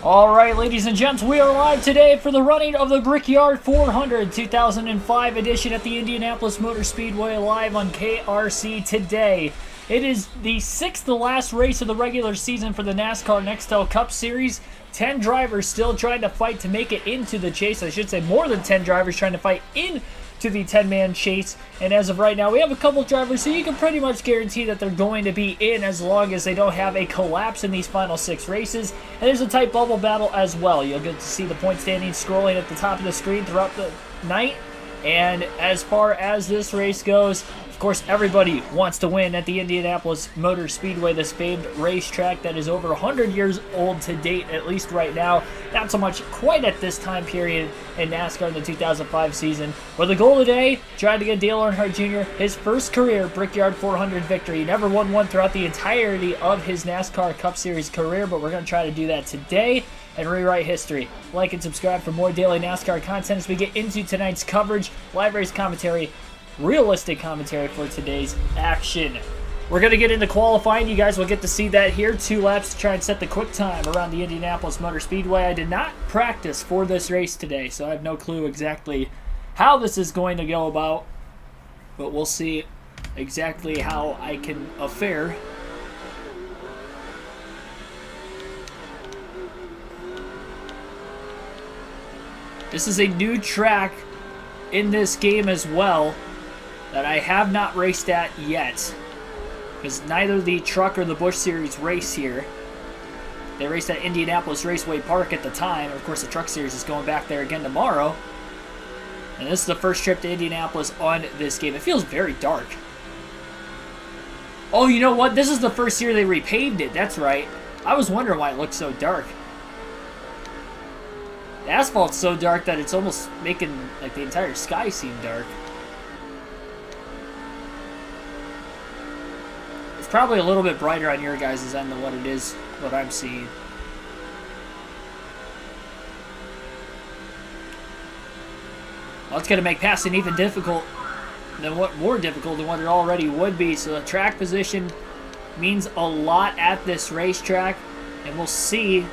Alright, ladies and gents, we are live today for the running of the Brickyard 400 2005 edition at the Indianapolis Motor Speedway, live on KRC today. It is the sixth to last race of the regular season for the NASCAR Nextel Cup Series. 10 drivers still trying to fight to make it into the chase. I should say more than 10 drivers trying to fight into the 10-man chase. And as of right now, we have a couple drivers, so you can pretty much guarantee that they're going to be in as long as they don't have a collapse in these final 6 races. And there's a tight bubble battle as well. You'll get to see the point standings scrolling at the top of the screen throughout the night. And as far as this race goes, of course, everybody wants to win at the Indianapolis Motor Speedway, this famed racetrack that is over 100 years old to date, at least right now. Not so much quite at this time period in NASCAR in the 2005 season. But the goal today, trying to get Dale Earnhardt Jr. his first career Brickyard 400 victory. He never won one throughout the entirety of his NASCAR Cup Series career, but we're going to try to do that today and rewrite history. Like and subscribe for more daily NASCAR content as we get into tonight's coverage, live race commentary, realistic commentary for today's action. We're going to get into qualifying. You guys will get to see that here. 2 laps to try and set the quick time around the Indianapolis Motor Speedway. I did not practice for this race today, so I have no clue exactly how this is going to go about, but we'll see exactly how I can fare. This is a new track in this game as well that I have not raced at yet, because neither the Truck or the Busch Series race here. They raced at Indianapolis Raceway Park at the time, and of course the Truck Series is going back there again tomorrow. And this is the first trip to Indianapolis on this game. It feels very dark. Oh, you know what? This is the first year they repaved it. That's right. I was wondering why it looked so dark. The asphalt's so dark that it's almost making like the entire sky seem dark. It's probably a little bit brighter on your guys' end than what it is, what I'm seeing. Well, it's going to make passing even more difficult than what it already would be. So the track position means a lot at this racetrack, and we'll see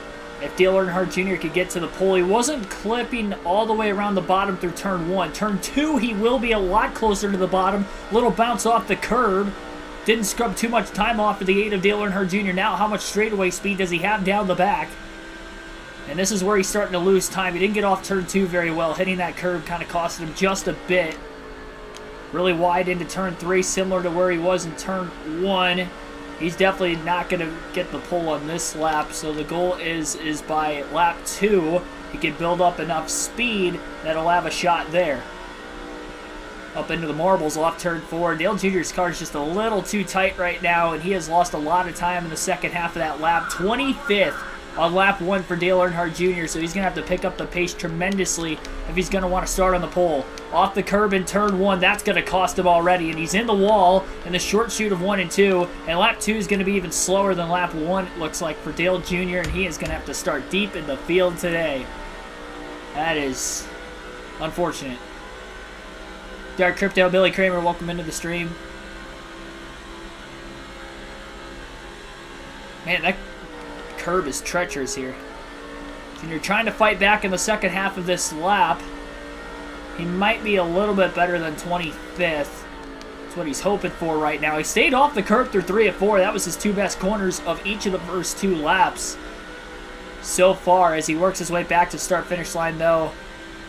if Dale Earnhardt Jr. could get to the pole. He wasn't clipping all the way around the bottom through turn 1. Turn 2, he will be a lot closer to the bottom. Little bounce off the curb. Didn't scrub too much time off for the 8 of Dale Earnhardt Jr. Now, how much straightaway speed does he have down the back? And this is where he's starting to lose time. He didn't get off turn 2 very well. Hitting that curb kind of costed him just a bit. Really wide into turn 3, similar to where he was in turn 1. He's definitely not going to get the pole on this lap, so the goal is by lap 2, he can build up enough speed that he'll have a shot there. Up into the marbles off turn 4. Dale Jr.'s car is just a little too tight right now, and he has lost a lot of time in the second half of that lap. 25th on lap 1 for Dale Earnhardt Jr., so he's going to have to pick up the pace tremendously if he's going to want to start on the pole. Off the curb in turn 1, that's going to cost him already, and he's in the wall in the short shoot of 1 and 2, and lap 2 is going to be even slower than lap 1, it looks like, for Dale Jr., and he is going to have to start deep in the field today. That is unfortunate. Dark Crypto, Billy Kramer, welcome into the stream. Man, that curb is treacherous here. And you're trying to fight back in the second half of this lap. He might be a little bit better than 25th. That's what he's hoping for right now. He stayed off the curb through 3 of 4. That was his 2 best corners of each of the first 2 laps so far. As he works his way back to start-finish line, though,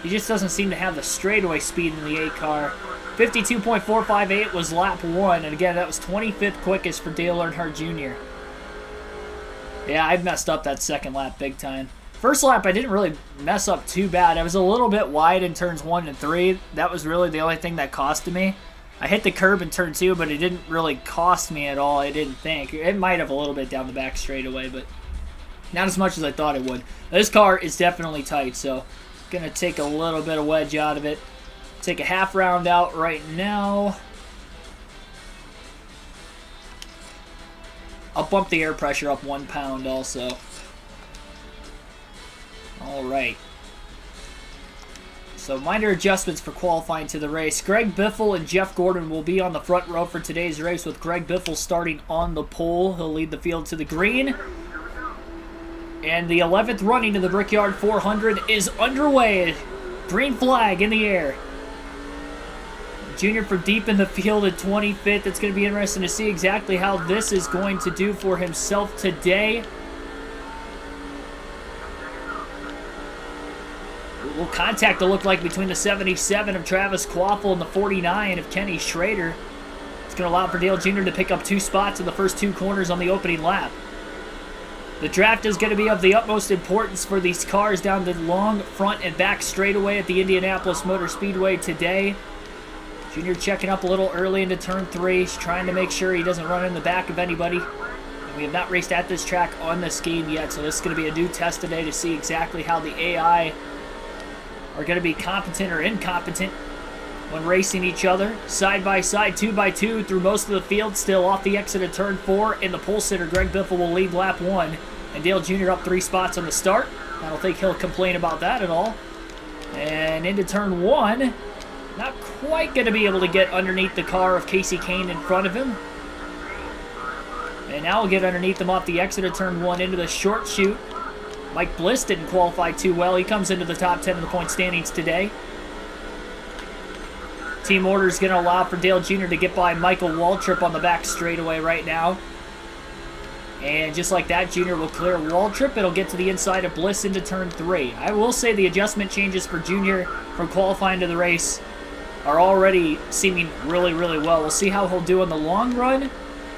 he just doesn't seem to have the straightaway speed in the 8 car. 52.458 was lap 1, and again, that was 25th quickest for Dale Earnhardt Jr. Yeah, I messed up that second lap big time. First lap, I didn't really mess up too bad. I was a little bit wide in turns 1 and 3. That was really the only thing that costed me. I hit the curb in turn 2, but it didn't really cost me at all, I didn't think. It might have a little bit down the back straightaway, but not as much as I thought it would. This car is definitely tight, so going to take a little bit of wedge out of it. Take a half round out right now. I'll bump the air pressure up 1 pound also. Alright. So minor adjustments for qualifying to the race. Greg Biffle and Jeff Gordon will be on the front row for today's race, with Greg Biffle starting on the pole. He'll lead the field to the green. And the 11th running of the Brickyard 400 is underway. Green flag in the air. Junior from deep in the field at 25th. It's going to be interesting to see exactly how this is going to do for himself today. A little contact to look like between the 77 of Travis Quaffle and the 49 of Kenny Schrader. It's going to allow for Dale Jr. to pick up 2 spots in the first 2 corners on the opening lap. The draft is going to be of the utmost importance for these cars down the long front and back straightaway at the Indianapolis Motor Speedway today. Junior checking up a little early into turn 3. He's trying to make sure he doesn't run in the back of anybody. And we have not raced at this track on this game yet, so this is going to be a new test today to see exactly how the AI are going to be competent or incompetent when racing each other side by side, 2 by 2 through most of the field. Still off the exit of turn 4 in the pole sitter. Greg Biffle will lead lap 1. And Dale Jr. up 3 spots on the start. I don't think he'll complain about that at all. And into turn 1. Not quite going to be able to get underneath the car of Casey Kane in front of him. And now we'll get underneath him off the exit of turn 1 into the short chute. Mike Bliss didn't qualify too well. He comes into the top 10 of the point standings today. Team order is going to allow for Dale Jr. to get by Michael Waltrip on the back straightaway right now. And just like that, Junior will clear Waltrip. It'll get to the inside of Bliss into turn 3. I will say the adjustment changes for Junior from qualifying to the race are already seeming really, really well. We'll see how he'll do in the long run.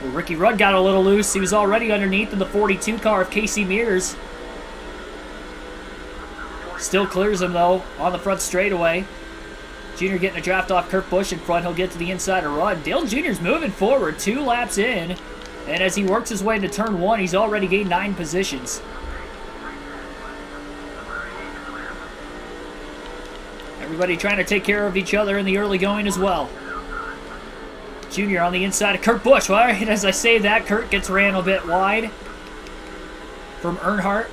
Well, Ricky Rudd got a little loose. He was already underneath in the 42 car of Casey Mears. Still clears him, though, on the front straightaway. Junior getting a draft off Kurt Busch in front. He'll get to the inside of Rudd. Dale Jr.'s moving forward 2 laps in. And as he works his way into turn 1, he's already gained 9 positions. Everybody trying to take care of each other in the early going as well. Junior on the inside of Kurt Busch. Well, right as I say that, Kurt gets ran a bit wide from Earnhardt.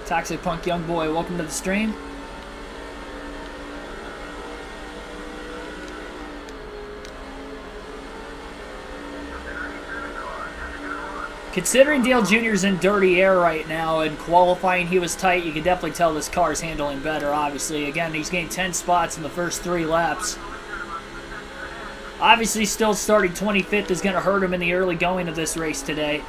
Toxic Punk Young Boy, welcome to the stream. Considering Dale Jr.'s in dirty air right now, and qualifying he was tight, you can definitely tell this car is handling better, obviously. Again, he's gained 10 spots in the first 3 laps. Obviously, still starting 25th is going to hurt him in the early going of this race today.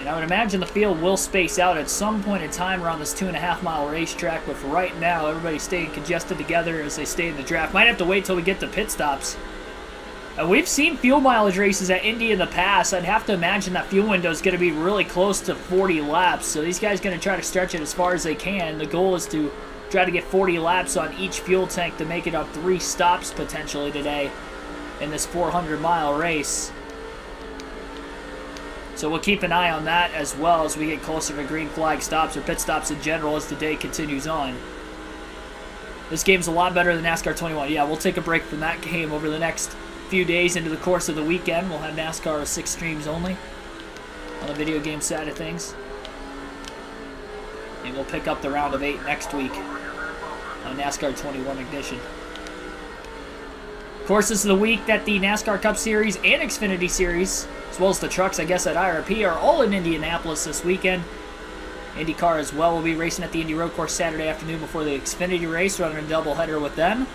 I would imagine the field will space out at some point in time around this 2.5-mile racetrack, but for right now, everybody's staying congested together as they stay in the draft. Might have to wait till we get to pit stops. We've seen fuel mileage races at Indy in the past. I'd have to imagine that fuel window is going to be really close to 40 laps, so these guys are going to try to stretch it as far as they can. The goal is to try to get 40 laps on each fuel tank to make it up 3 stops potentially today in this 400-mile race. So we'll keep an eye on that as well as we get closer to green flag stops or pit stops in general as the day continues on. This game's a lot better than NASCAR 21. Yeah, we'll take a break from that game over the next few days into the course of the weekend. We'll have NASCAR 6 streams only on the video game side of things. And we'll pick up the round of 8 next week on NASCAR 21 Ignition. Of course, this is the week that the NASCAR Cup Series and Xfinity Series, as well as the trucks, I guess, at IRP, are all in Indianapolis this weekend. IndyCar as well will be racing at the Indy Road Course Saturday afternoon before the Xfinity race, running a doubleheader with them.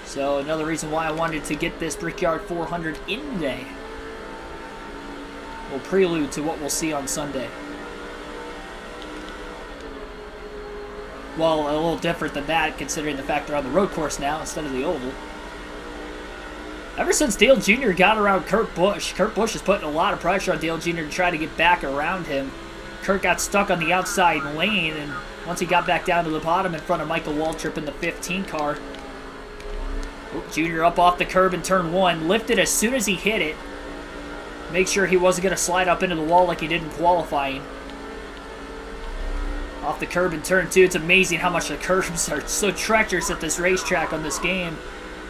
So another reason why I wanted to get this Brickyard 400 in today. Will prelude to what we'll see on Sunday. Well, a little different than that, considering the fact they're on the road course now instead of the oval. Ever since Dale Jr. got around Kurt Busch is putting a lot of pressure on Dale Jr. to try to get back around him. Kurt got stuck on the outside lane, and once he got back down to the bottom in front of Michael Waltrip in the 15 car. Jr. up off the curb in turn 1, lifted as soon as he hit it. Make sure he wasn't going to slide up into the wall like he did in qualifying. Off the curb in turn 2. It's amazing how much the curbs are so treacherous at this racetrack on this game.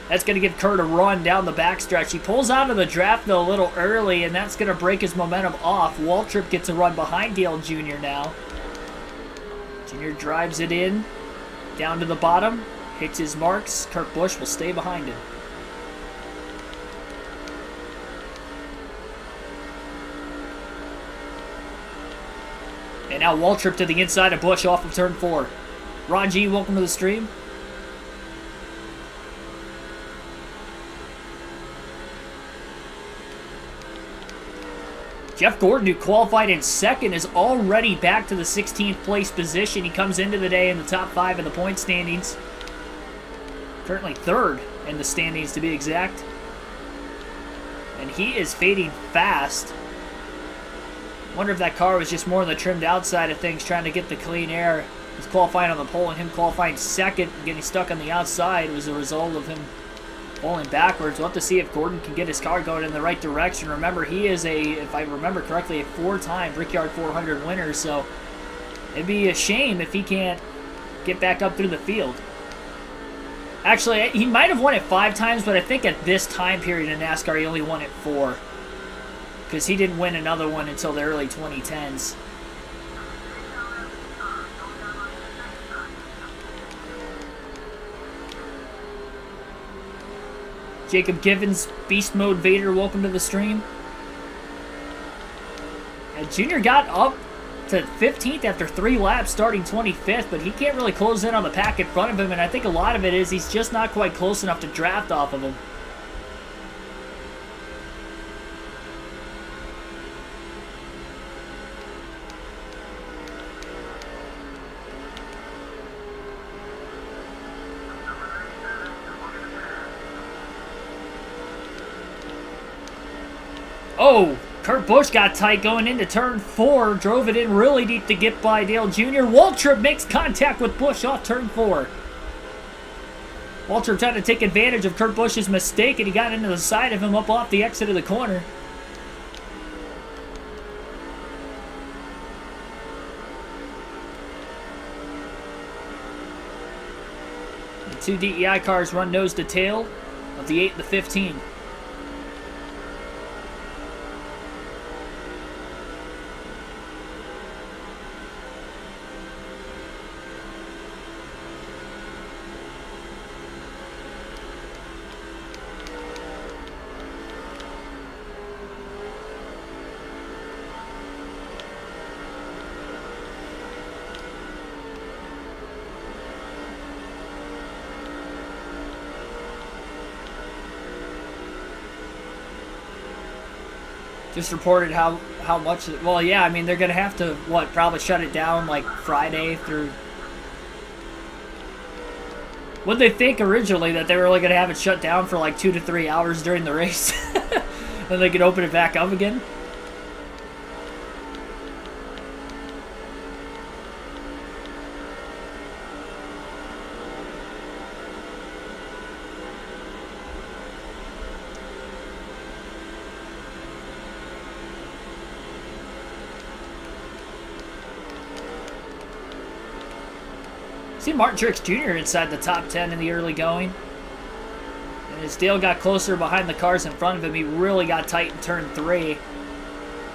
That's going to give Kurt a run down the backstretch. He pulls out of the draft, though, a little early, and that's going to break his momentum off. Waltrip gets a run behind Dale Jr. now. Jr. drives it in, down to the bottom, hits his marks. Kurt Busch will stay behind him. And now Waltrip to the inside of Busch off of turn 4. Ron G, welcome to the stream. Jeff Gordon, who qualified in second, is already back to the 16th place position. He comes into the day in the top 5 in the point standings. Currently 3rd in the standings, to be exact. And he is fading fast. Wonder if that car was just more on the trimmed outside of things, trying to get the clean air. He's qualifying on the pole, and him qualifying second and getting stuck on the outside was a result of him falling backwards. We'll have to see if Gordon can get his car going in the right direction. Remember, he is if I remember correctly, a 4-time Brickyard 400 winner, so it'd be a shame if he can't get back up through the field. Actually, he might have won it 5 times, but I think at this time period in NASCAR, he only won it 4. Because he didn't win another one until the early 2010s. Jacob Givens, Beast Mode Vader, welcome to the stream. And Junior got up to 15th after 3 laps, starting 25th, but he can't really close in on the pack in front of him, and I think a lot of it is he's just not quite close enough to draft off of him. Oh, Kurt Busch got tight going into turn 4. Drove it in really deep to get by Dale Jr. Waltrip makes contact with Busch off turn 4. Waltrip trying to take advantage of Kurt Busch's mistake, and he got into the side of him up off the exit of the corner. The 2 DEI cars run nose to tail of the 8 and the 15. Just reported how much, well, yeah, I mean, they're going to have to, probably shut it down, like, Friday through... What'd they think originally, that they were only going to have it shut down for, like, 2 to 3 hours during the race? Then they could open it back up again? See Martin Truex Jr. inside the top 10 in the early going. And as Dale got closer behind the cars in front of him, he really got tight in turn 3.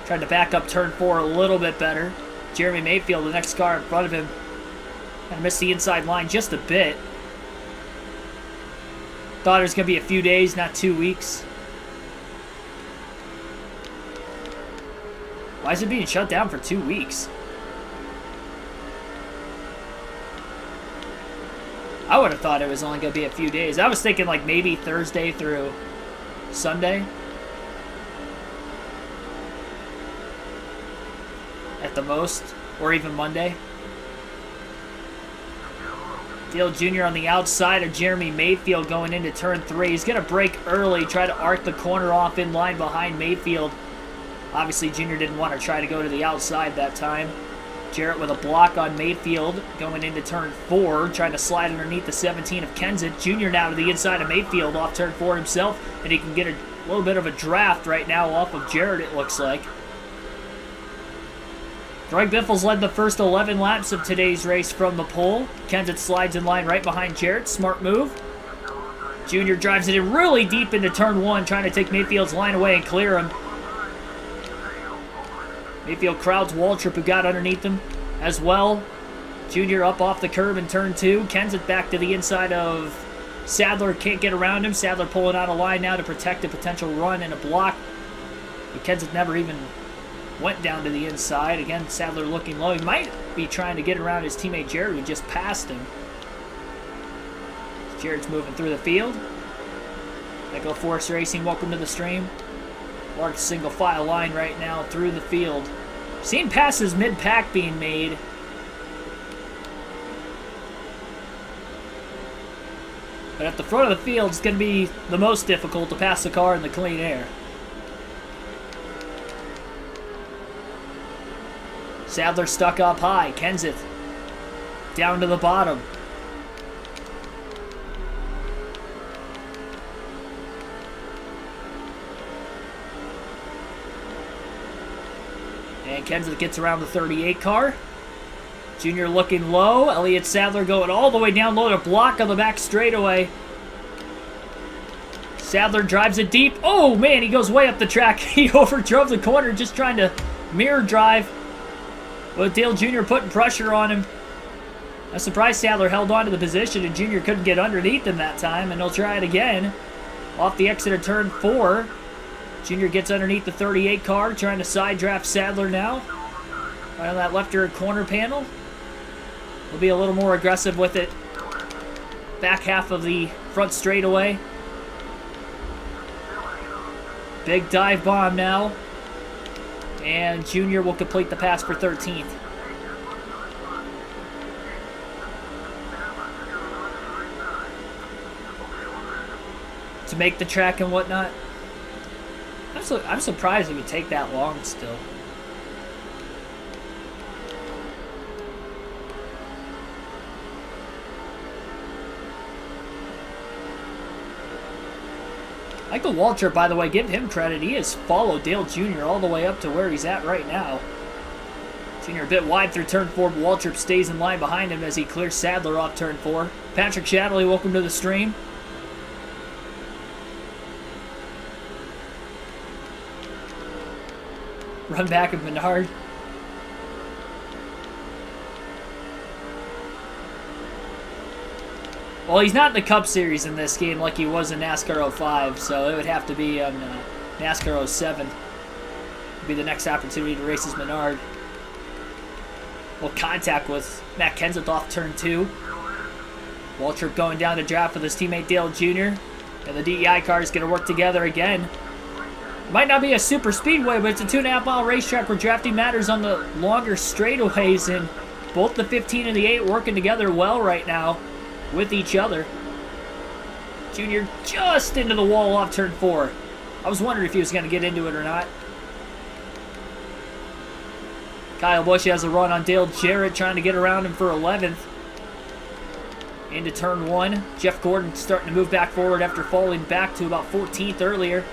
Tried to back up turn 4 a little bit better. Jeremy Mayfield, the next car in front of him, kind of missed the inside line just a bit. Thought it was going to be a few days, not 2 weeks. Why is it being shut down for 2 weeks? I would have thought it was only going to be a few days. I was thinking like maybe Thursday through Sunday. At the most. Or even Monday. Dale Jr. on the outside of Jeremy Mayfield going into turn 3. He's going to brake early, try to arc the corner off in line behind Mayfield. Obviously, Jr. didn't want to try to go to the outside that time. Jarrett with a block on Mayfield going into turn 4, trying to slide underneath the 17 of Kenseth. Jr. now to the inside of Mayfield off turn 4 himself, and he can get a little bit of a draft right now off of Jarrett, it looks like. Greg Biffles led the first 11 laps of today's race from the pole. Kenseth slides in line right behind Jarrett. Smart move. Junior drives it in really deep into turn 1, trying to take Mayfield's line away and clear him. Mayfield crowds Waltrip, who got underneath him as well. Junior up off the curb in turn 2. Kenseth back to the inside of Sadler. Can't get around him. Sadler pulling out a line now to protect a potential run and a block. But Kenseth never even went down to the inside. Again, Sadler looking low. He might be trying to get around his teammate Jared, who just passed him. Jared's moving through the field. Echo Force Racing, welcome to the stream. Large single file line right now through the field. Seen passes mid-pack being made. But at the front of the field, it's going to be the most difficult to pass the car in the clean air. Sadler stuck up high. Kenseth down to the bottom. And Kenseth gets around the 38 car. Junior looking low. Elliott Sadler going all the way down low to block on the back straightaway. Sadler drives it deep. Oh, man, he goes way up the track. He overdrove the corner just trying to mirror drive. With Dale Jr. putting pressure on him. I'm surprised Sadler held on to the position and Junior couldn't get underneath him that time, and he'll try it again. Off the exit of turn 4. Junior gets underneath the 38 car, trying to side draft Sadler now. Right on that left rear corner panel. He'll be a little more aggressive with it. Back half of the front straightaway. Big dive bomb now. And Junior will complete the pass for 13th. To make the track and whatnot. I'm surprised it would take that long still. Michael Waltrip, by the way, give him credit. He has followed Dale Jr. all the way up to where he's at right now. Junior a bit wide through turn 4, but Waltrip stays in line behind him as he clears Sadler off turn 4. Patrick Shadley, welcome to the stream. Run back of Menard. Well, he's not in the Cup Series in this game like he was in NASCAR 05, so it would have to be on NASCAR 07. Would be the next opportunity to race as Menard. Well, contact with Matt Kenseth off turn 2. Waltrip going down to draft with his teammate Dale Jr. And the DEI car is going to work together again. Might not be a super speedway, but it's a 2.5 mile racetrack where drafting matters on the longer straightaways, and both the 15 and the 8 working together well right now with each other. Junior just into the wall off turn 4. I was wondering if he was going to get into it or not. Kyle Busch has a run on Dale Jarrett, trying to get around him for 11th. Into turn 1. Jeff Gordon starting to move back forward after falling back to about 14th earlier.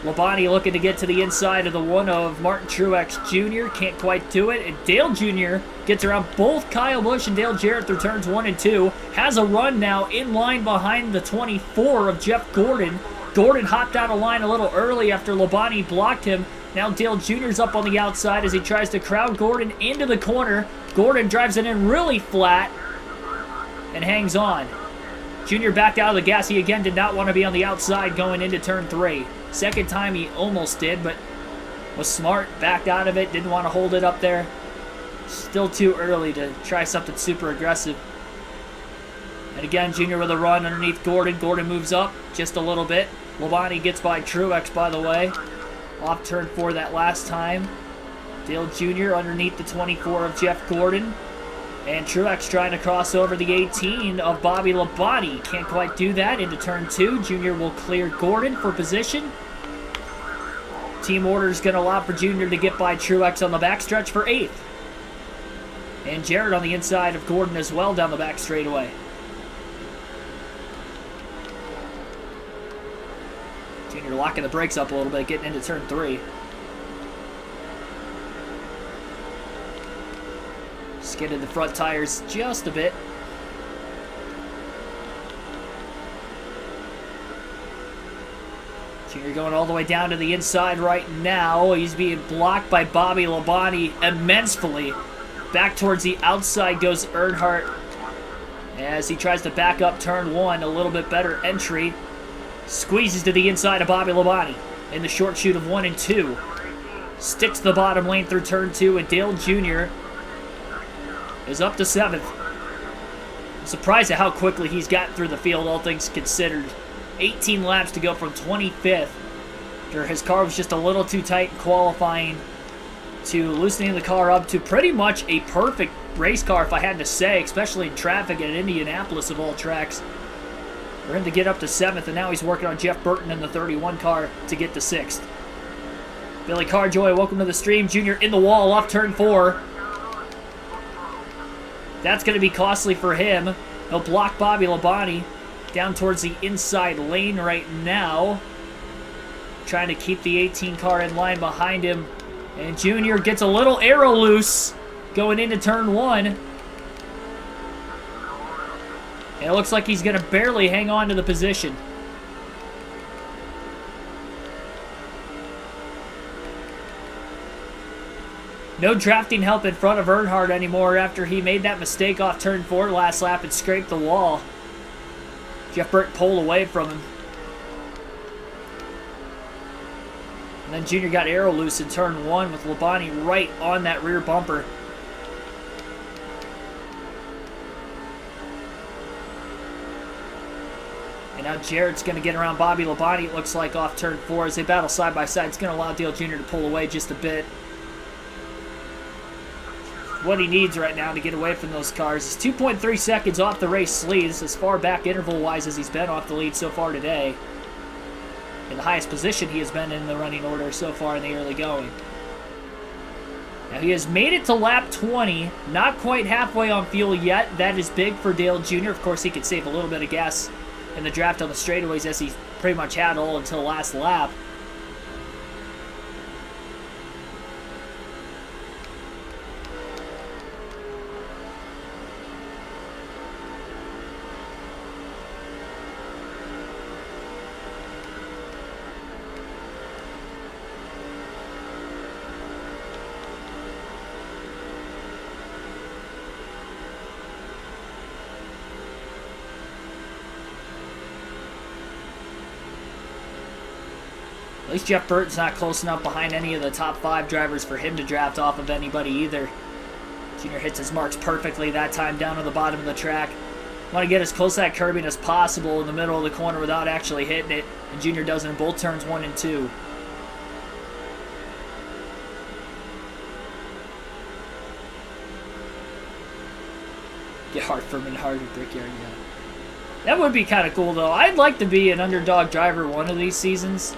Labonte looking to get to the inside of the one of Martin Truex Jr. Can't quite do it. And Dale Jr. gets around both Kyle Busch and Dale Jarrett through turns 1 and 2. Has a run now in line behind the 24 of Jeff Gordon. Gordon hopped out of line a little early after Labonte blocked him. Now Dale Jr.'s up on the outside as he tries to crowd Gordon into the corner. Gordon drives it in really flat and hangs on. Junior backed out of the gas. He again did not want to be on the outside going into turn 3. Second time he almost did, but was smart, backed out of it, didn't want to hold it up there. Still too early to try something super aggressive. And again, Junior with a run underneath Gordon. Gordon moves up just a little bit. Labonte gets by Truex, by the way. Off turn 4 that last time. Dale Jr. underneath the 24 of Jeff Gordon. And Truex trying to cross over the 18 of Bobby Labonte. Can't quite do that. Into turn 2. Junior will clear Gordon for position. Team order is going to allow for Junior to get by Truex on the backstretch for 8th. And Jarrett on the inside of Gordon as well down the back straightaway. Junior locking the brakes up a little bit, getting into turn 3. Skidded the front tires just a bit. Junior going all the way down to the inside right now. He's being blocked by Bobby Labonte immensely. Back towards the outside goes Earnhardt as he tries to back up turn 1. A little bit better entry. Squeezes to the inside of Bobby Labonte in the short shoot of 1 and 2. Sticks the bottom lane through turn 2, and Dale Jr. is up to 7th. I'm surprised at how quickly he's gotten through the field, all things considered. 18 laps to go from 25th. After his car was just a little too tight in qualifying, to loosening the car up to pretty much a perfect race car, if I had to say, especially in traffic at Indianapolis of all tracks. For him to get up to 7th, and now he's working on Jeff Burton in the 31 car to get to 6th. Billy Carjoy, welcome to the stream. Junior in the wall off turn 4. That's going to be costly for him. He'll block Bobby Labonte down towards the inside lane right now. Trying to keep the 18 car in line behind him. And Junior gets a little arrow loose going into turn 1. And it looks like he's going to barely hang on to the position. No drafting help in front of Earnhardt anymore after he made that mistake off turn 4 last lap and scraped the wall. Jeff Burton pulled away from him. And then Junior got arrow loose in turn 1 with Labonte right on that rear bumper. And now Jarrett's going to get around Bobby Labonte, it looks like, off turn 4 as they battle side by side. It's going to allow Dale Jr. to pull away just a bit. What he needs right now to get away from those cars is 2.3 seconds off the race lead. This is as far back interval-wise as he's been off the lead so far today. In the highest position he has been in the running order so far in the early going. Now he has made it to lap 20, not quite halfway on fuel yet. That is big for Dale Jr. Of course, he could save a little bit of gas in the draft on the straightaways as he pretty much had all until last lap. At least Jeff Burton's not close enough behind any of the top 5 drivers for him to draft off of anybody either. Junior hits his marks perfectly that time down to the bottom of the track. Want to get as close to that curbing as possible in the middle of the corner without actually hitting it. And Junior does it in both turns 1 and 2. Get Hartford and Hard at Brickyard, yeah. That would be kind of cool, though. I'd like to be an underdog driver one of these seasons.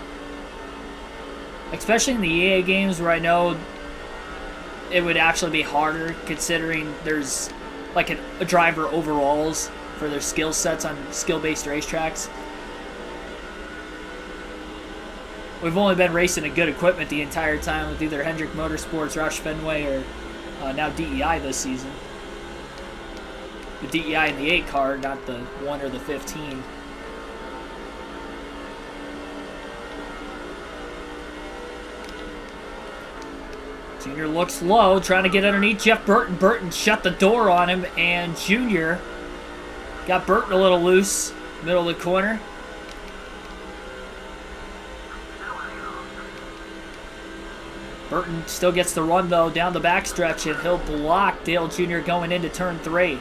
Especially in the EA games where I know it would actually be harder considering there's like a driver overalls for their skill sets on skill-based racetracks. We've only been racing a good equipment the entire time with either Hendrick Motorsports, Roush Fenway, or now DEI this season. The DEI in the 8 car, not the 1 or the 15. Junior looks low, trying to get underneath Jeff Burton. Burton shut the door on him, and Junior got Burton a little loose, middle of the corner. Burton still gets the run, though, down the backstretch, and he'll block Dale Jr. going into turn 3.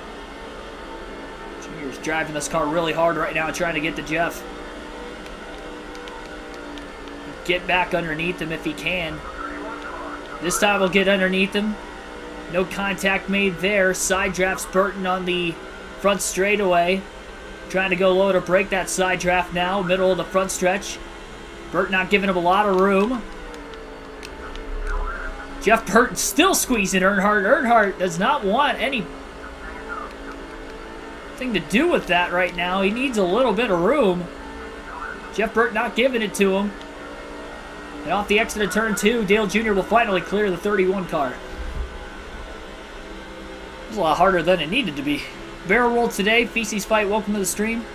Junior's driving this car really hard right now, trying to get to Jeff. Get back underneath him if he can. This time we'll get underneath him. No contact made there. Side drafts Burton on the front straightaway. Trying to go low to break that side draft now. Middle of the front stretch. Burton not giving him a lot of room. Jeff Burton still squeezing Earnhardt. Earnhardt does not want anything to do with that right now. He needs a little bit of room. Jeff Burton not giving it to him. And off the exit of turn 2, Dale Jr. will finally clear the 31 car. It was a lot harder than it needed to be. Barrel roll today. Feces Fight, welcome to the stream.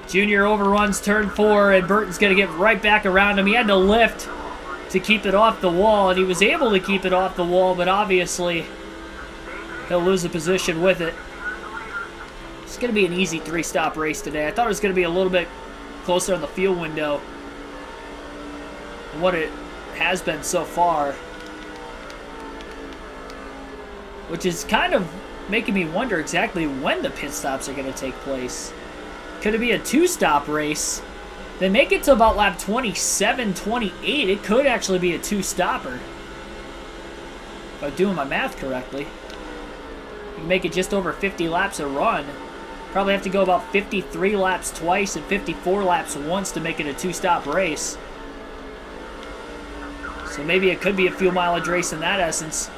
Junior overruns turn 4, and Burton's going to get right back around him. He had to lift to keep it off the wall, and he was able to keep it off the wall, but obviously he'll lose a position with it. It's going to be an easy 3-stop race today. I thought it was going to be a little bit closer on the field window than what it has been so far, which is kind of making me wonder exactly when the pit stops are going to take place. Could it be a 2-stop race? They make it to about lap 27, 28. It could actually be a 2-stopper. If I'm doing my math correctly. You can make it just over 50 laps a run. Probably have to go about 53 laps twice and 54 laps once to make it a 2-stop race. So maybe it could be a fuel mileage race in that essence.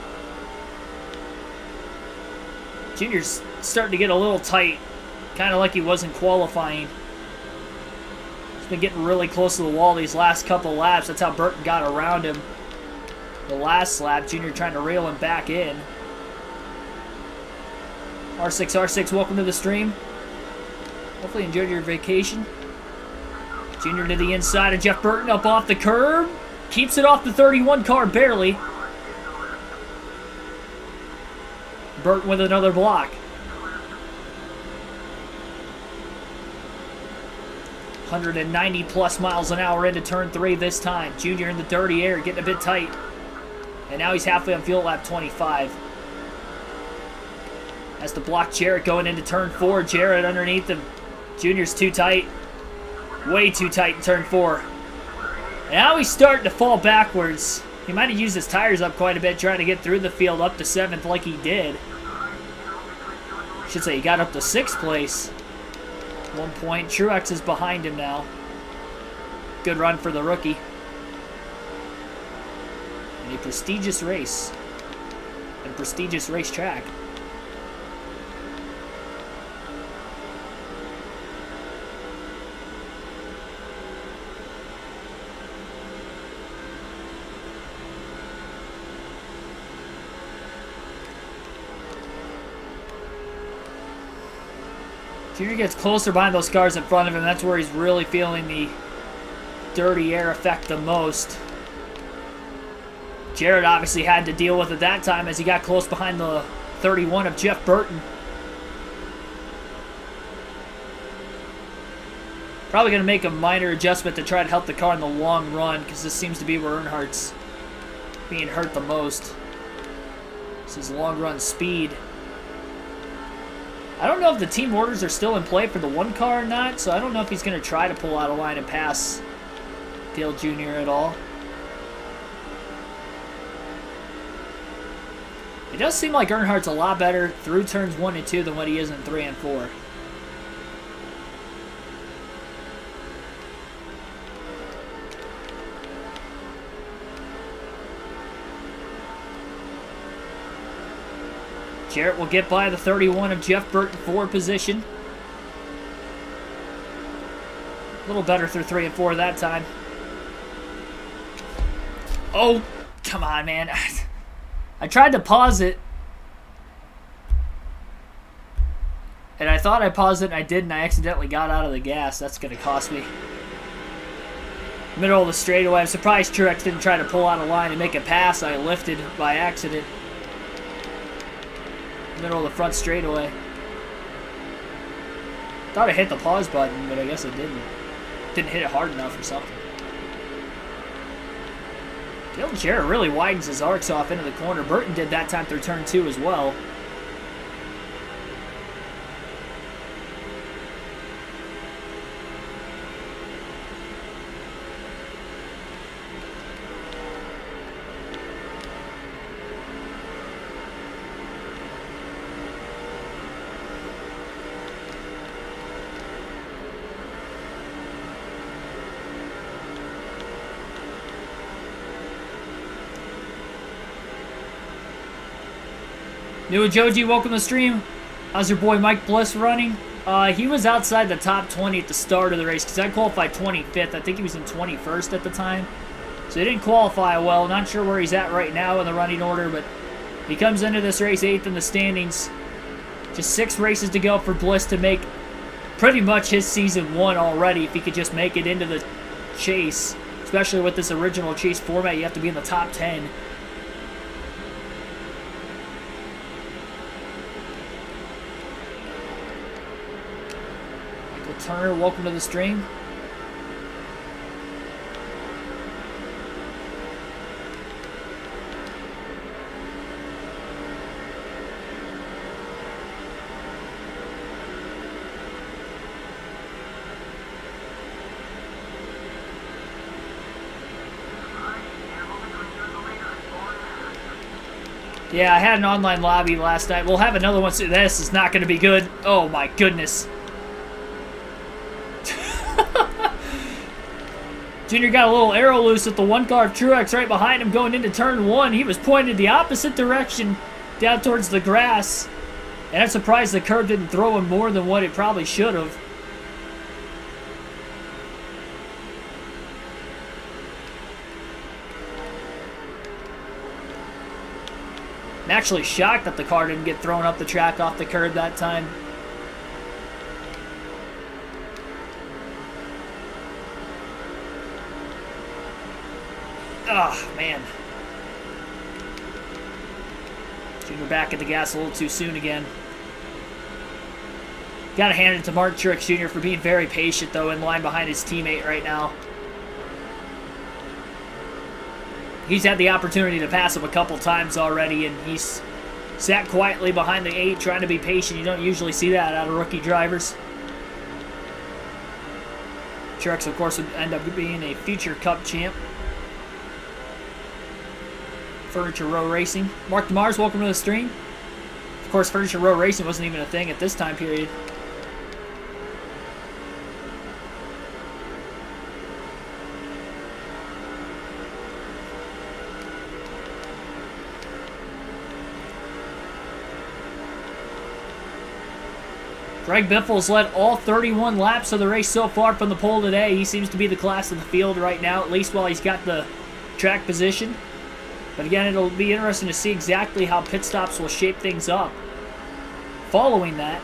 Junior's starting to get a little tight. Kind of like he was in qualifying. He's been getting really close to the wall these last couple laps. That's how Burton got around him the last lap. Junior trying to reel him back in. R6, welcome to the stream. Hopefully you enjoyed your vacation. Junior to the inside of Jeff Burton, up off the curb. Keeps it off the 31 car, barely. Burton with another block. 190 plus miles an hour into turn 3 this time. Junior in the dirty air, getting a bit tight. And now he's halfway on field lap 25. Has to block Jarrett going into turn 4. Jarrett underneath him. Junior's too tight. Way too tight in turn 4. And now he's starting to fall backwards. He might have used his tires up quite a bit trying to get through the field up to 7th like he did. I should say he got up to 6th place. 1 point. Truex is behind him now. Good run for the rookie. And a prestigious race. And a prestigious racetrack. Junior gets closer behind those cars in front of him. That's where he's really feeling the dirty air effect the most. Jarrett obviously had to deal with it that time as he got close behind the 31 of Jeff Burton. Probably going to make a minor adjustment to try to help the car in the long run, because this seems to be where Earnhardt's being hurt the most. This is long run speed. I don't know if the team orders are still in play for the 1 car or not, so I don't know if he's going to try to pull out a line and pass Dale Jr. at all. It does seem like Earnhardt's a lot better through turns 1 and 2 than what he is in 3 and 4. Jarrett will get by the 31 of Jeff Burton, 4 position. A little better through 3 and 4 that time. Oh, come on, man. I tried to pause it. And I thought I paused it and I didn't. I accidentally got out of the gas. That's going to cost me. Middle of the straightaway. I'm surprised Truex didn't try to pull out a line and make a pass. I lifted by accident. Middle of the front straightaway. Thought I hit the pause button, but I guess I didn't. Didn't hit it hard enough or something. Dale Jarrett really widens his arcs off into the corner. Burton did that time through turn 2 as well. New Joji, welcome to the stream. How's your boy Mike Bliss running? He was outside the top 20 at the start of the race because I qualified 25th. I think he was in 21st at the time. So he didn't qualify well. Not sure where he's at right now in the running order, but he comes into this race 8th in the standings. Just 6 races to go for Bliss to make pretty much his season won already if he could just make it into the chase. Especially with this original chase format, you have to be in the top 10. Michael Turner, welcome to the stream. Yeah, I had an online lobby last night. We'll have another one soon. This is not going to be good. Oh my goodness. Junior got a little arrow loose with the one car of Truex right behind him going into turn 1. He was pointed the opposite direction down towards the grass. And I'm surprised the curb didn't throw him more than what it probably should have. I'm actually shocked that the car didn't get thrown up the track off the curb that time. Oh, man. Junior back at the gas a little too soon again. Gotta hand it to Mark Truex Jr. for being very patient, though, in line behind his teammate right now. He's had the opportunity to pass him a couple times already, and he's sat quietly behind the 8 trying to be patient. You don't usually see that out of rookie drivers. Truex, of course, would end up being a future Cup champ. Furniture Row Racing. Mark DeMars, welcome to the stream. Of course, Furniture Row Racing wasn't even a thing at this time period. Greg Biffle's led all 31 laps of the race so far from the pole today. He seems to be the class of the field right now, at least while he's got the track position. But again, it'll be interesting to see exactly how pit stops will shape things up following that.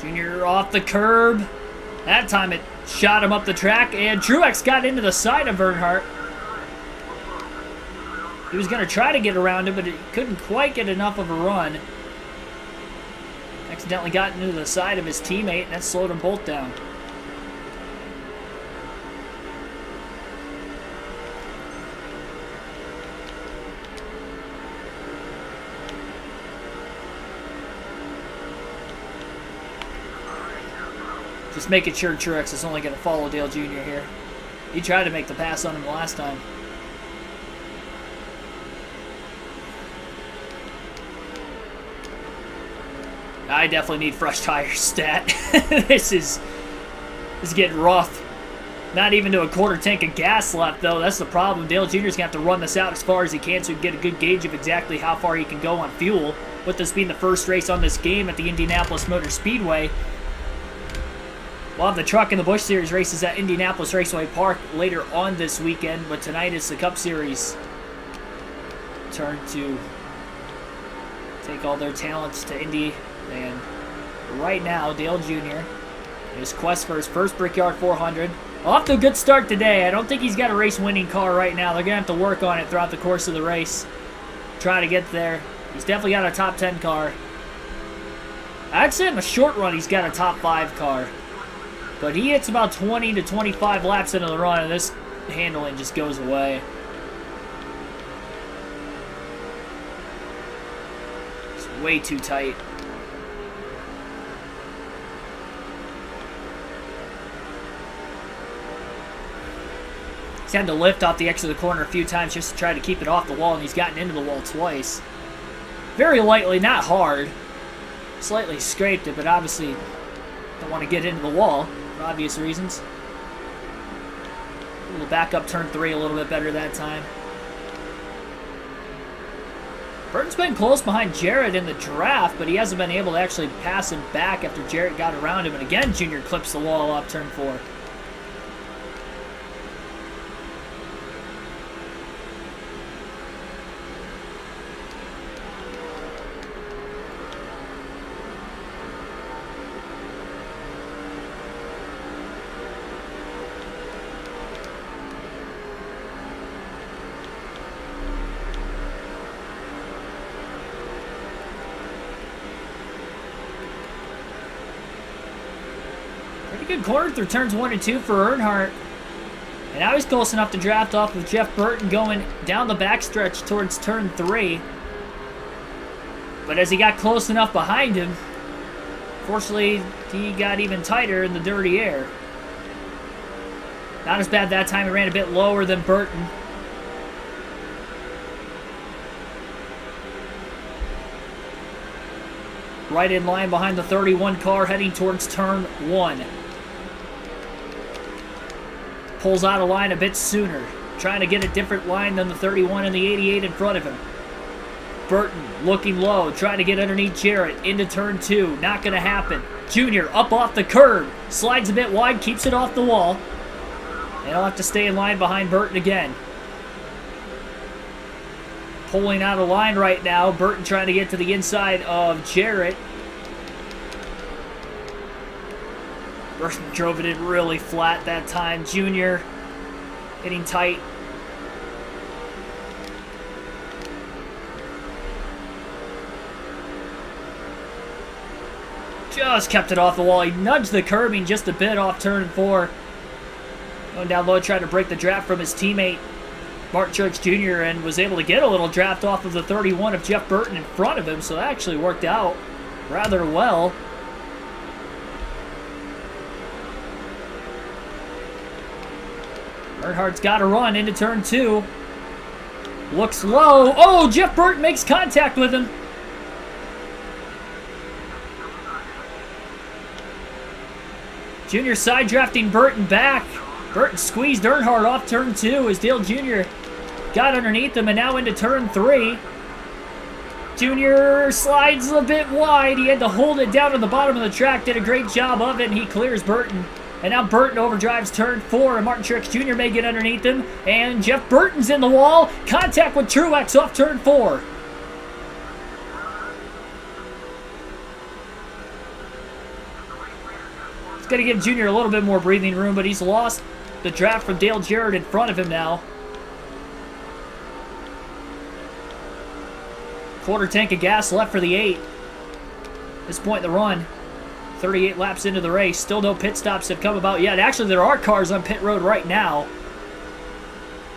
Junior off the curb. That time it shot him up the track, and Truex got into the side of Earnhardt. He was going to try to get around him, but he couldn't quite get enough of a run. Accidentally got into the side of his teammate, and that slowed them both down. Just making sure Truex is only going to follow Dale Jr. here. He tried to make the pass on him last time. I definitely need fresh tires stat. This is getting rough. Not even to a quarter tank of gas left, though. That's the problem. Dale Jr. is going to have to run this out as far as he can so he can get a good gauge of exactly how far he can go on fuel. With this being the first race on this game at the Indianapolis Motor Speedway. We'll have the Truck and the Busch Series races at Indianapolis Raceway Park later on this weekend, but tonight is the Cup Series turn to take all their talents to Indy. And right now, Dale Jr. is quest for his first Brickyard 400. Off to a good start today. I don't think he's got a race-winning car right now. They're going to have to work on it throughout the course of the race. Try to get there. He's definitely got a top 10 car. I'd say in the short run, he's got a top 5 car. But he hits about 20 to 25 laps into the run, and this handling just goes away. It's way too tight. He's had to lift off the exit of the corner a few times just to try to keep it off the wall, and he's gotten into the wall twice. Very lightly, not hard. Slightly scraped it, but obviously don't want to get into the wall for obvious reasons. A little back up turn 3 a little bit better that time. Burton's been close behind Jarrett in the draft, but he hasn't been able to actually pass him back after Jarrett got around him. And again, Junior clips the wall off turn 4. Pretty good corner through turns 1 and 2 for Earnhardt. And now he's close enough to draft off of Jeff Burton going down the backstretch towards turn 3. But as he got close enough behind him, fortunately, he got even tighter in the dirty air. Not as bad that time. He ran a bit lower than Burton. Right in line behind the 31 car heading towards turn 1. Pulls out of line a bit sooner. Trying to get a different line than the 31 and the 88 in front of him. Burton looking low, trying to get underneath Jarrett into turn 2. Not going to happen. Junior up off the curb. Slides a bit wide, keeps it off the wall. And he'll have to stay in line behind Burton again. Pulling out of line right now. Burton trying to get to the inside of Jarrett. Burton drove it in really flat that time. Junior hitting tight. Just kept it off the wall. He nudged the curbing just a bit off turn 4. Going down low, trying to break the draft from his teammate, Martin Truex Jr., and was able to get a little draft off of the 31 of Jeff Burton in front of him, so that actually worked out rather well. Earnhardt's got to run into turn 2. Looks low. Oh, Jeff Burton makes contact with him. Junior side drafting Burton back. Burton squeezed Earnhardt off turn 2 as Dale Jr. got underneath him and now into turn 3. Junior slides a bit wide. He had to hold it down to the bottom of the track. Did a great job of it, and he clears Burton. And now Burton overdrives turn 4, and Martin Truex Jr. may get underneath him. And Jeff Burton's in the wall. Contact with Truex off turn 4. It's going to give Junior a little bit more breathing room, but he's lost the draft from Dale Jarrett in front of him now. Quarter tank of gas left for the 8. At this point in the run, 38 laps into the race. Still no pit stops have come about yet. Actually, there are cars on pit road right now.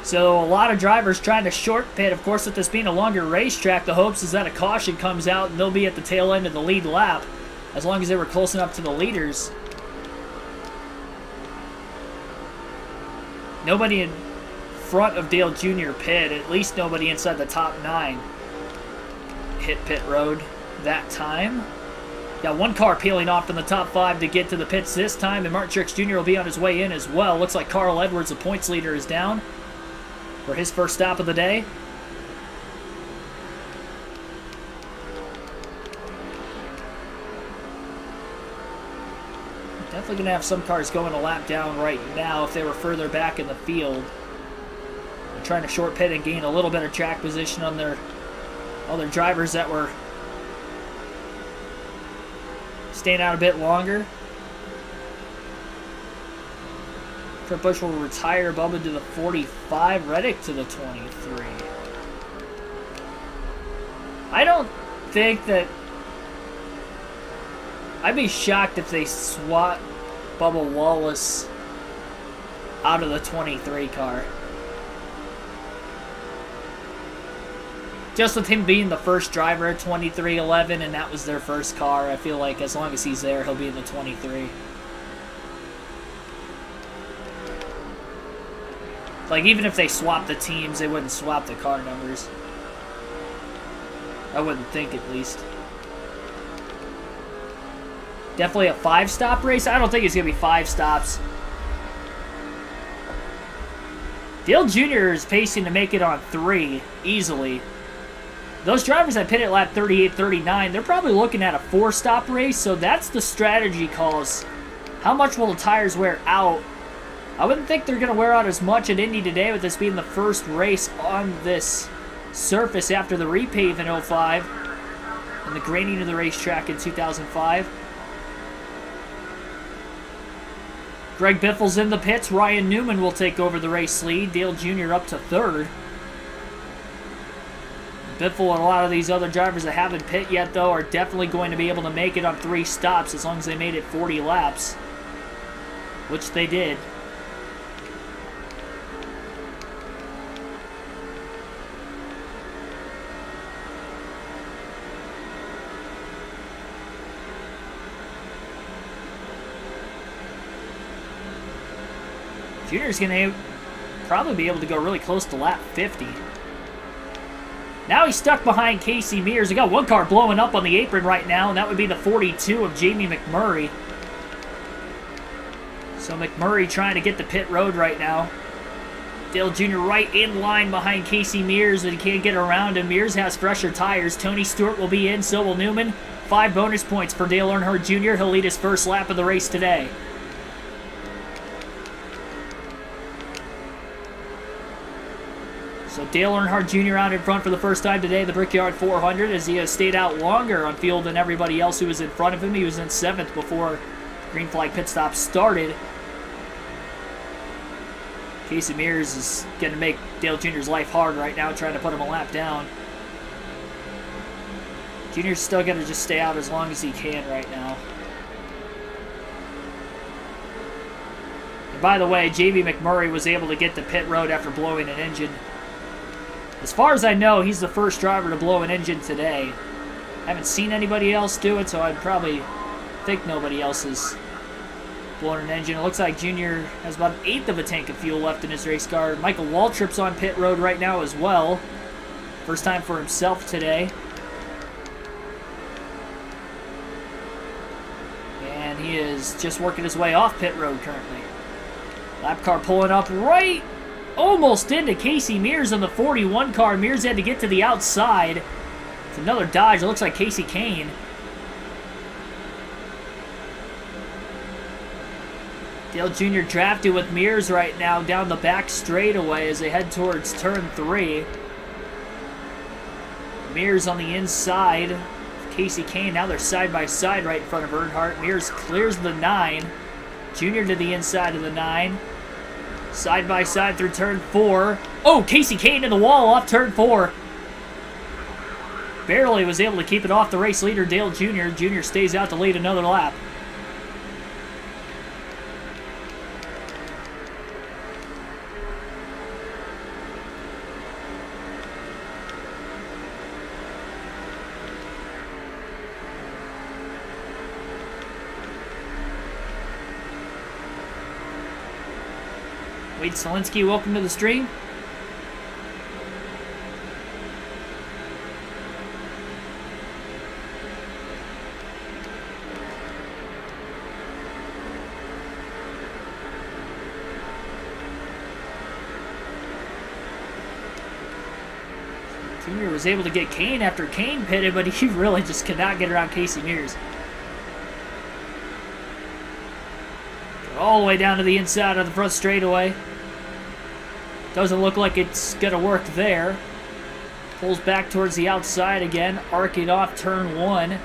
So a lot of drivers trying to short pit. Of course, with this being a longer racetrack, the hopes is that a caution comes out and they'll be at the tail end of the lead lap, as long as they were close enough to the leaders. Nobody in front of Dale Jr. pit, at least nobody inside the top 9 hit pit road that time. Got one car peeling off from the top 5 to get to the pits this time, and Martin Truex Jr. will be on his way in as well. Looks like Carl Edwards, the points leader, is down for his first stop of the day. Definitely going to have some cars going a lap down right now if they were further back in the field. They're trying to short pit and gain a little bit of track position on their other drivers that were staying out a bit longer. Kurt Busch will retire. Bubba to the 45. Reddick to the 23. I don't think that... I'd be shocked if they swap Bubba Wallace out of the 23 car. Just with him being the first driver at 2311, and that was their first car, I feel like as long as he's there, he'll be in the 23. Like, even if they swap the teams, they wouldn't swap the car numbers. I wouldn't think, at least. Definitely a 5-stop race. I don't think it's going to be 5 stops. Dale Jr. is pacing to make it on 3 easily. Those drivers that pit at lap 38, 39, they're probably looking at a 4-stop race, so that's the strategy calls. How much will the tires wear out? I wouldn't think they're going to wear out as much at Indy today, with this being the first race on this surface after the repave in 05 and the grading of the racetrack in 2005. Greg Biffle's in the pits. Ryan Newman will take over the race lead. Dale Jr. up to 3rd. Biffle and a lot of these other drivers that haven't pit yet, though, are definitely going to be able to make it on 3 stops as long as they made it 40 laps. which they did. Junior's going to probably be able to go really close to lap 50. Now he's stuck behind Casey Mears. We got one car blowing up on the apron right now, and that would be the 42 of Jamie McMurray. So McMurray trying to get the pit road right now. Dale Jr. right in line behind Casey Mears, and he can't get around him. Mears has fresher tires. Tony Stewart will be in, so will Newman. 5 bonus points for Dale Earnhardt Jr. He'll lead his first lap of the race today. So Dale Earnhardt Jr. out in front for the first time today, the Brickyard 400, as he has stayed out longer on field than everybody else who was in front of him. He was in 7th before green flag pit stop started. Casey Mears is going to make Dale Jr.'s life hard right now, trying to put him a lap down. Jr.'s still going to just stay out as long as he can right now. And by the way, Jamie McMurray was able to get the pit road after blowing an engine. As far as I know, he's the first driver to blow an engine today. I haven't seen anybody else do it, so I'd probably think nobody else has blown an engine. It looks like Junior has about 1/8 of a tank of fuel left in his race car. Michael Waltrip's on pit road right now as well. First time for himself today. And he is just working his way off pit road currently. Lap car pulling up right almost into Casey Mears on the 41 car. Mears had to get to the outside. It's another dodge. It looks like Casey Kane. Dale Jr. drafted with Mears right now down the back straightaway as they head towards turn 3. Mears on the inside of Casey Kane. Now they're side by side right in front of Earnhardt. Mears clears the 9. Jr. to the inside of the 9. Side by side through turn 4. Oh, Casey Kane in the wall off turn 4. Barely was able to keep it off the race leader, Dale Jr. Jr. stays out to lead another lap. Wade Solinsky, welcome to the stream. Junior was able to get Kane after Kane pitted, but he really just could not get around Casey Mears. All the way down to the inside of the front straightaway. Doesn't look like it's going to work there. Pulls back towards the outside again, arcing off turn 1.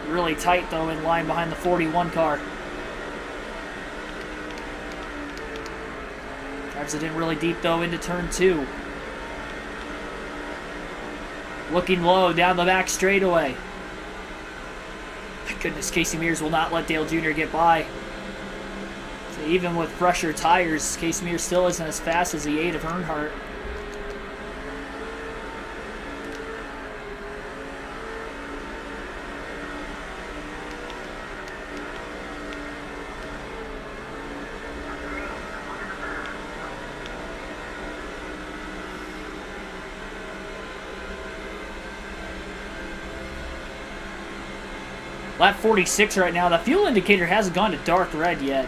Really tight, though, in line behind the 41 car. Drives it in really deep, though, into turn 2. Looking low down the back straightaway. My goodness, Casey Mears will not let Dale Jr. get by. So even with fresher tires, Casey Mears still isn't as fast as the 8 of Earnhardt. Lap 46 right now. The fuel indicator hasn't gone to dark red yet.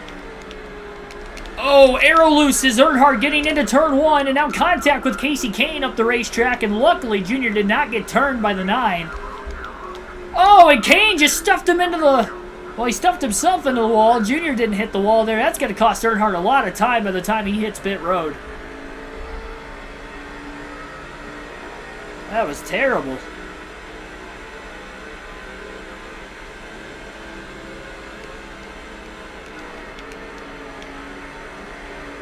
Oh, arrow loose is Earnhardt getting into turn 1, and now contact with Casey Kane up the racetrack, and luckily Junior did not get turned by the 9. Oh, and Kane just stuffed him into the... Well, he stuffed himself into the wall. Junior didn't hit the wall there. That's going to cost Earnhardt a lot of time by the time he hits pit road. That was terrible.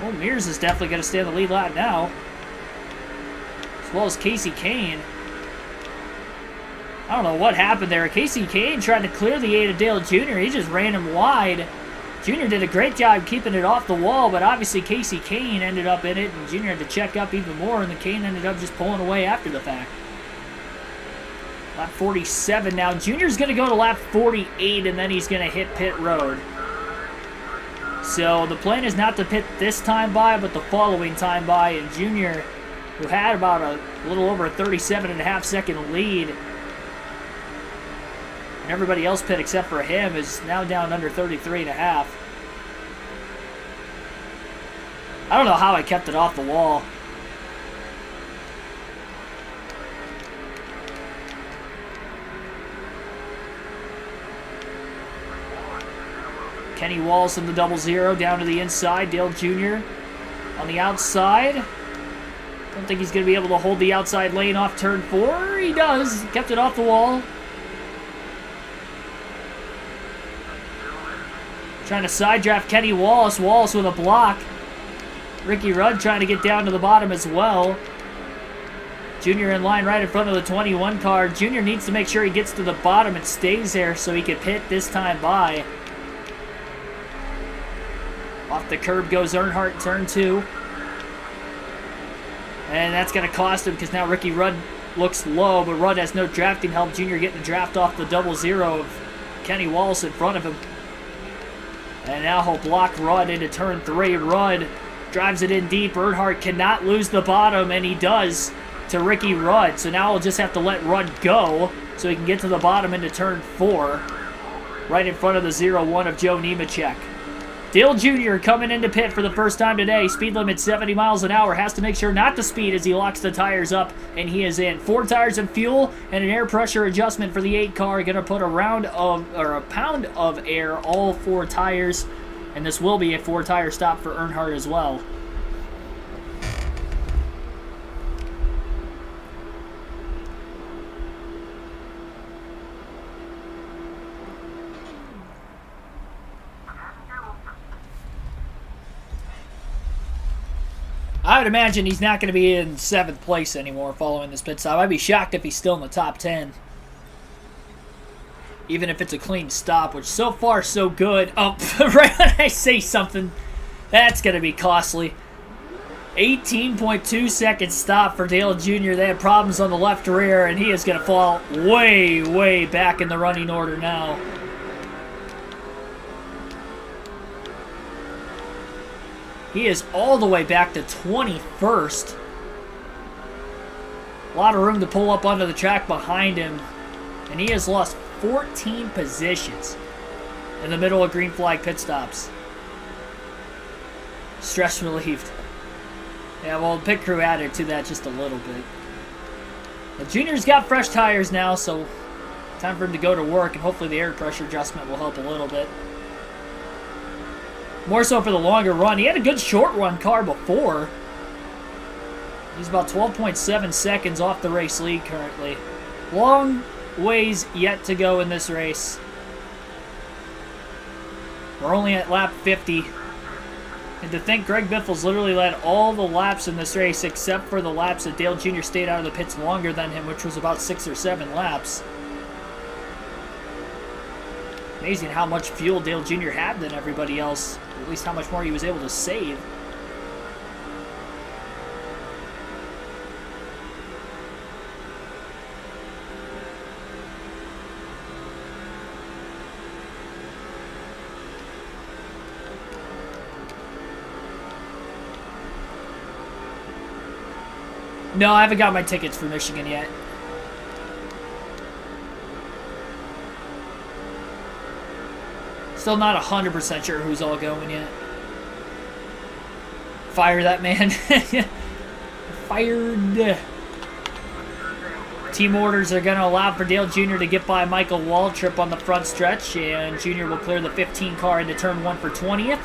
Well, Mears is definitely going to stay in the lead lap now. As well as Casey Kane. I don't know what happened there. Casey Kane tried to clear the 8 of Dale Jr. He just ran him wide. Junior did a great job keeping it off the wall, but obviously Casey Kane ended up in it, and Junior had to check up even more, and the Kane ended up just pulling away after the fact. Lap 47 now. Junior's going to go to lap 48, and then he's going to hit pit road. So the plan is not to pit this time by, but the following time by, and Junior, who had about a little over a 37.5-second lead, and everybody else pit except for him, is now down under 33.5. I don't know how I kept it off the wall. Kenny Wallace in the 00 down to the inside. Dale Jr. on the outside. Don't think he's going to be able to hold the outside lane off turn 4. He does. Kept it off the wall. Trying to side draft Kenny Wallace. Wallace with a block. Ricky Rudd trying to get down to the bottom as well. Junior in line right in front of the 21 car. Junior needs to make sure he gets to the bottom and stays there so he can pit this time by. Off the curb goes Earnhardt, turn 2. And that's going to cost him because now Ricky Rudd looks low, but Rudd has no drafting help. Junior getting the draft off the 00 of Kenny Wallace in front of him. And now he'll block Rudd into turn 3. Rudd drives it in deep. Earnhardt cannot lose the bottom, and he does to Ricky Rudd. So now we'll just have to let Rudd go so he can get to the bottom into turn 4. Right in front of the 01 of Joe Nemechek. Dale Jr. coming into pit for the first time today. Speed limit 70 miles an hour. Has to make sure not to speed as he locks the tires up, and he is in. 4 tires and fuel and an air pressure adjustment for the 8 car. Going to put a pound of air, all 4 tires, and this will be a 4-tire stop for Earnhardt as well. I would imagine he's not going to be in 7th place anymore following this pit stop. I'd be shocked if he's still in the top 10. Even if it's a clean stop, which so far so good. Oh, right when I say something, that's going to be costly. 18.2 second stop for Dale Jr. They had problems on the left rear, and he is going to fall way, way back in the running order now. He is all the way back to 21st. A lot of room to pull up onto the track behind him. And he has lost 14 positions in the middle of green flag pit stops. Stress relieved. Yeah, well, the pit crew added to that just a little bit. The Junior's got fresh tires now, so time for him to go to work, and hopefully the air pressure adjustment will help a little bit. More so for the longer run. He had a good short run car before. He's about 12.7 seconds off the race lead currently. Long ways yet to go in this race. We're only at lap 50. And to think Greg Biffle's literally led all the laps in this race except for the laps that Dale Jr. stayed out of the pits longer than him, which was about 6 or 7 laps. Amazing how much fuel Dale Jr. had than everybody else. At least how much more he was able to save. No, I haven't got my tickets for Michigan yet. Still not 100% sure who's all going yet. Fire that man. Fired. Team orders are going to allow for Dale Jr. to get by Michael Waltrip on the front stretch, and Jr. will clear the 15 car into turn 1 for 20th.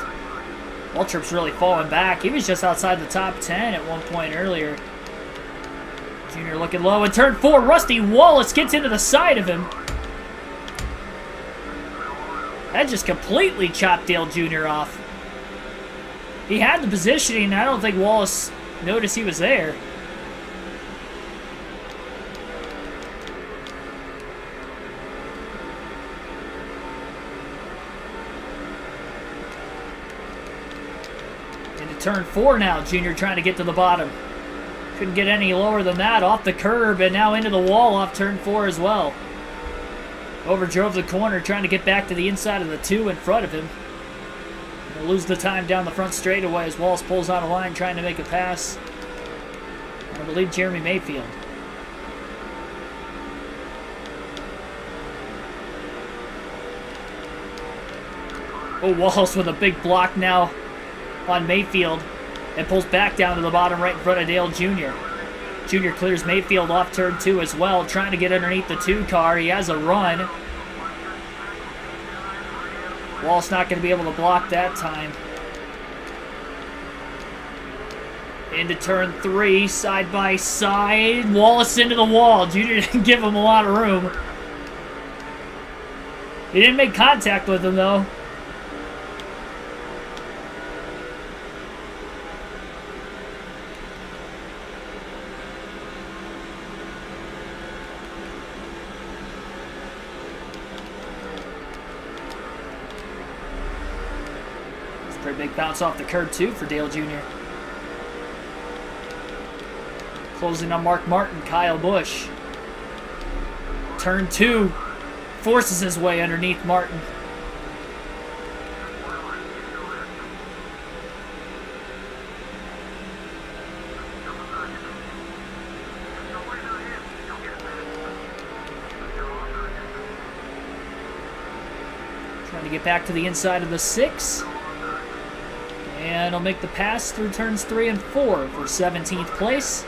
Waltrip's really falling back. He was just outside the top 10 at one point earlier. Jr. looking low in turn 4. Rusty Wallace gets into the side of him. That just completely chopped Dale Jr. off. He had the positioning. I don't think Wallace noticed he was there. turn 4 now. Junior trying to get to the bottom. Couldn't get any lower than that. Off the curb and now into the wall off turn 4 as well. Overdrove the corner, trying to get back to the inside of the 2 in front of him. He'll lose the time down the front straightaway as Wallace pulls out a line, trying to make a pass. I believe Jeremy Mayfield. Oh, Wallace with a big block now on Mayfield and pulls back down to the bottom right in front of Dale Jr. Jr. clears Mayfield off turn 2 as well, trying to get underneath the 2 car. He has a run. Wallace not going to be able to block that time. Into turn 3, side by side. Wallace into the wall. Jr. didn't give him a lot of room. He didn't make contact with him, though. Pretty big bounce off the curb, too, for Dale Jr. Closing on Mark Martin, Kyle Busch. Turn 2, forces his way underneath Martin. Trying to get back to the inside of the 6. And he'll make the pass through turns 3 and 4 for 17th place.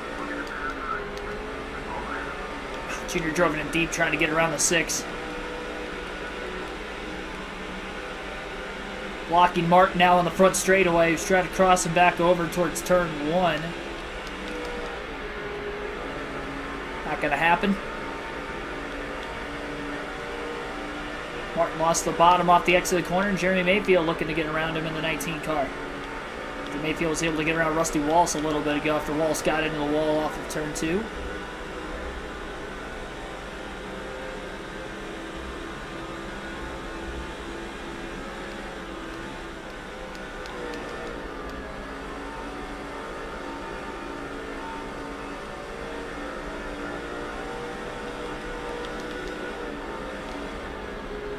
Junior drove it in deep, trying to get around the 6. Blocking Mark now on the front straightaway. He's trying to cross him back over towards turn 1. Not going to happen. Martin lost the bottom off the exit of the corner, and Jeremy Mayfield looking to get around him in the 19 car. Mayfield was able to get around Rusty Wallace a little bit ago after Wallace got into the wall off of turn 2.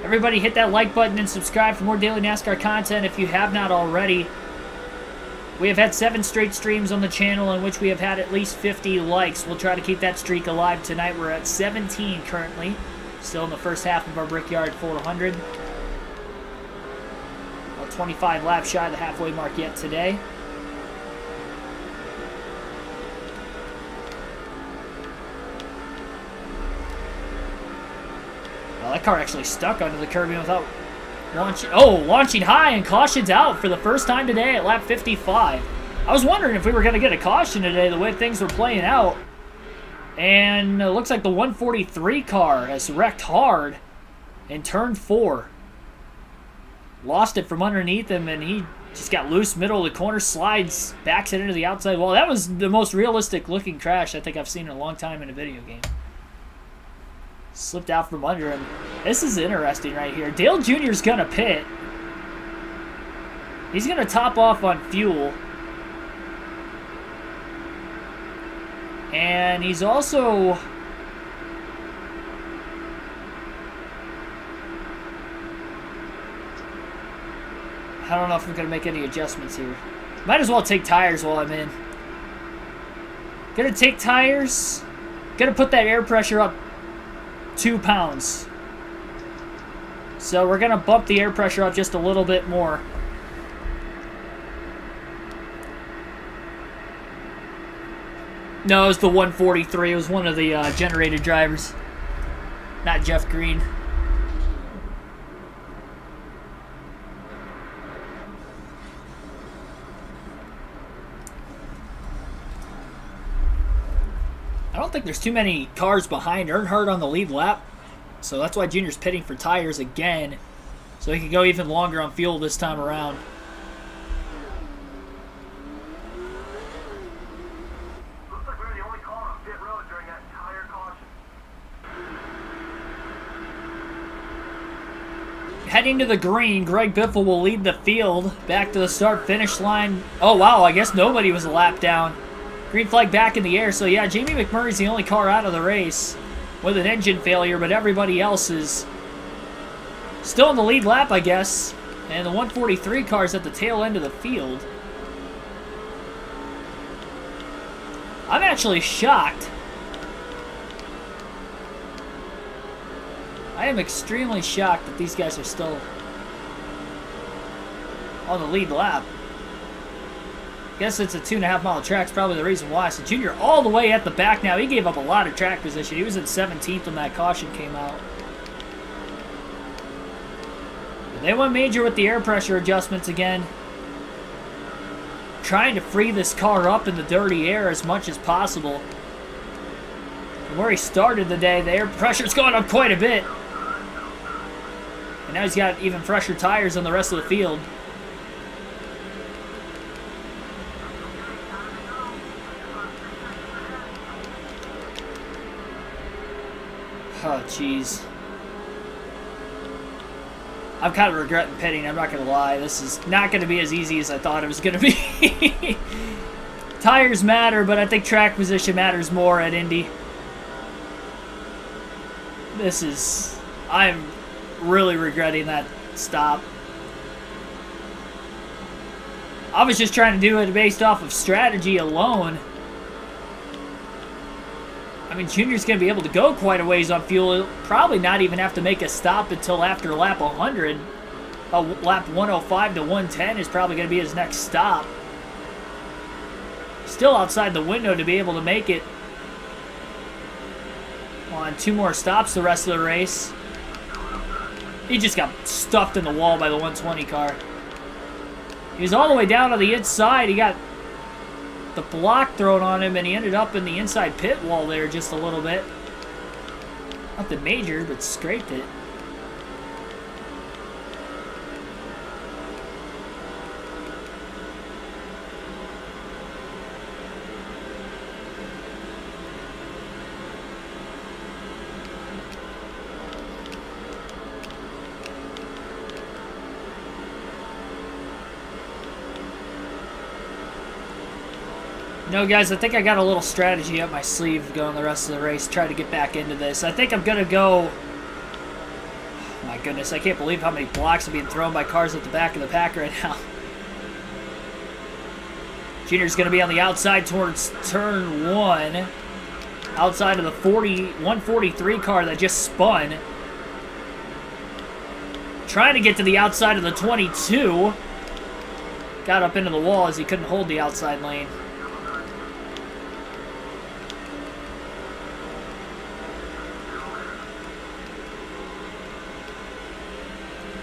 Everybody hit that like button and subscribe for more daily NASCAR content if you have not already. We have had 7 straight streams on the channel in which we have had at least 50 likes. We'll try to keep that streak alive tonight. We're at 17 currently. Still in the first half of our Brickyard 400. About 25 laps shy of the halfway mark yet today. Well, that car actually stuck under the curb without launching high, and caution's out for the first time today at lap 55. I was wondering if we were going to get a caution today, the way things were playing out. And it looks like the 143 car has wrecked hard in turn 4. Lost it from underneath him, and he just got loose middle of the corner, slides, backs it into the outside wall. That was the most realistic looking crash I think I've seen in a long time in a video game. Slipped out from under him. This is interesting right here. Dale Jr.'s going to pit. He's going to top off on fuel. And he's also... I don't know if I'm going to make any adjustments here. Might as well take tires while I'm in. Going to take tires. Going to put that air pressure up 2 pounds. So we're going to bump the air pressure up just a little bit more. No, it was the 143. It was one of the generated drivers. Not Jeff Green. I don't think there's too many cars behind Earnhardt on the lead lap. So that's why Junior's pitting for tires again. So he can go even longer on fuel this time around. Looks like we're the only car on pit road during that tire caution. Heading Heading to the green, Greg Biffle will lead the field back to the start-finish line. Oh, wow, I guess nobody was a lap down. Green flag back in the air. So, yeah, Jamie McMurray's the only car out of the race with an engine failure, but everybody else is still in the lead lap, I guess. And the 143 car's at the tail end of the field. I'm actually shocked. I am extremely shocked that these guys are still on the lead lap. Guess it's a 2.5 mile track. It's probably the reason why. So Junior all the way at the back now. He gave up a lot of track position. He was in 17th when that caution came out. They went major with the air pressure adjustments again. Trying to free this car up in the dirty air as much as possible. From where he started the day, the air pressure's gone up quite a bit. And now he's got even fresher tires than the rest of the field. Oh, jeez. I'm kind of regretting pitting, I'm not going to lie. This is not going to be as easy as I thought it was going to be. Tires matter, but I think track position matters more at Indy. I'm really regretting that stop. I was just trying to do it based off of strategy alone. I mean, Junior's going to be able to go quite a ways on fuel. He'll probably not even have to make a stop until after lap 100. Lap 105 to 110 is probably going to be his next stop. Still outside the window to be able to make it on 2 more stops the rest of the race. He just got stuffed in the wall by the 120 car. He was all the way down on the inside. He got the block thrown on him, and he ended up in the inside pit wall there just a little bit. Nothing major, but scraped it. No, guys, I think I got a little strategy up my sleeve going the rest of the race, try to get back into this. I think I'm going to go... Oh my goodness, I can't believe how many blocks are being thrown by cars at the back of the pack right now. Junior's going to be on the outside towards turn 1. Outside of the 143 car that just spun. Trying to get to the outside of the 22. Got up into the wall as he couldn't hold the outside lane.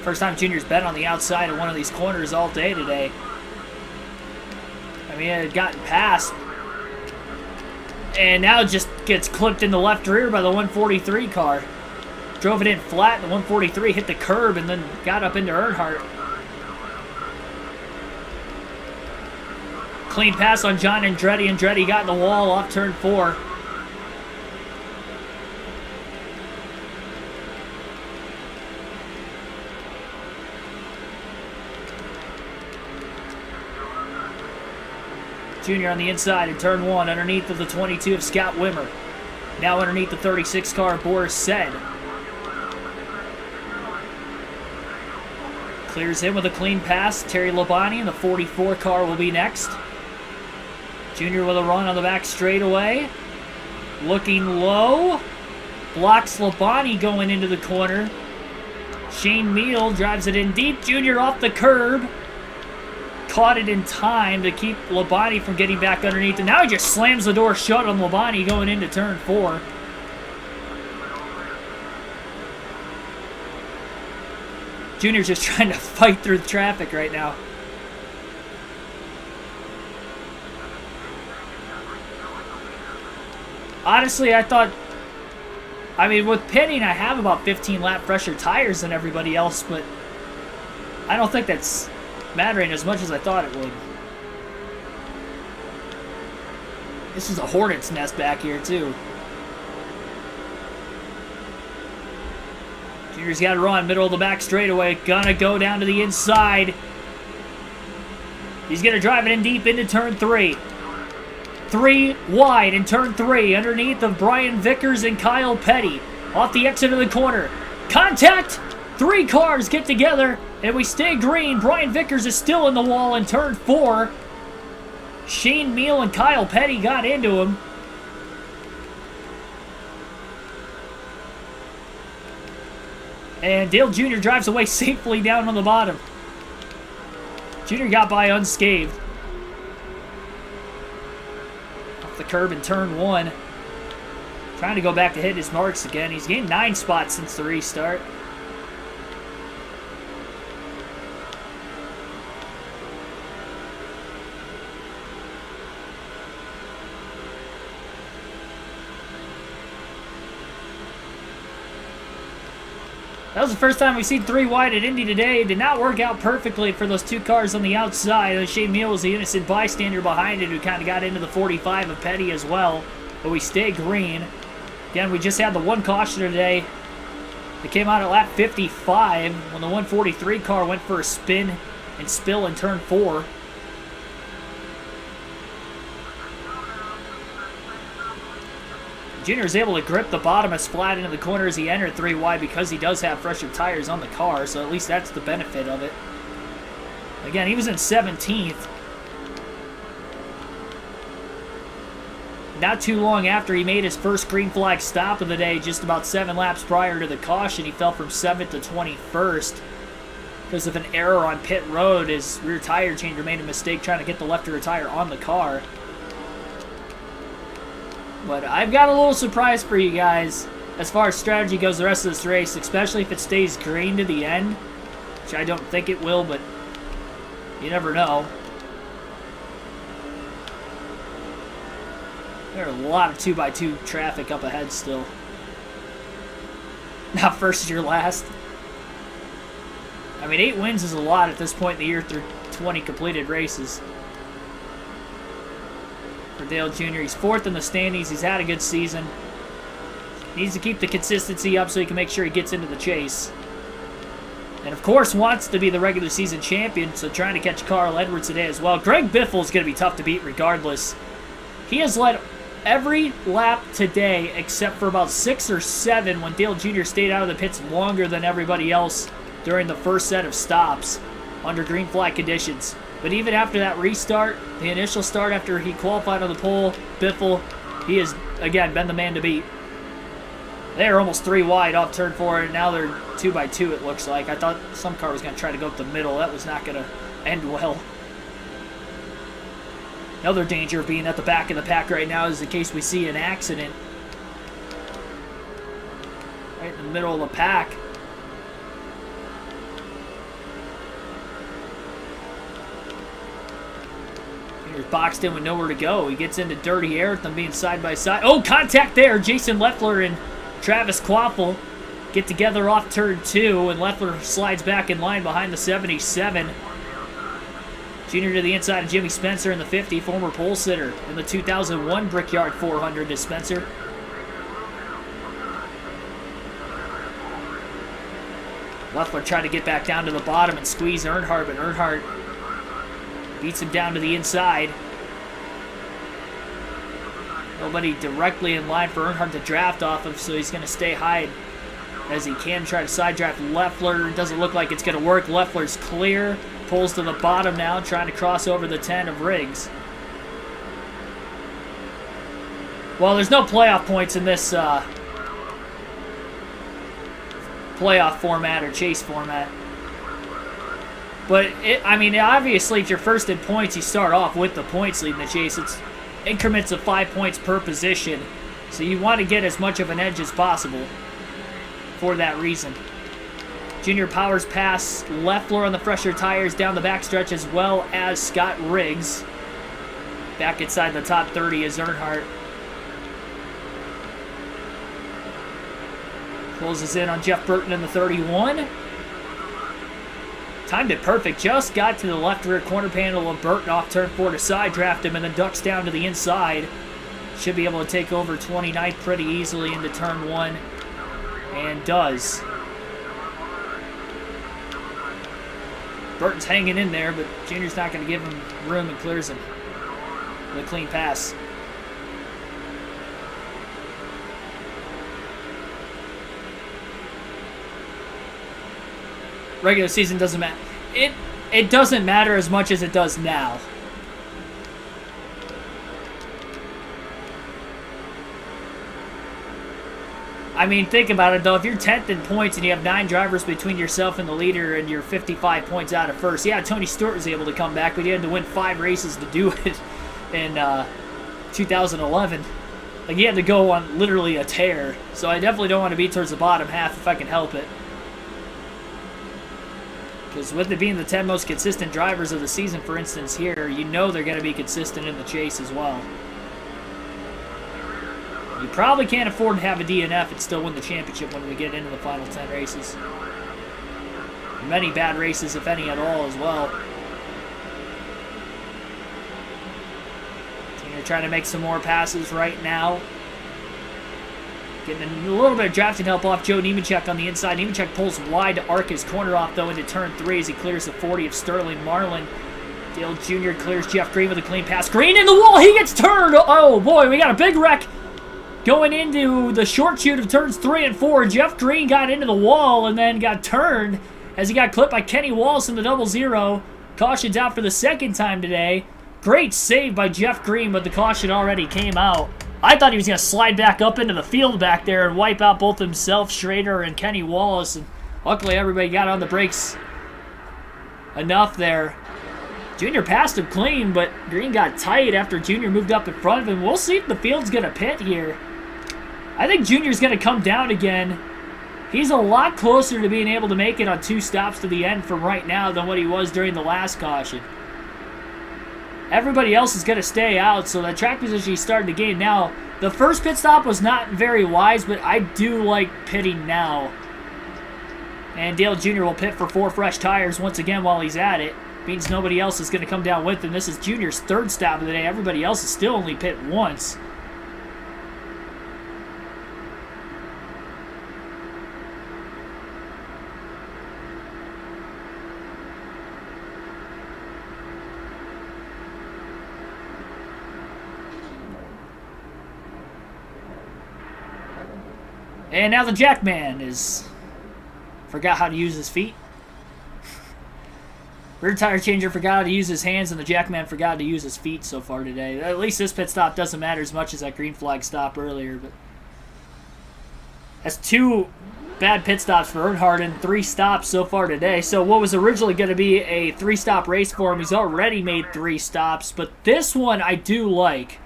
First time Junior's been on the outside of one of these corners all day today. I mean, it had gotten past. And now it just gets clipped in the left rear by the 143 car. Drove it in flat, the 143 hit the curb and then got up into Earnhardt. Clean pass on John Andretti. Andretti got in the wall off turn 4. Junior on the inside in turn 1, underneath of the 22 of Scott Wimmer. Now underneath the 36 car of Boris Said. Clears him with a clean pass. Terry Labonte and the 44 car will be next. Junior with a run on the back straightaway. Looking low. Blocks Labonte going into the corner. Shane Meal drives it in deep. Junior off the curb. Caught it in time to keep Labonte from getting back underneath. And now he just slams the door shut on Labonte going into turn 4. Junior's just trying to fight through the traffic right now. Honestly, I thought... I mean, with pitting, I have about 15 lap fresher tires than everybody else, but I don't think that's mattering as much as I thought it would. This is a hornet's nest back here, too. Junior's got to run, middle of the back straightaway. Gonna go down to the inside. He's gonna drive it in deep into turn 3. 3 wide in turn 3, underneath of Brian Vickers and Kyle Petty. Off the exit of the corner. Contact! 3 cars get together, and we stay green. Brian Vickers is still in the wall in turn 4. Shane Meal and Kyle Petty got into him. And Dale Jr. drives away safely down on the bottom. Jr. got by unscathed. Off the curb in turn 1. Trying to go back to hit his marks again. He's gained 9 spots since the restart. That was the first time we've seen 3 wide at Indy today. It did not work out perfectly for those 2 cars on the outside. Shane Meal was the innocent bystander behind it who kind of got into the 45 of Petty as well. But we stay green. Again, we just had the 1 caution today. It came out at lap 55 when the 143 car went for a spin and spill in turn 4. Junior is able to grip the bottom as flat into the corner as he entered 3 wide because he does have fresher tires on the car, so at least that's the benefit of it. Again, he was in 17th. Not too long after he made his first green flag stop of the day, just about 7 laps prior to the caution, he fell from 7th to 21st because of an error on pit road. His rear tire changer made a mistake trying to get the left rear tire on the car. But I've got a little surprise for you guys as far as strategy goes the rest of this race, especially if it stays green to the end, which I don't think it will, but you never know. There are a lot of 2x2 traffic up ahead still. Not first, you're last. I mean, 8 wins is a lot at this point in the year through 20 completed races. For Dale Jr., he's 4th in the standings. He's had a good season. Needs to keep the consistency up so he can make sure he gets into the chase. And of course wants to be the regular season champion, so trying to catch Carl Edwards today as well. Greg Biffle is going to be tough to beat regardless. He has led every lap today except for about 6 or 7 when Dale Jr. stayed out of the pits longer than everybody else during the first set of stops under green flag conditions. But even after that restart, the initial start after he qualified on the pole, Biffle, he has, again, been the man to beat. They are almost 3 wide off turn 4, and now they're 2x2, it looks like. I thought some car was going to try to go up the middle. That was not going to end well. Another danger of being at the back of the pack right now is in case we see an accident. Right in the middle of the pack. He's boxed in with nowhere to go. He gets into dirty air with them being side by side. Oh, contact there. Jason Leffler and Travis Quaffle get together off turn 2, and Leffler slides back in line behind the 77. Junior to the inside of Jimmy Spencer in the 50, former pole sitter in the 2001 Brickyard 400 to Spencer. Leffler tried to get back down to the bottom and squeeze Earnhardt, but Earnhardt beats him down to the inside. Nobody directly in line for Earnhardt to draft off of, so he's going to stay high as he can, try to side draft Leffler. Doesn't look like it's going to work. Leffler's clear. Pulls to the bottom now, trying to cross over the 10 of Riggs. Well, there's no playoff points in this playoff format or chase format. But, I mean, obviously, if you're first in points, you start off with the points leading the chase. It's increments of 5 points per position. So you want to get as much of an edge as possible for that reason. Junior powers past Leffler on the fresher tires down the backstretch, as well as Scott Riggs. Back inside the top 30 is Earnhardt. Closes in on Jeff Burton in the 31. Timed it perfect. Just got to the left rear corner panel of Burton off turn 4 to side draft him, and then ducks down to the inside. Should be able to take over 29th pretty easily into turn 1. And does. Burton's hanging in there, but Junior's not going to give him room and clears him with a clean pass. Regular season doesn't matter. It doesn't matter as much as it does now. I mean, think about it, though. If you're 10th in points and you have 9 drivers between yourself and the leader and you're 55 points out of first, yeah, Tony Stewart was able to come back, but he had to win 5 races to do it in 2011. Like, he had to go on literally a tear. So I definitely don't want to be towards the bottom half if I can help it. Because with it being the 10 most consistent drivers of the season, for instance, here, you know they're going to be consistent in the chase as well. You probably can't afford to have a DNF and still win the championship when we get into the final 10 races. Many bad races, if any at all, as well. You're trying to make some more passes right now. Getting a little bit of drafting help off Joe Nemechek on the inside. Nemechek pulls wide to arc his corner off, though, into turn 3 as he clears the 40 of Sterling Marlin. Dale Jr. clears Jeff Green with a clean pass. Green in the wall! He gets turned! Oh, boy, we got a big wreck going into the short chute of turns 3 and 4. Jeff Green got into the wall and then got turned as he got clipped by Kenny Wallace in the 0-0. Caution's out for the second time today. Great save by Jeff Green, but the caution already came out. I thought he was going to slide back up into the field back there and wipe out both himself, Schrader, and Kenny Wallace. And luckily, everybody got on the brakes enough there. Junior passed him clean, but Green got tight after Junior moved up in front of him. We'll see if the field's going to pit here. I think Junior's going to come down again. He's a lot closer to being able to make it on 2 stops to the end from right now than what he was during the last caution. Everybody else is going to stay out, so that track position he's starting to gain now. The first pit stop was not very wise, but I do like pitting now. And Dale Jr. will pit for 4 fresh tires once again while he's at it. Means nobody else is going to come down with him. This is Junior's 3rd stop of the day. Everybody else is still only pit once. And now the Jackman forgot how to use his feet. Rear tire changer forgot how to use his hands, and the Jackman forgot to use his feet so far today. At least this pit stop doesn't matter as much as that green flag stop earlier. But that's 2 bad pit stops for Earnhardt and 3 stops so far today. So what was originally going to be a 3-stop race for him, he's already made 3 stops. But this one I do like,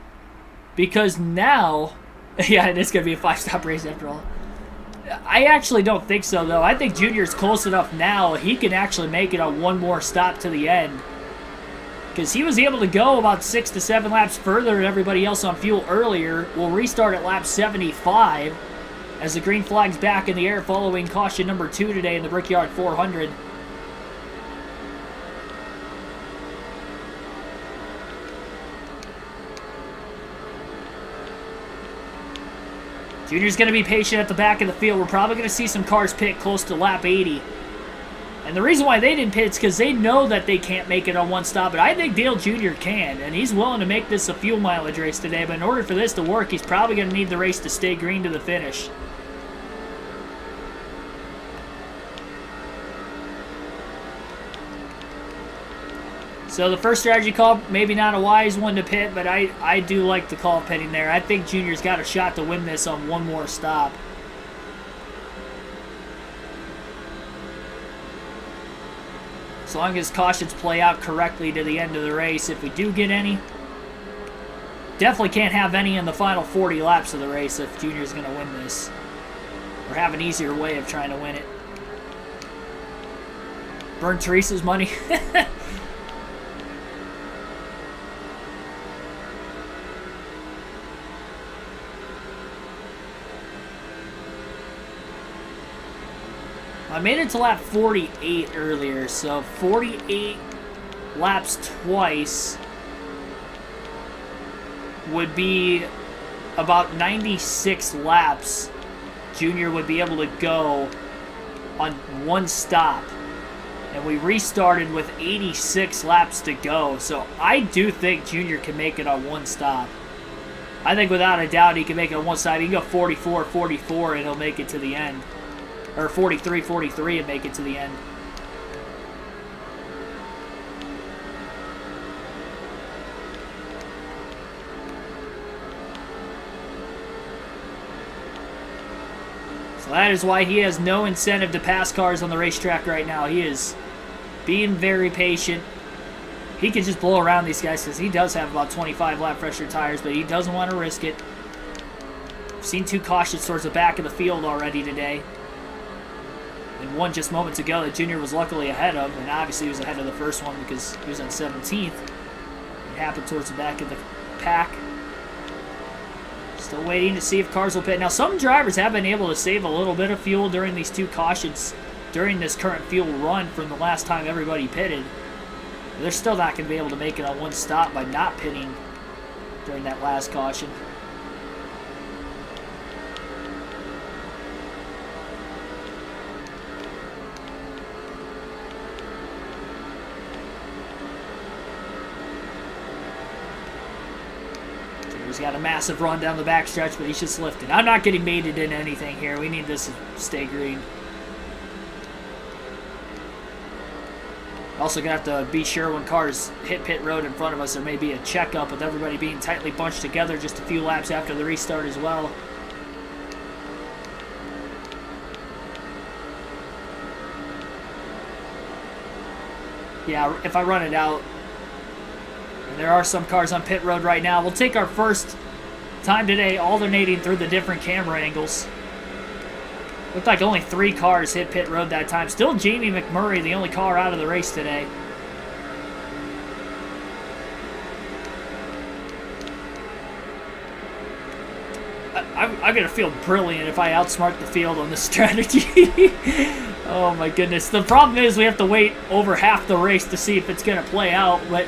because now, yeah, it is going to be a 5-stop race after all. I actually don't think so, though. I think Junior's close enough now, he can actually make it on 1 more stop to the end. Because he was able to go about 6 to 7 laps further than everybody else on fuel earlier. We'll restart at lap 75 as the green flag's back in the air following caution number 2 today in the Brickyard 400. Junior's going to be patient at the back of the field. We're probably going to see some cars pit close to lap 80. And the reason why they didn't pit is because they know that they can't make it on 1 stop. But I think Dale Jr. can. And he's willing to make this a fuel mileage race today. But in order for this to work, he's probably going to need the race to stay green to the finish. So the first strategy call, maybe not a wise one to pit, but I do like the call of pitting there. I think Junior's got a shot to win this on 1 more stop. As long as cautions play out correctly to the end of the race, if we do get any. Definitely can't have any in the final 40 laps of the race if Junior's going to win this. Or have an easier way of trying to win it. Burn Teresa's money. I made it to lap 48 earlier, so 48 laps twice would be about 96 laps Junior would be able to go on 1 stop And we restarted with 86 laps to go. So I do think Junior can make it on one stop. I think without a doubt he can make it on one stop. He can go 44, 44 and he'll make it to the end. Or 43, 43 and make it to the end. So that is why he has no incentive to pass cars on the racetrack right now. He is being very patient. He can just blow around these guys because he does have about 25 lap pressure tires, but he doesn't want to risk it. I've seen 2 cautions towards the back of the field already today. And one just moments ago that Junior was luckily ahead of, and obviously he was ahead of the first one because he was on 17th. It happened towards the back of the pack. Still waiting to see if cars will pit. Now, some drivers have been able to save a little bit of fuel during these 2 cautions, during this current fuel run from the last time everybody pitted. They're still not going to be able to make it on one stop by not pitting during that last caution. He's got a massive run down the backstretch, but he's just lifting. I'm not getting mated in anything here. We need this to stay green. Also gonna have to be sure when cars hit pit road in front of us, there may be a checkup with everybody being tightly bunched together just a few laps after the restart as well. Yeah, if I run it out, and there are some cars on pit road right now, we'll take our first time today alternating through the different camera angles. Looked like only 3 cars hit pit road that time. Still Jamie McMurray, the only car out of the race today. I'm going to feel brilliant if I outsmart the field on this strategy. Oh my goodness. The problem is we have to wait over half the race to see if it's going to play out, but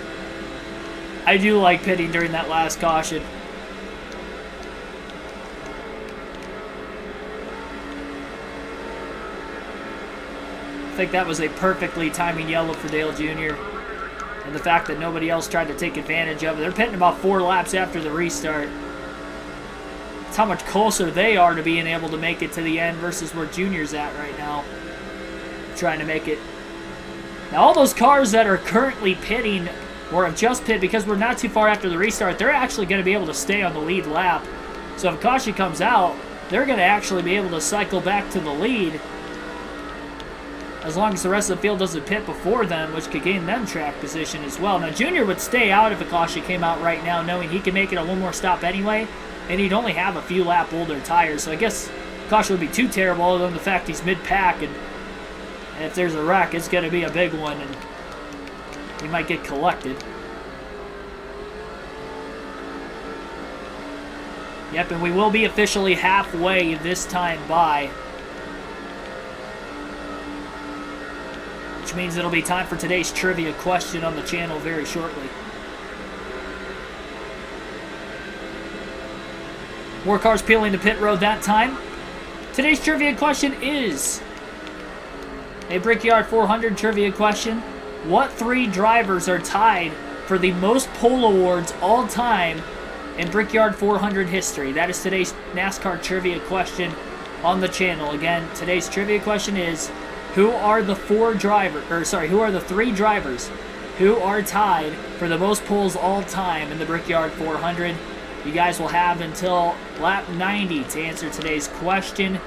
I do like pitting during that last caution. I think that was a perfectly timing yellow for Dale Jr. And the fact that nobody else tried to take advantage of it. They're pitting about 4 laps after the restart. That's how much closer they are to being able to make it to the end versus where Junior's at right now. Trying to make it. Now all those cars that are currently pitting or have just pit, because we're not too far after the restart, they're actually going to be able to stay on the lead lap. So if caution comes out, they're going to actually be able to cycle back to the lead as long as the rest of the field doesn't pit before them, which could gain them track position as well. Now, Junior would stay out if a caution came out right now, knowing he can make it on one more stop anyway, and he'd only have a few lap older tires. So I guess caution would be too terrible other than the fact he's mid-pack, and if there's a wreck, it's going to be a big one, and he might get collected. Yep, and we will be officially halfway this time by, which means it'll be time for today's trivia question on the channel very shortly. More cars peeling to pit road that time. Today's trivia question is a Brickyard 400 trivia question. What 3 drivers are tied for the most pole awards all time in Brickyard 400 history? That is today's NASCAR trivia question on the channel. Again, today's trivia question is, who are the 3 drivers who are tied for the most poles all time in the Brickyard 400? You guys will have until lap 90 to answer today's question.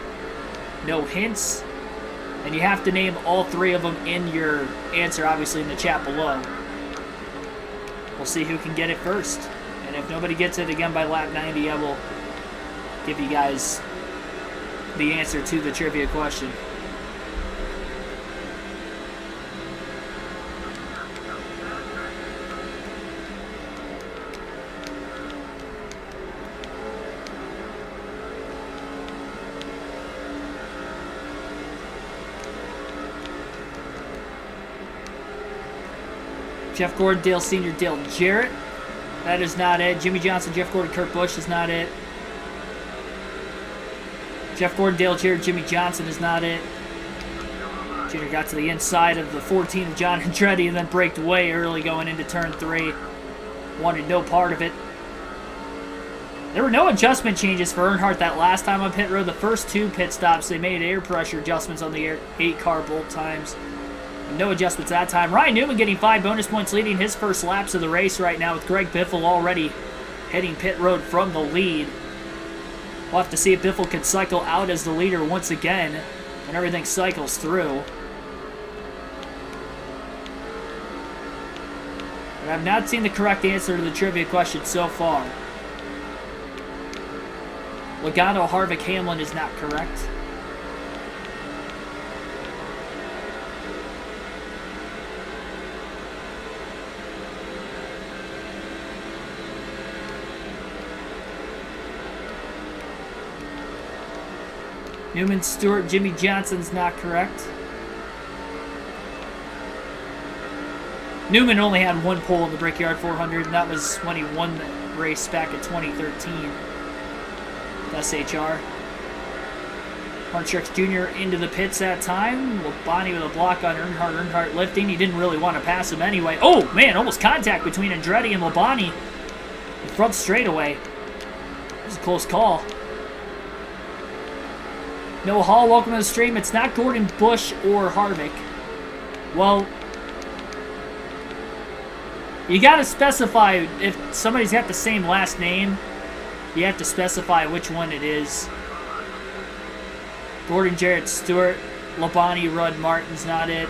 No hints. And you have to name all 3 of them in your answer, obviously, in the chat below. We'll see who can get it first. And if nobody gets it again by lap 90, I will give you guys the answer to the trivia question. Jeff Gordon, Dale Sr., Dale Jarrett. That is not it. Jimmy Johnson, Jeff Gordon, Kurt Busch is not it. Jeff Gordon, Dale Jarrett, Jimmy Johnson is not it. Junior got to the inside of the 14 of John Andretti and then braked way early going into turn 3. Wanted no part of it. There were no adjustment changes for Earnhardt that last time on pit road. The first 2 pit stops, they made air pressure adjustments on the 8 car both times. No adjustments that time. Ryan Newman getting 5 bonus points, leading his first laps of the race right now, with Greg Biffle already heading pit road from the lead. We'll have to see if Biffle can cycle out as the leader once again when everything cycles through. But I've not seen the correct answer to the trivia question so far. Logano, Harvick, Hamlin is not correct. Newman, Stewart, Jimmy Johnson's not correct. Newman only had 1 pole in the Brickyard 400, and that was when he won the race back in 2013. SHR. Hartrex Jr. into the pits that time. Labonte with a block on Earnhardt. Earnhardt lifting. He didn't really want to pass him anyway. Oh, man, almost contact between Andretti and Labonte. The front straightaway. It was a close call. Noah Hall, welcome to the stream. It's not Gordon Bush or Harvick. Well, you got to specify if somebody's got the same last name. You have to specify which one it is. Gordon, Jarrett, Stewart, Labonte, Rudd, Martin's not it.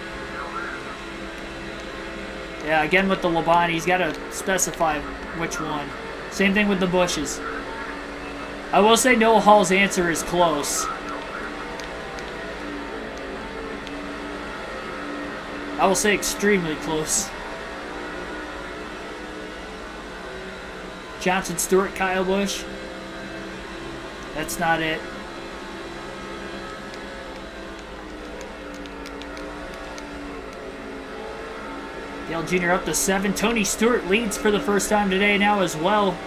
Yeah, again with the Labonte, he's got to specify which one. Same thing with the Bushes. I will say Noah Hall's answer is close. I will say extremely close. Johnson, Stewart, Kyle Busch. That's not it. Dale Jr. up to 7. Tony Stewart leads for the first time today now as well.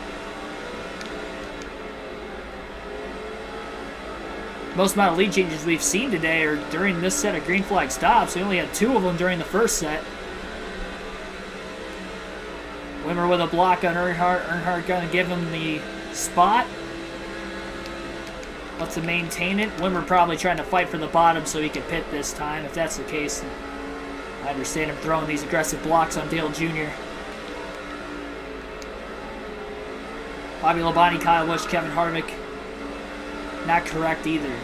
Most amount of lead changes we've seen today are during this set of green flag stops. We only had 2 of them during the first set. Wimmer with a block on Earnhardt. Earnhardt going to give him the spot. Wants to maintain it. Wimmer probably trying to fight for the bottom so he can pit this time. If that's the case, I understand him throwing these aggressive blocks on Dale Jr. Bobby Labonte, Kyle Busch, Kevin Harvick. Not correct either.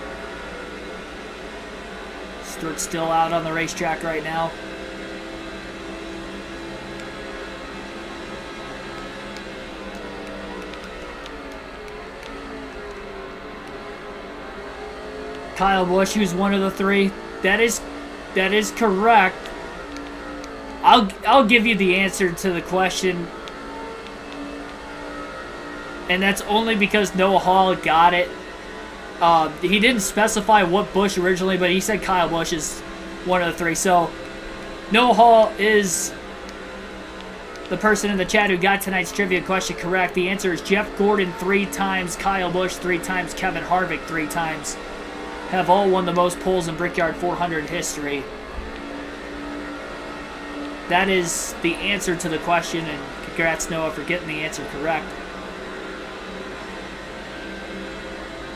Stewart's still out on the racetrack right now. Kyle Busch, who's one of the 3. That is correct. I'll give you the answer to the question, and that's only because Noah Hall got it. He didn't specify what Busch originally, but he said Kyle Busch is one of the 3. So Noah Hall is the person in the chat who got tonight's trivia question correct. The answer is Jeff Gordon 3 times, Kyle Busch 3 times, Kevin Harvick 3 times. Have all won the most poles in Brickyard 400 history. That is the answer to the question, and congrats Noah for getting the answer correct.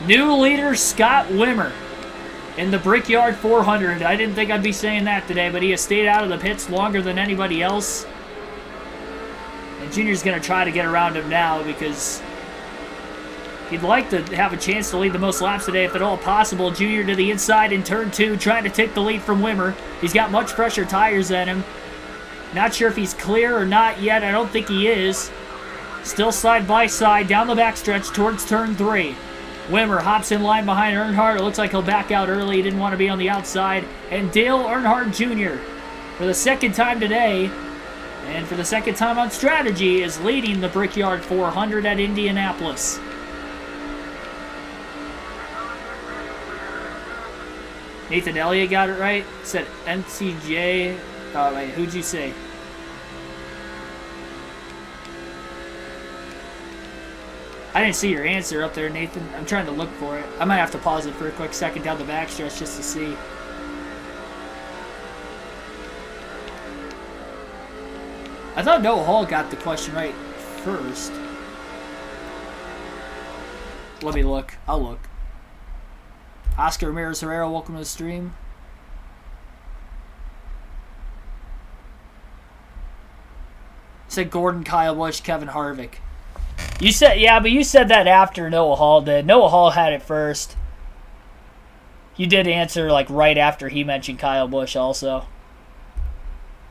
New leader Scott Wimmer in the Brickyard 400. I didn't think I'd be saying that today, but he has stayed out of the pits longer than anybody else. And Junior's going to try to get around him now because he'd like to have a chance to lead the most laps today if at all possible. Junior to the inside in turn 2, trying to take the lead from Wimmer. He's got much fresher tires than him. Not sure if he's clear or not yet. I don't think he is. Still side by side down the backstretch towards turn 3. Wimmer hops in line behind Earnhardt. It looks like he'll back out early. He didn't want to be on the outside. And Dale Earnhardt Jr., for the second time today, and for the second time on strategy, is leading the Brickyard 400 at Indianapolis. Nathan Elliott got it right. Said NCJ. Oh, wait, who'd you say? I didn't see your answer up there, Nathan. I'm trying to look for it. I might have to pause it for a quick second down the backstretch just to see. I thought Noah Hall got the question right first. Let me look. I'll look. Oscar Ramirez Herrera, welcome to the stream. Said Gordon, Kyle Busch, Kevin Harvick. You said, yeah, but you said that after Noah Hall did. Noah Hall had it first. You did answer like right after he mentioned Kyle Busch also.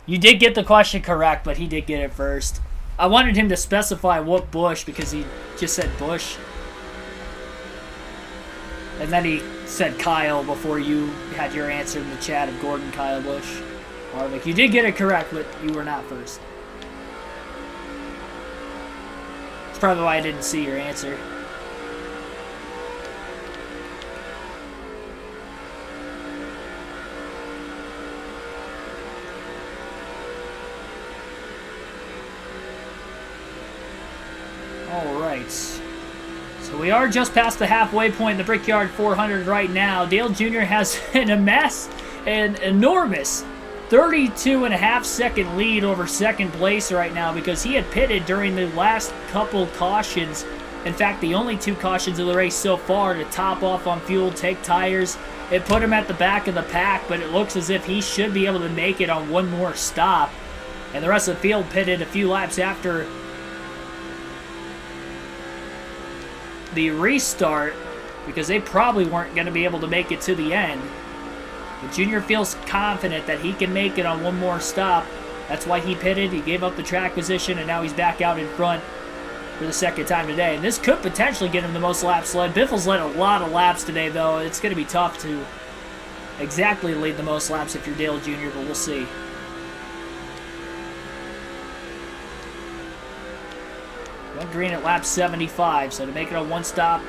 You did get the question correct, but he did get it first. I wanted him to specify what Busch because he just said Busch. And then he said Kyle before you had your answer in the chat of Gordon, Kyle Busch, Harvick. You did get it correct, but you were not first. That's probably why I didn't see your answer. All right. So we are just past the halfway point in the Brickyard 400 right now. Dale Jr. has an enormous 32.5-second lead over second place right now because he had pitted during the last couple cautions. In fact, the only 2 cautions of the race so far to top off on fuel, take tires. It put him at the back of the pack, but it looks as if he should be able to make it on one more stop. And the rest of the field pitted a few laps after the restart because they probably weren't going to be able to make it to the end. But Junior feels confident that he can make it on one more stop. That's why he pitted. He gave up the track position, and now he's back out in front for the second time today. And this could potentially get him the most laps led. Biffle's led a lot of laps today, though. It's going to be tough to exactly lead the most laps if you're Dale Jr., but we'll see. Went green at lap 75, so to make it on one stop,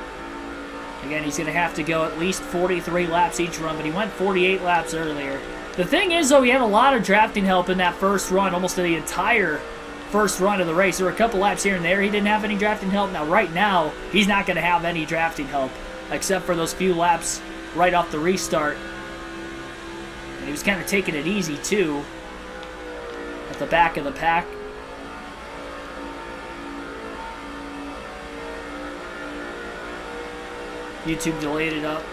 again, he's going to have to go at least 43 laps each run, but he went 48 laps earlier. The thing is, though, he had a lot of drafting help in that first run, almost the entire first run of the race. There were a couple laps here and there he didn't have any drafting help. Now, right now, he's not going to have any drafting help, except for those few laps right off the restart. And he was kind of taking it easy, too, at the back of the pack. YouTube delayed it up.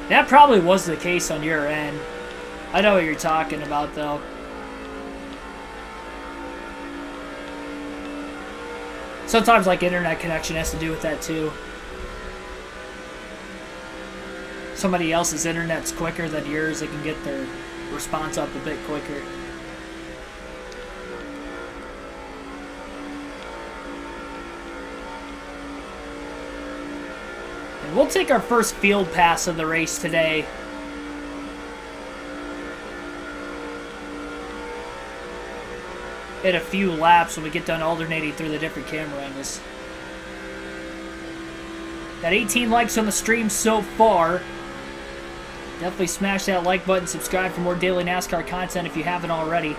That probably was the case on your end. I know what you're talking about, though. Sometimes, like, internet connection has to do with that, too. Somebody else's internet's quicker than yours. They can get their response up a bit quicker. And we'll take our first field pass of the race today. In a few laps when we get done alternating through the different camera angles. Got 18 likes on the stream so far. Definitely smash that like button, subscribe for more daily NASCAR content if you haven't already.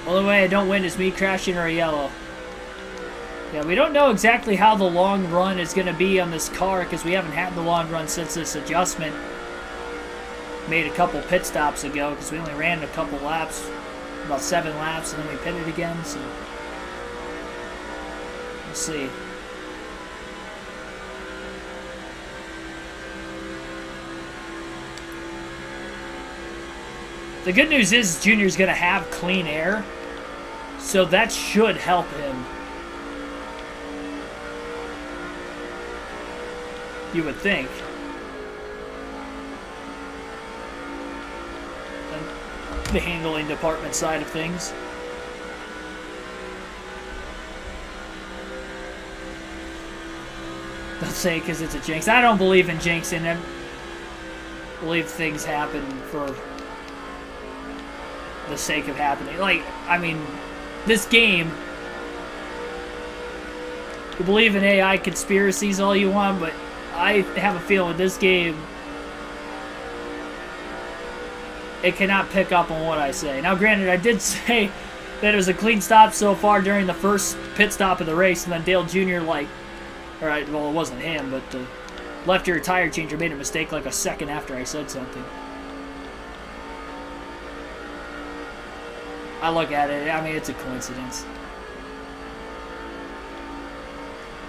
Only way I don't win is me crashing or a yellow. Yeah, we don't know exactly how the long run is going to be on this car because we haven't had the long run since this adjustment. Made a couple pit stops ago because we only ran a couple laps, about 7 laps, and then we pitted again, so we'll see. The good news is Junior's going to have clean air, so that should help him. You would think. And the handling department side of things. They'll say because it's a jinx. I don't believe in jinxing. I believe things happen for the sake of happening. Like, I mean, this game, you believe in AI conspiracies all you want, but I have a feeling this game, it cannot pick up on what I say. Now, granted, I did say that it was a clean stop so far during the first pit stop of the race, and then Dale Jr., like, alright, well, it wasn't him, but the left rear tire changer made a mistake like a second after I said something. I look at it, I mean, it's a coincidence.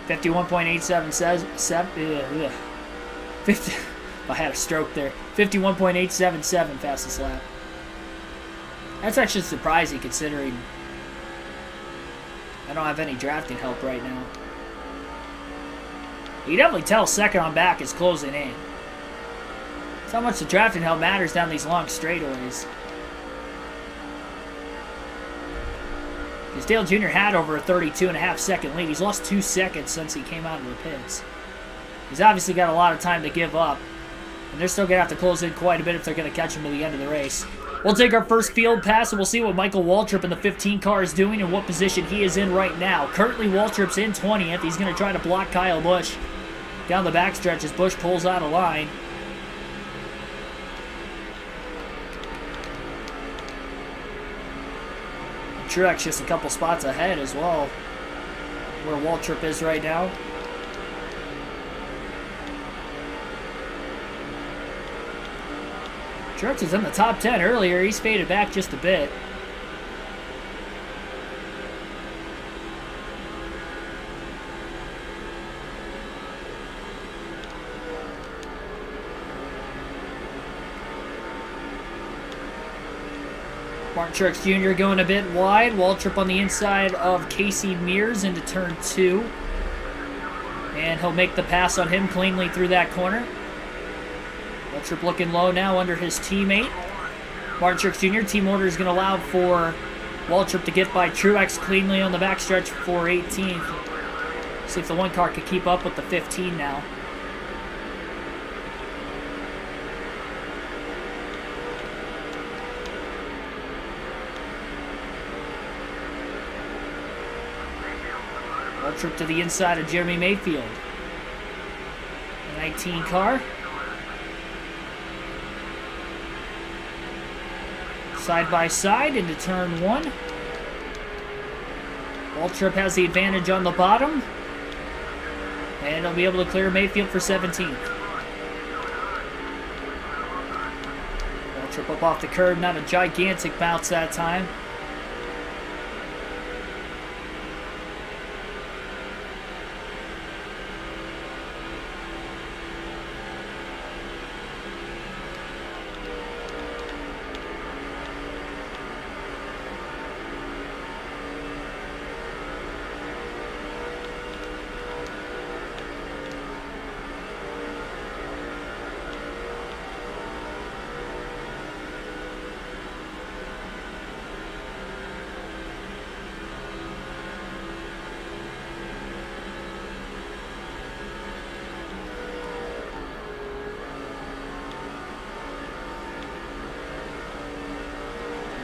51.87 says 50. I had a stroke there. 51.877 fastest lap. That's actually surprising considering I don't have any drafting help right now. You definitely tell second on back is closing in. That's how much the drafting help matters down these long straightaways. Because Dale Jr. had over a 32.5 second lead. He's lost 2 seconds since he came out of the pits. He's obviously got a lot of time to give up. And they're still going to have to close in quite a bit if they're going to catch him to the end of the race. We'll take our first field pass and we'll see what Michael Waltrip in the 15 car is doing and what position he is in right now. Currently, Waltrip's in 20th. He's going to try to block Kyle Busch down the backstretch as Busch pulls out of line. Truex just a couple spots ahead as well, where Waltrip is right now. Truex was in the top 10 earlier. He's faded back just a bit. Martin Truex Jr. going a bit wide. Waltrip on the inside of Casey Mears into turn 2. And he'll make the pass on him cleanly through that corner. Waltrip looking low now under his teammate. Martin Truex Jr. Team order is going to allow for Waltrip to get by Truex cleanly on the backstretch for 18th. See if the one car could keep up with the 15 now. Waltrip to the inside of Jeremy Mayfield. The 19 car. Side by side into turn 1. Waltrip has the advantage on the bottom. And he'll be able to clear Mayfield for 17th. Waltrip up off the curb, not a gigantic bounce that time.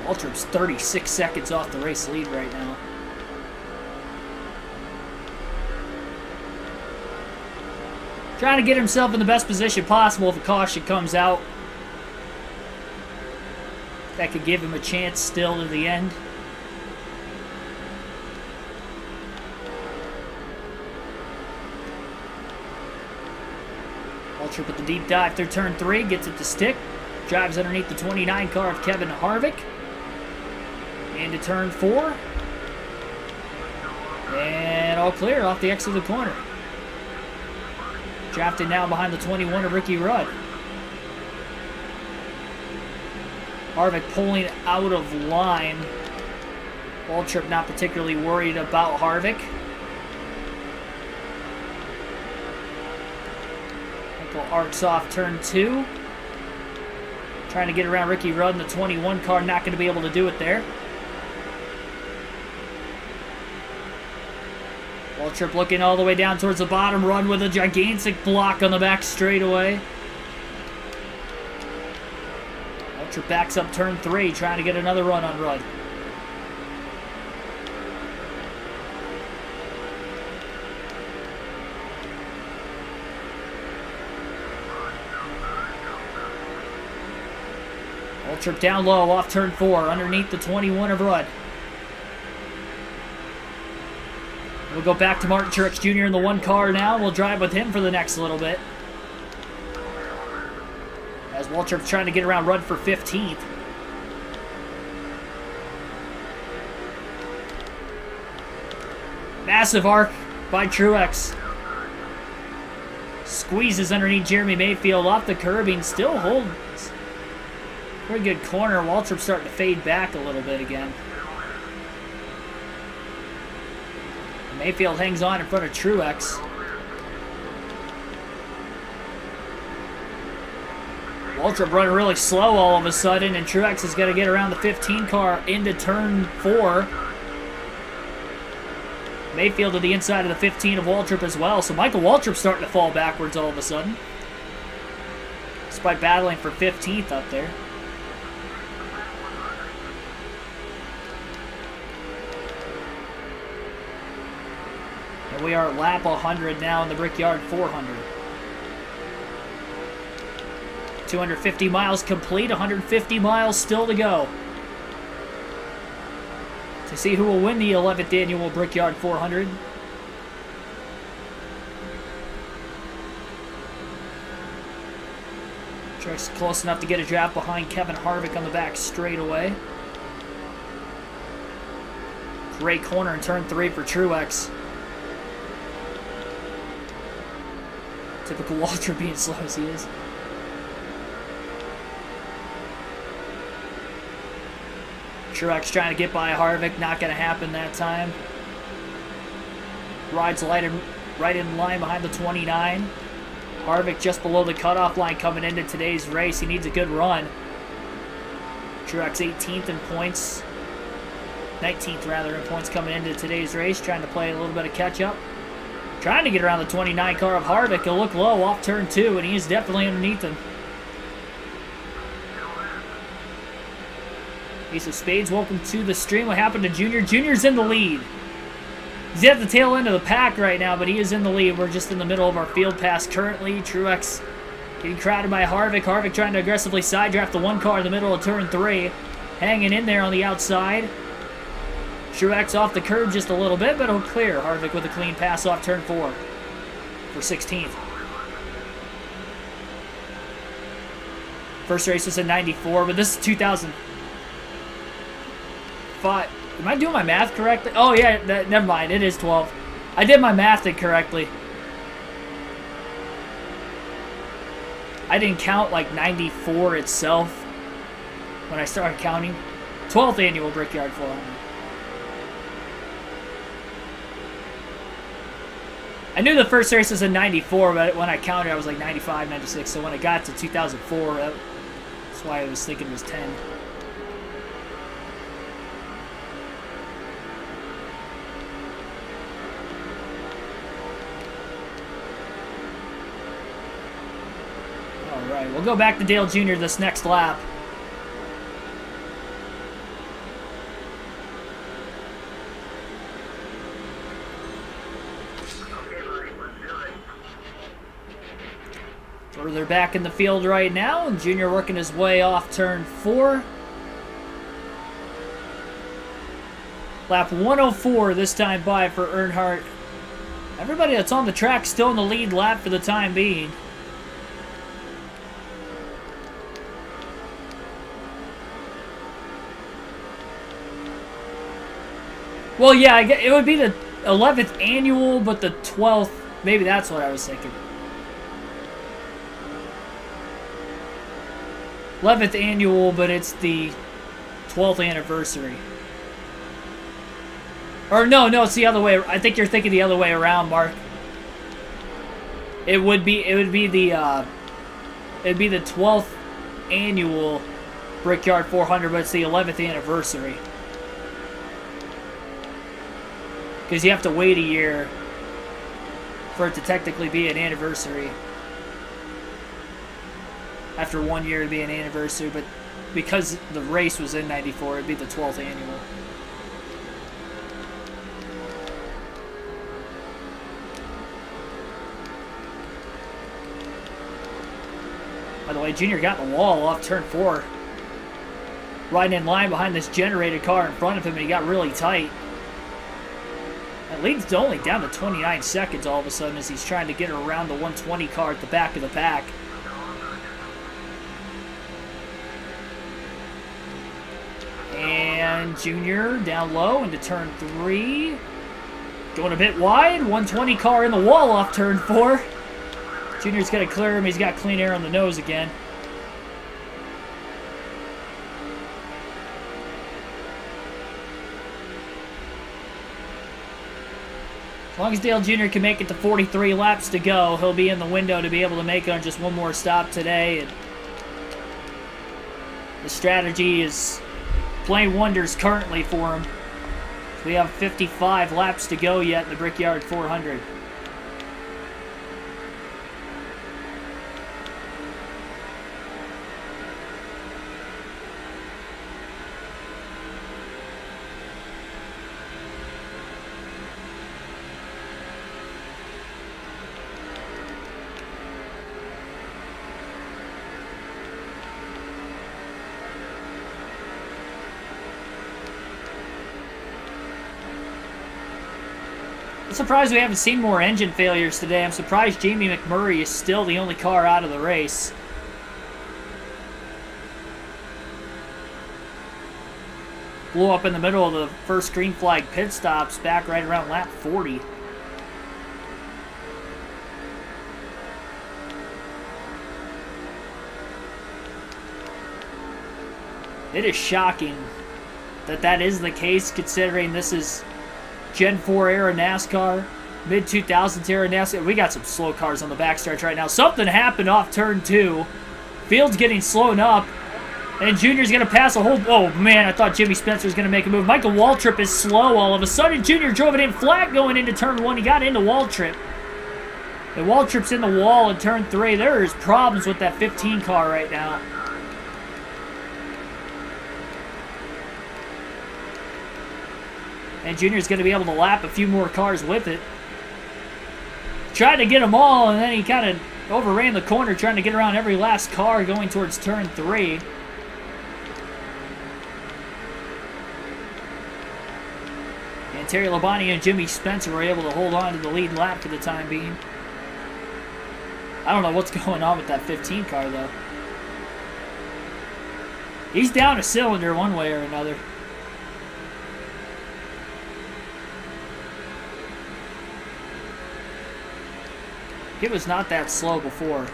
Waltrip's 36 seconds off the race lead right now. Trying to get himself in the best position possible if a caution comes out. That could give him a chance still to the end. Waltrip with the deep dive through turn 3, gets it to stick. Drives underneath the 29 car of Kevin Harvick. Into turn 4. And all clear off the exit of the corner. Drafted now behind the 21 of Ricky Rudd. Harvick pulling out of line. Waltrip not particularly worried about Harvick. Michael arcs off turn 2. Trying to get around Ricky Rudd in the 21 car. Not going to be able to do it there. Waltrip looking all the way down towards the bottom run with a gigantic block on the back straightaway. Waltrip backs up turn 3, trying to get another run on Rudd. Waltrip down low off turn 4, underneath the 21 of Rudd. We'll go back to Martin Truex Jr. in the 1 car now. We'll drive with him for the next little bit. As Waltrip's trying to get around Rudd for 15th. Massive arc by Truex. Squeezes underneath Jeremy Mayfield off the curbing. Still holds. Pretty good corner. Waltrip's starting to fade back a little bit again. Mayfield hangs on in front of Truex. Waltrip running really slow all of a sudden, and Truex is going to get around the 15 car into turn 4. Mayfield to the inside of the 15 of Waltrip as well. So Michael Waltrip's starting to fall backwards all of a sudden, despite battling for 15th up there. And we are at lap 100 now in the Brickyard 400. 250 miles complete, 150 miles still to go. To see who will win the 11th annual Brickyard 400. Truex close enough to get a draft behind Kevin Harvick on the back straightaway. Great corner in turn 3 for Truex. Typical Waltrip being slow as he is. Truex trying to get by Harvick, not going to happen that time. Rides right in line behind the 29. Harvick just below the cutoff line coming into today's race. He needs a good run. Truex 18th in points. 19th rather in points coming into today's race. Trying to play a little bit of catch up. Trying to get around the 29 car of Harvick. He'll look low off turn 2, and he's definitely underneath him. Ace of Spades, welcome to the stream. What happened to Junior? Junior's in the lead. He's at the tail end of the pack right now, but he is in the lead. We're just in the middle of our field pass currently. Truex getting crowded by Harvick. Harvick trying to aggressively side draft the 1 car in the middle of turn 3. Hanging in there on the outside. Truex off the curb just a little bit, but he'll clear. Harvick with a clean pass off turn 4 for 16th. First race was in 94, but this is 2005. Am I doing my math correctly? Oh, yeah, never mind. It is 12. I did my math incorrectly. I didn't count, like, 94 itself when I started counting. 12th annual Brickyard 400. I knew the first race was in 94, but when I counted, I was like 95, 96. So when I got to 2004, that's why I was thinking it was 10. Alright, we'll go back to Dale Jr. this next lap. Further back in the field right now, and Junior working his way off turn 4. Lap 104 this time by for Earnhardt. Everybody that's on the track still in the lead lap for the time being. Well, yeah, it would be the 11th annual, but the 12th. Maybe that's what I was thinking. 11th annual, but it's the 12th anniversary. Or no, it's the other way. I think you're thinking the other way around, Mark. It would be the 12th annual Brickyard 400, but it's the 11th anniversary. Because you have to wait a year for it to technically be an anniversary. After 1 year to be an anniversary, but because the race was in 94, it'd be the 12th annual. By the way, Junior got in the wall off turn 4. Right in line behind this generated car in front of him, and he got really tight. That leads only down to 29 seconds all of a sudden as he's trying to get around the 120 car at the back of the pack. And Junior down low into turn 3. Going a bit wide. 120 car in the wall off turn 4. Junior's got to clear him. He's got clean air on the nose again. As long as Dale Jr. can make it to 43 laps to go, he'll be in the window to be able to make it on just one more stop today. And the strategy is playing wonders currently for him. We have 55 laps to go yet in the Brickyard 400. I'm surprised we haven't seen more engine failures today. I'm surprised Jamie McMurray is still the only car out of the race. Blew up in the middle of the first green flag pit stops back right around lap 40. It is shocking that that is the case, considering this is Gen 4 era NASCAR, mid-2000s era NASCAR. We got some slow cars on the backstretch right now. Something happened off turn 2. Field's getting slowed up, and Junior's going to pass a whole... Oh, man, I thought Jimmy Spencer was going to make a move. Michael Waltrip is slow all of a sudden. Junior drove it in flat going into turn 1. He got into Waltrip. And Waltrip's in the wall in turn 3. There is problems with that 15 car right now. And Junior's going to be able to lap a few more cars with it. Tried to get them all, and then he kind of overran the corner trying to get around every last car going towards turn 3. And Terry Labonte and Jimmy Spencer were able to hold on to the lead lap for the time being. I don't know what's going on with that 15 car, though. He's down a cylinder one way or another. It was not that slow before.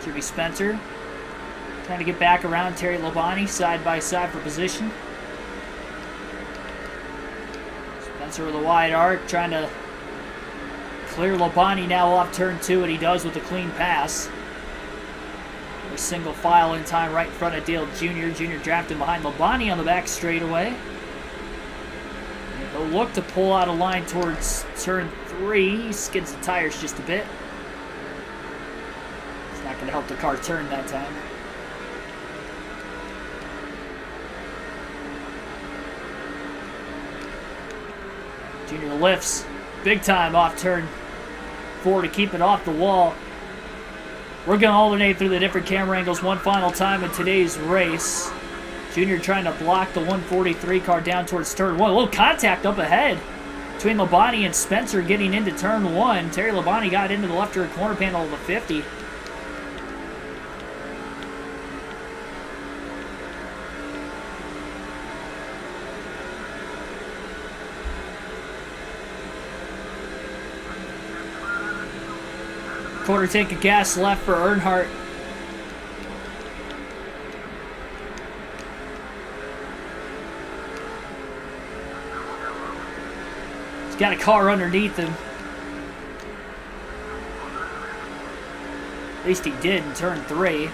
Jimmy Spencer trying to get back around Terry Labonte side by side for position. Spencer with a wide arc trying to clear Labonte now off turn 2, and he does with a clean pass. A single file in time right in front of Dale Jr. Jr. drafting behind Labonte on the back straightaway. And he'll look to pull out a line towards turn 3. He skids the tires just a bit. It's not going to help the car turn that time. Junior lifts big time off turn 4 to keep it off the wall. We're going to alternate through the different camera angles one final time in today's race. Junior trying to block the 143 car down towards turn 1. A little contact up ahead between Labonte and Spencer getting into turn 1. Terry Labonte got into the left rear corner panel of the 50. Quarter tank of gas left for Earnhardt He's got a car underneath him. At least he did in turn 3.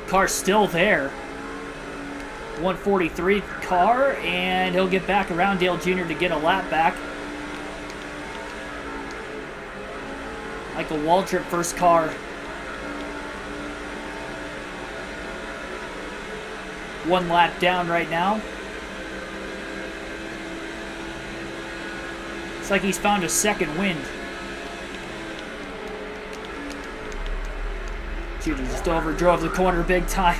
Car's still there. 143 car, and he'll get back around Dale Jr. to get a lap back. Michael Waltrip, first car. One lap down right now. It's like he's found a second wind. Jr. just overdrove the corner big time.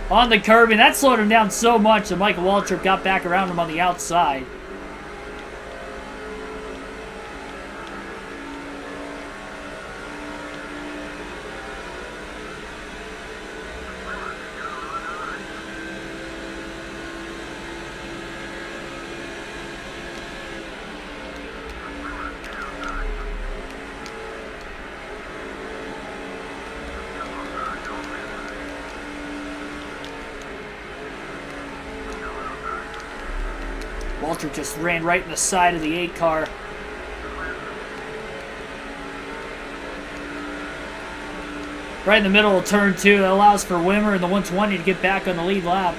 On the curb, and that slowed him down so much that Michael Waltrip got back around him on the outside. Waltrip just ran right in the side of the 8 car. Right in the middle of turn 2. That allows for Wimmer and the 120 to get back on the lead lap.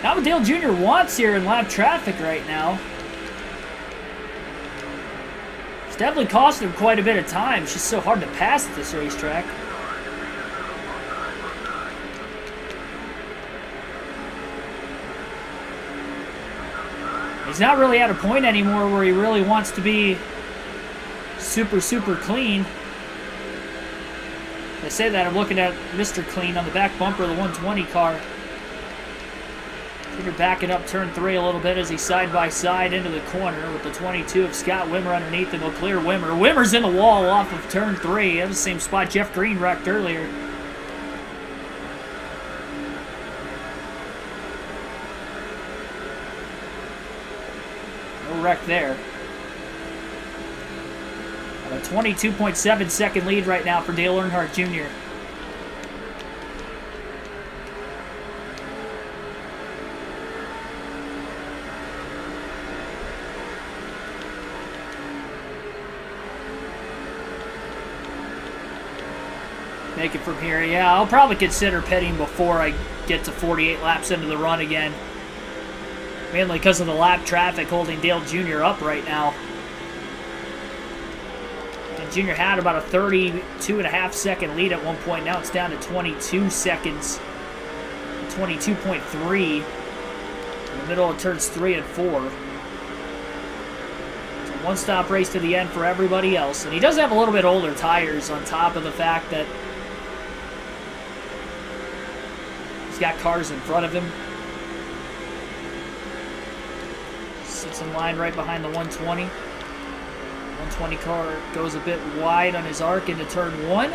Not what Dale Jr. wants here in lap traffic right now. It's definitely costing him quite a bit of time. It's just so hard to pass at this racetrack. He's not really at a point anymore where he really wants to be super, super clean. I say that, I'm looking at Mr. Clean on the back bumper of the 120 car. Jr. backing up turn 3 a little bit as he's side by side into the corner with the 22 of Scott Wimmer underneath him. He'll clear Wimmer. Wimmer's in the wall off of turn 3. That's the same spot Jeff Green wrecked earlier. No wreck there. A 22.7 second lead right now for Dale Earnhardt Jr. Make it from here. Yeah, I'll probably consider pitting before I get to 48 laps into the run again. Mainly because of the lap traffic holding Dale Jr. up right now. And Jr. had about a 32.5 second lead at one point. Now it's down to 22 seconds. 22.3 in the middle of turns 3 and 4. It's a one-stop race to the end for everybody else. And he does have a little bit older tires on top of the fact that got cars in front of him. Sits in line right behind the 120. 120 car goes a bit wide on his arc into turn 1.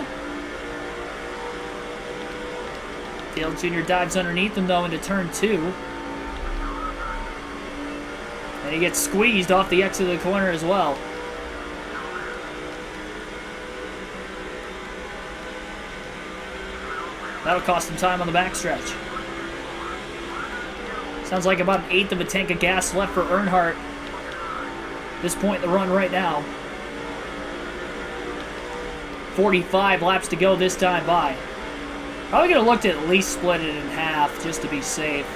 Dale Jr. dives underneath him though into turn 2. And he gets squeezed off the exit of the corner as well. That'll cost him time on the backstretch. Sounds like about an 1/8 of a tank of gas left for Earnhardt. This point in the run right now. 45 laps to go this time by. Probably going to look to at least split it in half just to be safe.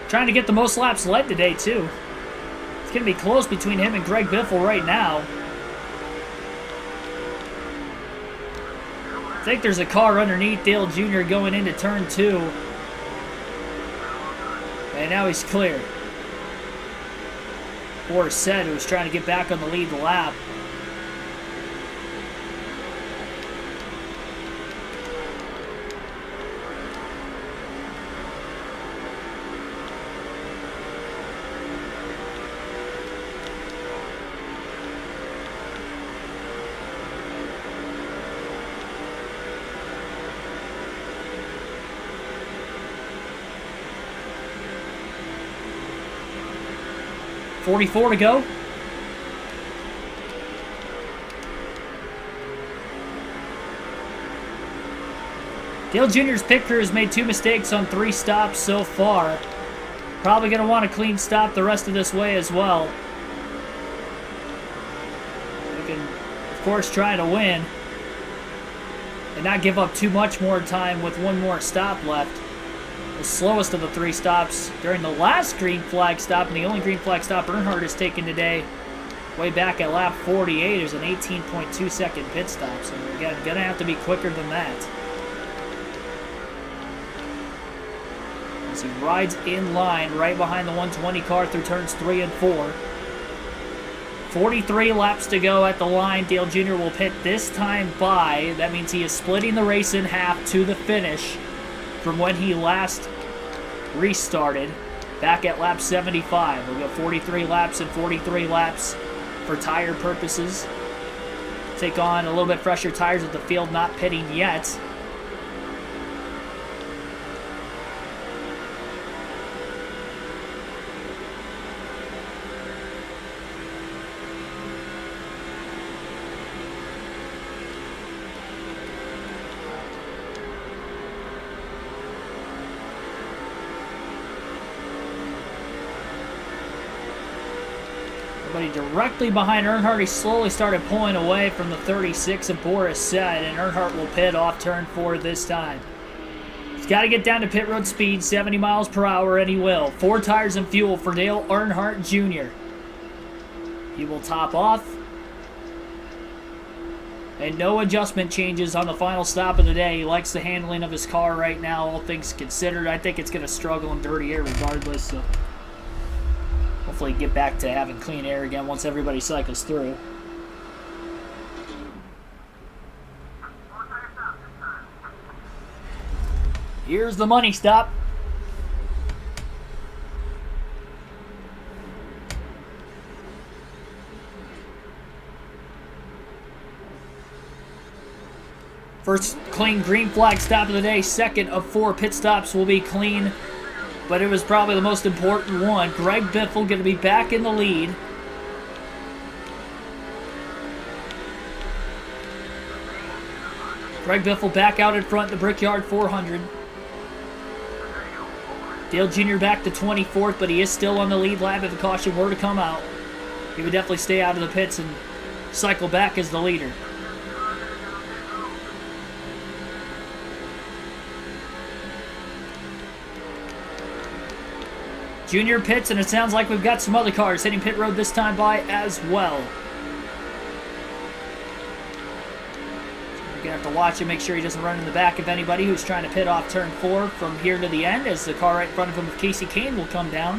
Trying to get the most laps led today, too. It's going to be close between him and Greg Biffle right now. I think there's a car underneath Dale Jr. going into turn 2. And now he's clear. Boris said who was trying to get back on the lead lap. .44 to go. Dale Jr.'s pit crew has made 2 mistakes on 3 stops so far. Probably going to want a clean stop the rest of this way as well. We can, of course, try to win and not give up too much more time with 1 more stop left. The slowest of the 3 stops during the last green flag stop, and the only green flag stop Earnhardt has taken today, way back at lap 48, is an 18.2 second pit stop. So again, gonna have to be quicker than that. As he rides in line right behind the 120 car through turns 3 and 4. 43 laps to go at the line. Dale Jr. will pit this time by. That means he is splitting the race in half to the finish from when he last restarted back at lap 75. We'll go 43 laps and 43 laps for tire purposes. Take on a little bit fresher tires with the field not pitting yet. Directly behind Earnhardt, he slowly started pulling away from the 36 of Boris said, and Earnhardt will pit off turn 4 this time. He's got to get down to pit road speed, 70 miles per hour, and he will. 4 tires and fuel for Dale Earnhardt Jr. He will top off. And no adjustment changes on the final stop of the day. He likes the handling of his car right now, all things considered. I think it's going to struggle in dirty air regardless, so hopefully get back to having clean air again once everybody cycles through. Here's the money stop. First clean green flag stop of the day. Second of 4 pit stops will be clean, but it was probably the most important one. Greg Biffle going to be back in the lead. Greg Biffle back out in front in the Brickyard 400. Dale Jr. back to 24th, but he is still on the lead lap if the caution were to come out. He would definitely stay out of the pits and cycle back as the leader. Junior pits, and it sounds like we've got some other cars hitting pit road this time by as well. You're going to have to watch him, make sure he doesn't run in the back of anybody who's trying to pit off turn 4 from here to the end, as the car right in front of him with Casey Kane will come down.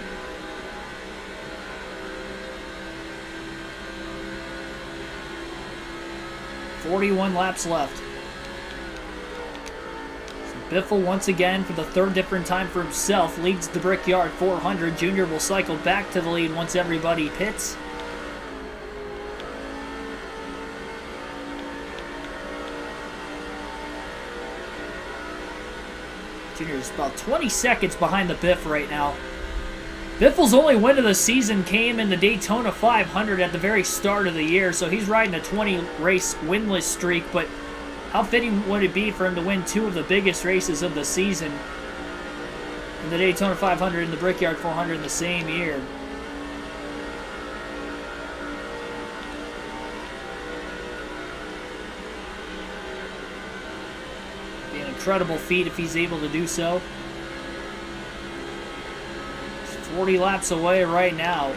.41 laps left. Biffle once again for the 3rd different time for himself leads the Brickyard 400. Junior will cycle back to the lead once everybody pits. Junior is about 20 seconds behind the Biff right now. Biffle's only win of the season came in the Daytona 500 at the very start of the year, so he's riding a 20-race winless streak, but how fitting would it be for him to win 2 of the biggest races of the season in the Daytona 500 and the Brickyard 400 in the same year? Be an incredible feat if he's able to do so. He's 40 laps away right now.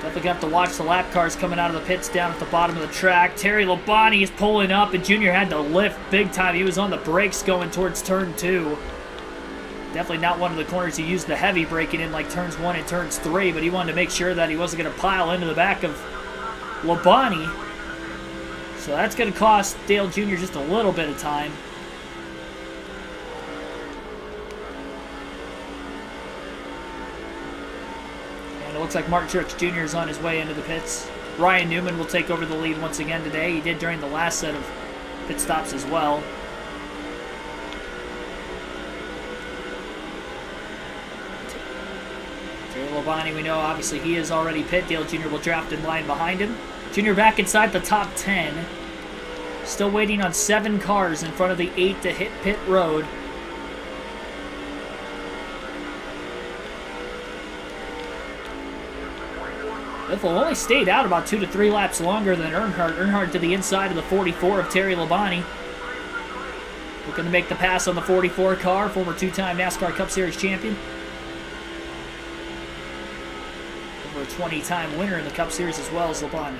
Definitely going to have to watch the lap cars coming out of the pits down at the bottom of the track. Terry Labonte is pulling up, and Junior had to lift big time. He was on the brakes going towards turn 2. Definitely not one of the corners he used the heavy braking in like turns 1 and turns 3, but he wanted to make sure that he wasn't going to pile into the back of Labonte. So that's going to cost Dale Jr. just a little bit of time. And it looks like Martin Truex Jr. is on his way into the pits. Ryan Newman will take over the lead once again today. He did during the last set of pit stops as well. Terry Labonte, we know obviously he is already pit. Dale Jr. will draft in line behind him. Jr. back inside the top 10. Still waiting on 7 cars in front of the 8 to hit pit road. Biffle only stayed out about 2 to 3 laps longer than Earnhardt. Earnhardt to the inside of the 44 of Terry Labonte. Looking to make the pass on the 44 car, former 2-time NASCAR Cup Series champion. Over a 20-time winner in the Cup Series as well as Labonte.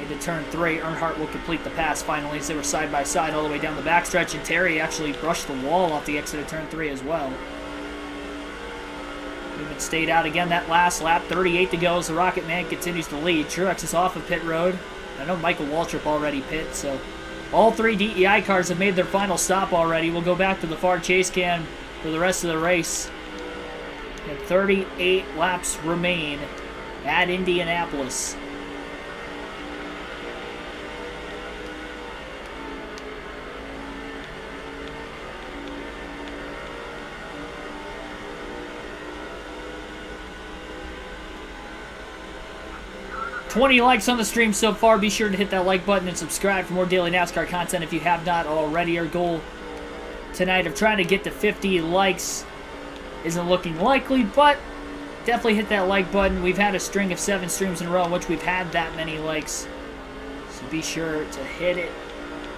Into turn 3, Earnhardt will complete the pass finally as they were side by side all the way down the backstretch, and Terry actually brushed the wall off the exit of turn 3 as well. Newman stayed out again that last lap, 38 to go as the Rocket Man continues to lead. Truex is off of pit road. I know Michael Waltrip already pit, so all 3 DEI cars have made their final stop already. We'll go back to the far chase cam for the rest of the race. And 38 laps remain at Indianapolis. $20 likes on the stream so far. Be sure to hit that like button and subscribe for more daily NASCAR content if you have not already. Our goal tonight of trying to get to 50 likes isn't looking likely, but definitely hit that like button. We've had a string of 7 streams in a row in which we've had that many likes, so be sure to hit it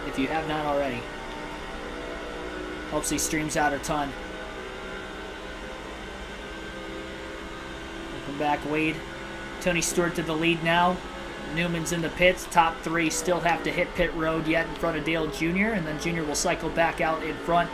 if you have not already. Helps these streams out a ton. Welcome back, Wade. Tony Stewart to the lead now. Newman's in the pits. Top 3 still have to hit pit road yet in front of Dale Jr., and then Jr. will cycle back out in front.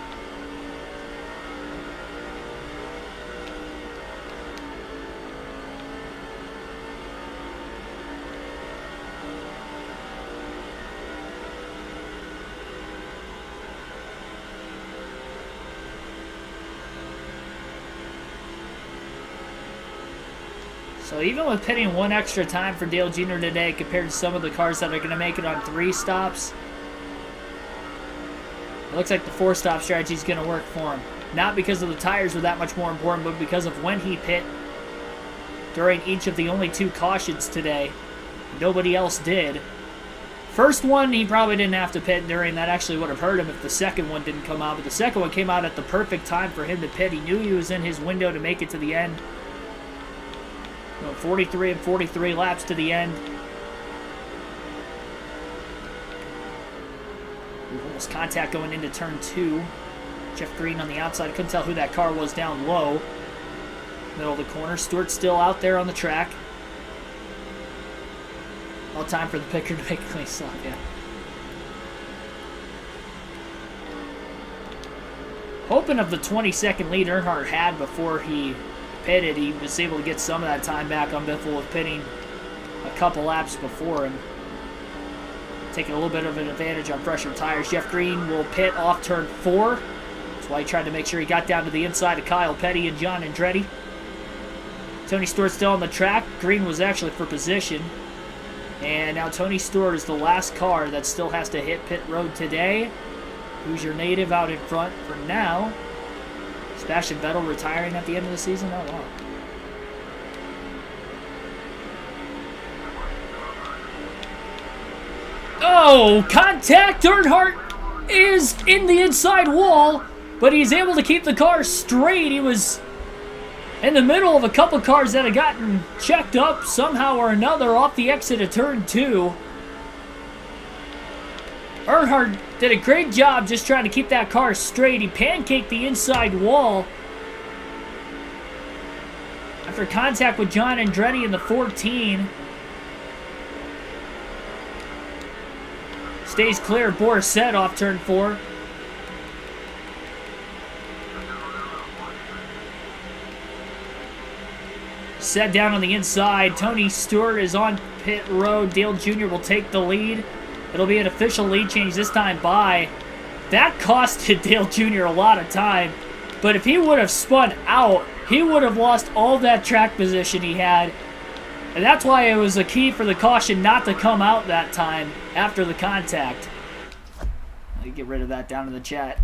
So even with pitting 1 extra time for Dale Jr. today compared to some of the cars that are going to make it on 3 stops, it looks like the 4-stop strategy is going to work for him. Not because of the tires were that much more important, but because of when he pit during each of the only 2 cautions today. Nobody else did. First one, he probably didn't have to pit during. That actually would have hurt him if the second one didn't come out. But the second one came out at the perfect time for him to pit. He knew he was in his window to make it to the end. 43 and 43 laps to the end. Almost contact going into turn 2. Jeff Green on the outside. Couldn't tell who that car was down low. Middle of the corner. Stewart's still out there on the track. All time for the picker to make a clean stop, yeah. Hoping of the 20-second lead Earnhardt had before he pitted, he was able to get some of that time back on Biffle with pitting a couple laps before him. Taking a little bit of an advantage on fresher tires. Jeff Green will pit off turn 4. That's why he tried to make sure he got down to the inside of Kyle Petty and John Andretti. Tony Stewart still on the track. Green was actually for position. And now Tony Stewart is the last car that still has to hit pit road today. Who's your native out in front for now? Sebastian Vettel retiring at the end of the season? Oh, wow. Oh, contact! Earnhardt is in the inside wall, but he's able to keep the car straight. He was in the middle of a couple cars that had gotten checked up somehow or another off the exit of turn 2. Earnhardt did a great job just trying to keep that car straight. He pancaked the inside wall after contact with John Andretti in the 14. Stays clear of Borisset off turn 4. set down on the inside. Tony Stewart is on pit road. Dale Jr. will take the lead. It'll be an official lead change this time by. That costed Dale Jr. a lot of time. But if he would have spun out, he would have lost all that track position he had. And that's why it was a key for the caution not to come out that time after the contact. Let me get rid of that down in the chat.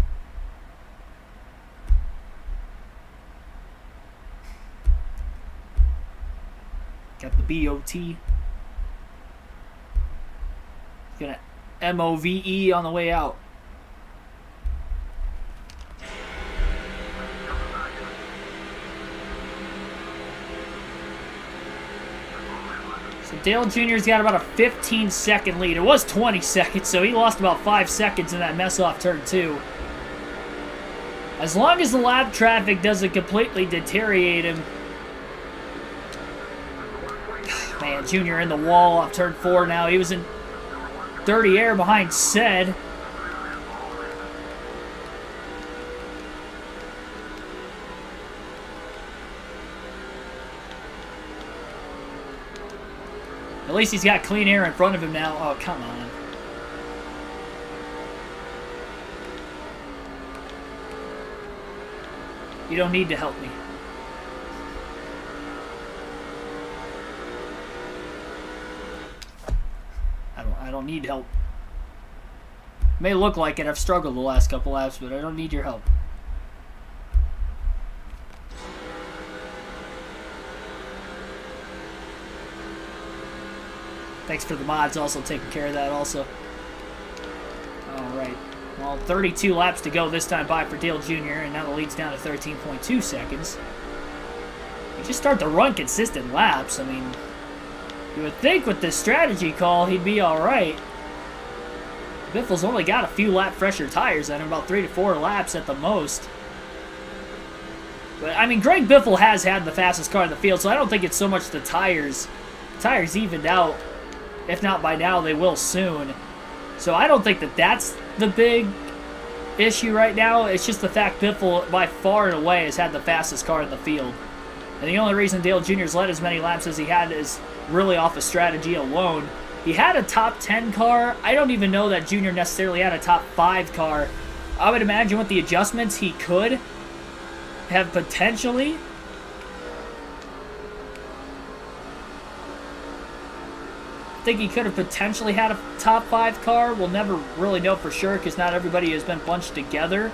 Got the BOT. Gonna MOVE on the way out. So Dale Jr.'s got about a 15-second lead. It was 20 seconds, so he lost about 5 seconds in that mess off turn 2. As long as the lap traffic doesn't completely deteriorate him. Man, Jr. in the wall off turn 4 now. He was in dirty air behind Said. At least he's got clean air in front of him now. Oh, come on. You don't need to help me. I don't need help. May look like it. I've struggled the last couple laps, but I don't need your help. Thanks for the mods also taking care of that also. Alright. Well, 32 laps to go this time by for Dale Jr. And now the lead's down to 13.2 seconds. You just start to run consistent laps. I mean, you would think with this strategy call he'd be alright. Biffle's only got a few lap fresher tires on him, about 3 to 4 laps at the most. But, I mean, Greg Biffle has had the fastest car in the field, so I don't think it's so much the tires. The tires evened out. If not by now, they will soon. So I don't think that that's the big issue right now. It's just the fact Biffle, by far and away, has had the fastest car in the field. And the only reason Dale Jr.'s led as many laps as he had is really off of strategy alone. He had a top 10 car. I don't even know that Jr. necessarily had a top 5 car. I would imagine with the adjustments he could have potentially. I think he could have potentially had a top 5 car. We'll never really know for sure because not everybody has been bunched together.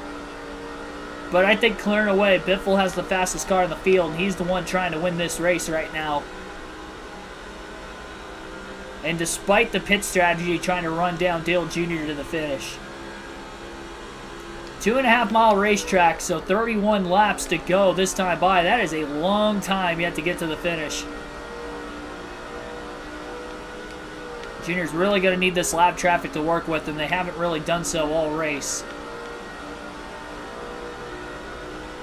But I think clearing away, Biffle has the fastest car in the field, and he's the one trying to win this race right now. And despite the pit strategy trying to run down Dale Jr. to the finish. 2.5 mile racetrack, so 31 laps to go this time by. That is a long time yet to get to the finish. Junior's really going to need this lap traffic to work with, and they haven't really done so all race.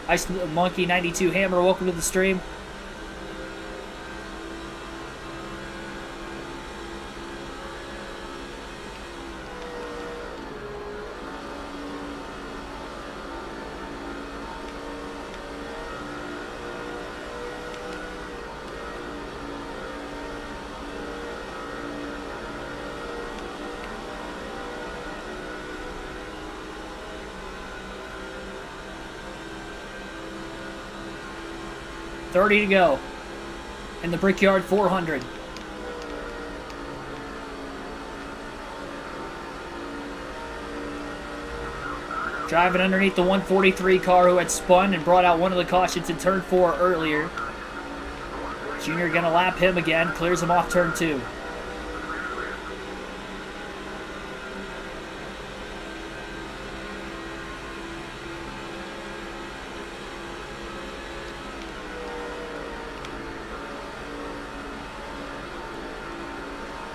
Ice Monkey 92 Hammer, welcome to the stream. $30 to go in the Brickyard 400. Driving underneath the 143 car who had spun and brought out one of the cautions in turn 4 earlier. Junior gonna lap him again, clears him off turn 2.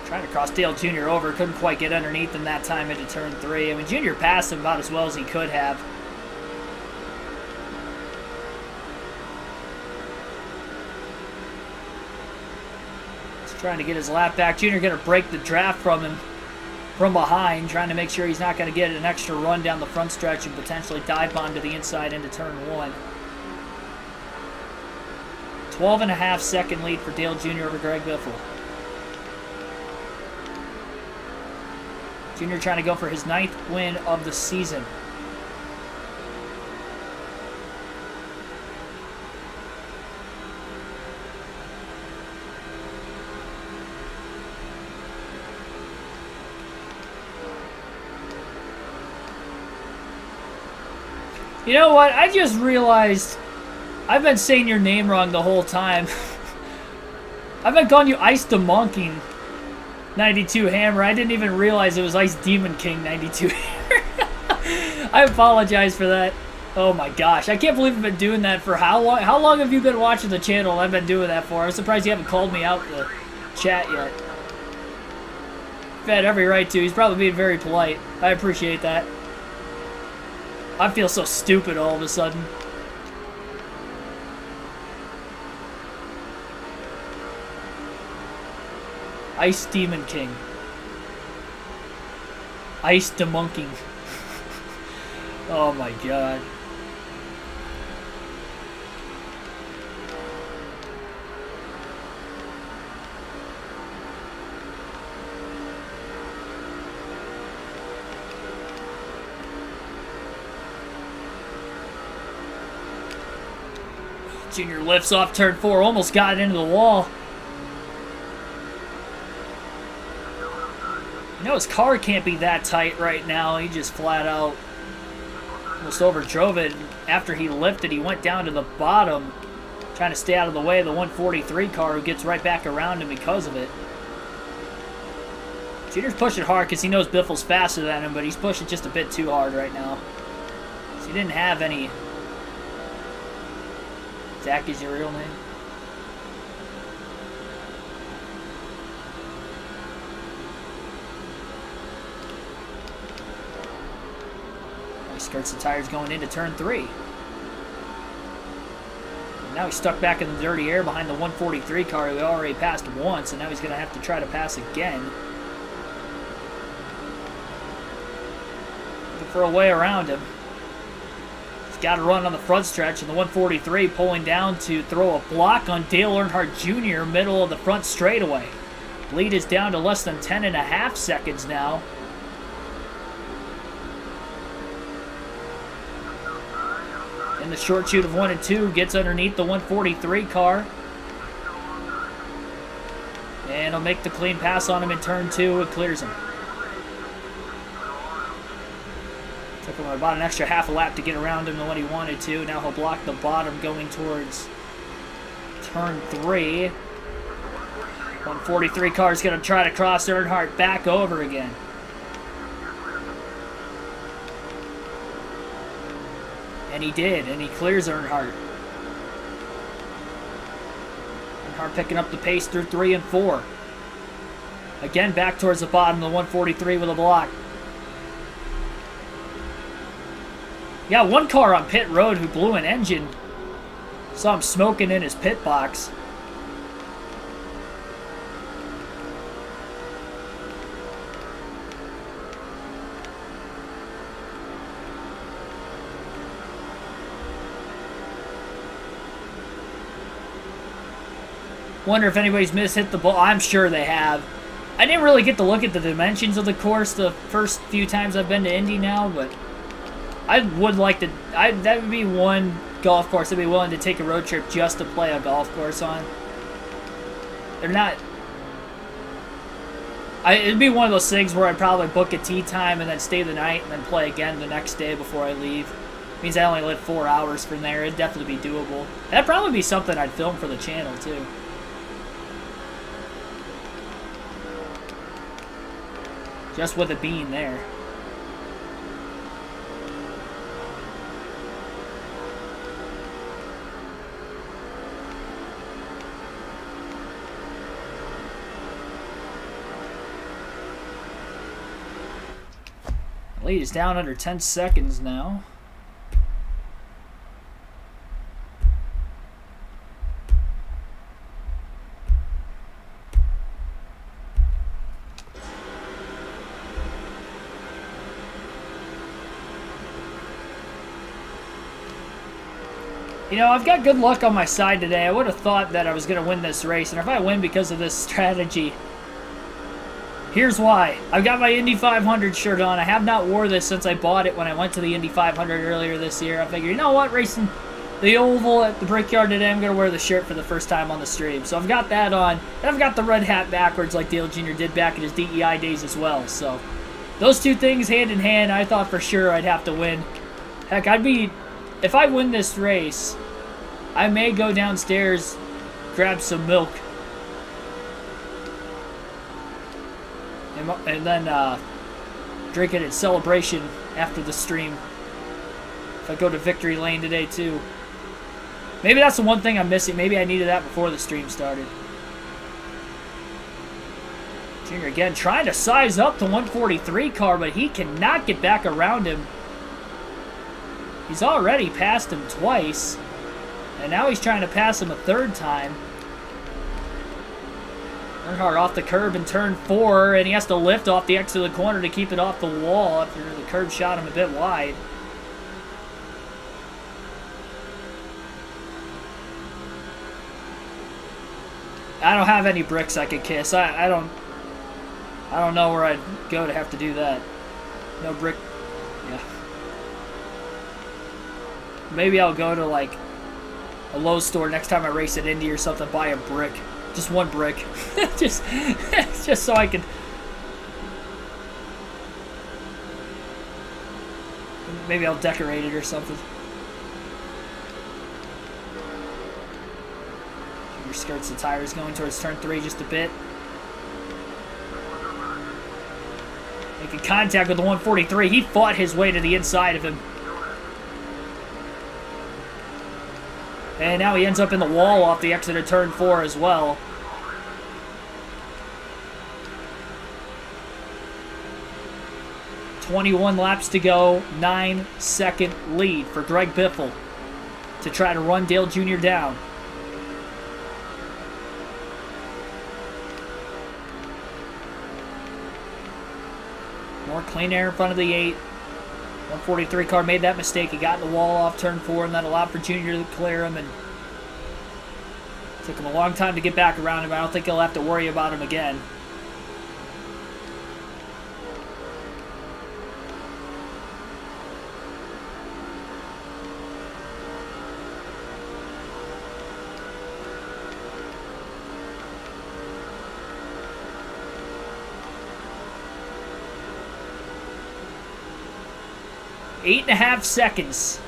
Trying to cross Dale Jr. over, couldn't quite get underneath him that time into turn 3. I mean, Jr. passed him about as well as he could have. Just trying to get his lap back. Jr. going to break the draft from him from behind, trying to make sure he's not going to get an extra run down the front stretch and potentially dive bomb to the inside into turn 1. 12.5-second lead for Dale Jr. over Greg Biffle. Jr. trying to go for his 9th win of the season. You know what? I just realized I've been saying your name wrong the whole time. I've been calling you Ice the Monkey 92 Hammer. I didn't even realize it was Ice Demon King 92 Hammer. I apologize for that. Oh my gosh. I can't believe I've been doing that for how long? How long have you been watching the channel? I've been doing that for. I'm surprised you haven't called me out in the chat yet. You've had every right to. He's probably being very polite. I appreciate that. I feel so stupid all of a sudden. Ice Demon King. Ice the Monkey. Oh my god. Junior lifts off turn 4, almost got it into the wall. You know his car can't be that tight right now. He just flat out almost overdrove it. After he lifted, he went down to the bottom, trying to stay out of the way of the 143 car, who gets right back around him because of it. Junior's pushing hard because he knows Biffle's faster than him, but he's pushing just a bit too hard right now. So he didn't have any... Zach is your real name? He skirts the tires going into turn 3. And now he's stuck back in the dirty air behind the 143 car who already passed once, and now he's going to have to try to pass again. Looking for a way around him. Got to run on the front stretch, and the 143 pulling down to throw a block on Dale Earnhardt Jr. middle of the front straightaway. Lead is down to less than 10.5 seconds now. In the short chute of 1 and 2, gets underneath the 143 car. And he'll make the clean pass on him in turn 2. It clears him. Took him about an extra half a lap to get around him than what he wanted to. Now he'll block the bottom going towards turn 3. 143 car is going to try to cross Earnhardt back over again. And he did, and he clears Earnhardt. Earnhardt picking up the pace through 3 and 4. Again, back towards the bottom, the 143 with a block. Yeah, one car on pit road who blew an engine. Saw him smoking in his pit box. Wonder if anybody's mishit the ball. I'm sure they have. I didn't really get to look at the dimensions of the course the first few times I've been to Indy now, but I would like to. That would be one golf course I'd be willing to take a road trip just to play a golf course on. They're not. It'd be one of those things where I'd probably book a tee time and then stay the night and then play again the next day before I leave. Means I only live 4 hours from there. It'd definitely be doable. That'd probably be something I'd film for the channel too. Just with it being there. Lead is down under 10 seconds now. You know, I've got good luck on my side today. I would have thought that I was going to win this race, and if I win because of this strategy, here's why. I've got my Indy 500 shirt on. I have not wore this since I bought it when I went to the Indy 500 earlier this year. I figured, you know what, racing the oval at the Brickyard today, I'm going to wear the shirt for the first time on the stream. So I've got that on. And I've got the red hat backwards like Dale Jr. did back in his DEI days as well. So those two things hand in hand, I thought for sure I'd have to win. Heck, if I win this race, I may go downstairs, grab some milk, and then drink it in celebration after the stream. If I go to Victory Lane today too. Maybe that's the one thing I'm missing. Maybe I needed that before the stream started. Junior again trying to size up the 143 car, but he cannot get back around him. He's already passed him twice, and now he's trying to pass him a third time. Earnhardt off the curb in turn 4, and he has to lift off the exit of the corner to keep it off the wall after the curb shot him a bit wide. I don't have any bricks I could kiss. I don't know where I'd go to have to do that. No brick. Yeah. Maybe I'll go to like a Lowe's store next time I race at Indy or something, buy a brick. Just one brick. just so I can. Maybe I'll decorate it or something. Your skirts the tires going towards turn 3 just a bit. Making contact with the 143. He fought his way to the inside of him. And now he ends up in the wall off the exit of turn 4 as well. .21 laps to go, 9-second lead for Greg Biffle to try to run Dale Jr. down. More clean air in front of the 8. 143 car made that mistake. He got in the wall off turn 4, and that allowed for Junior to clear him, and took him a long time to get back around him. I don't think he'll have to worry about him again. Eight and a half seconds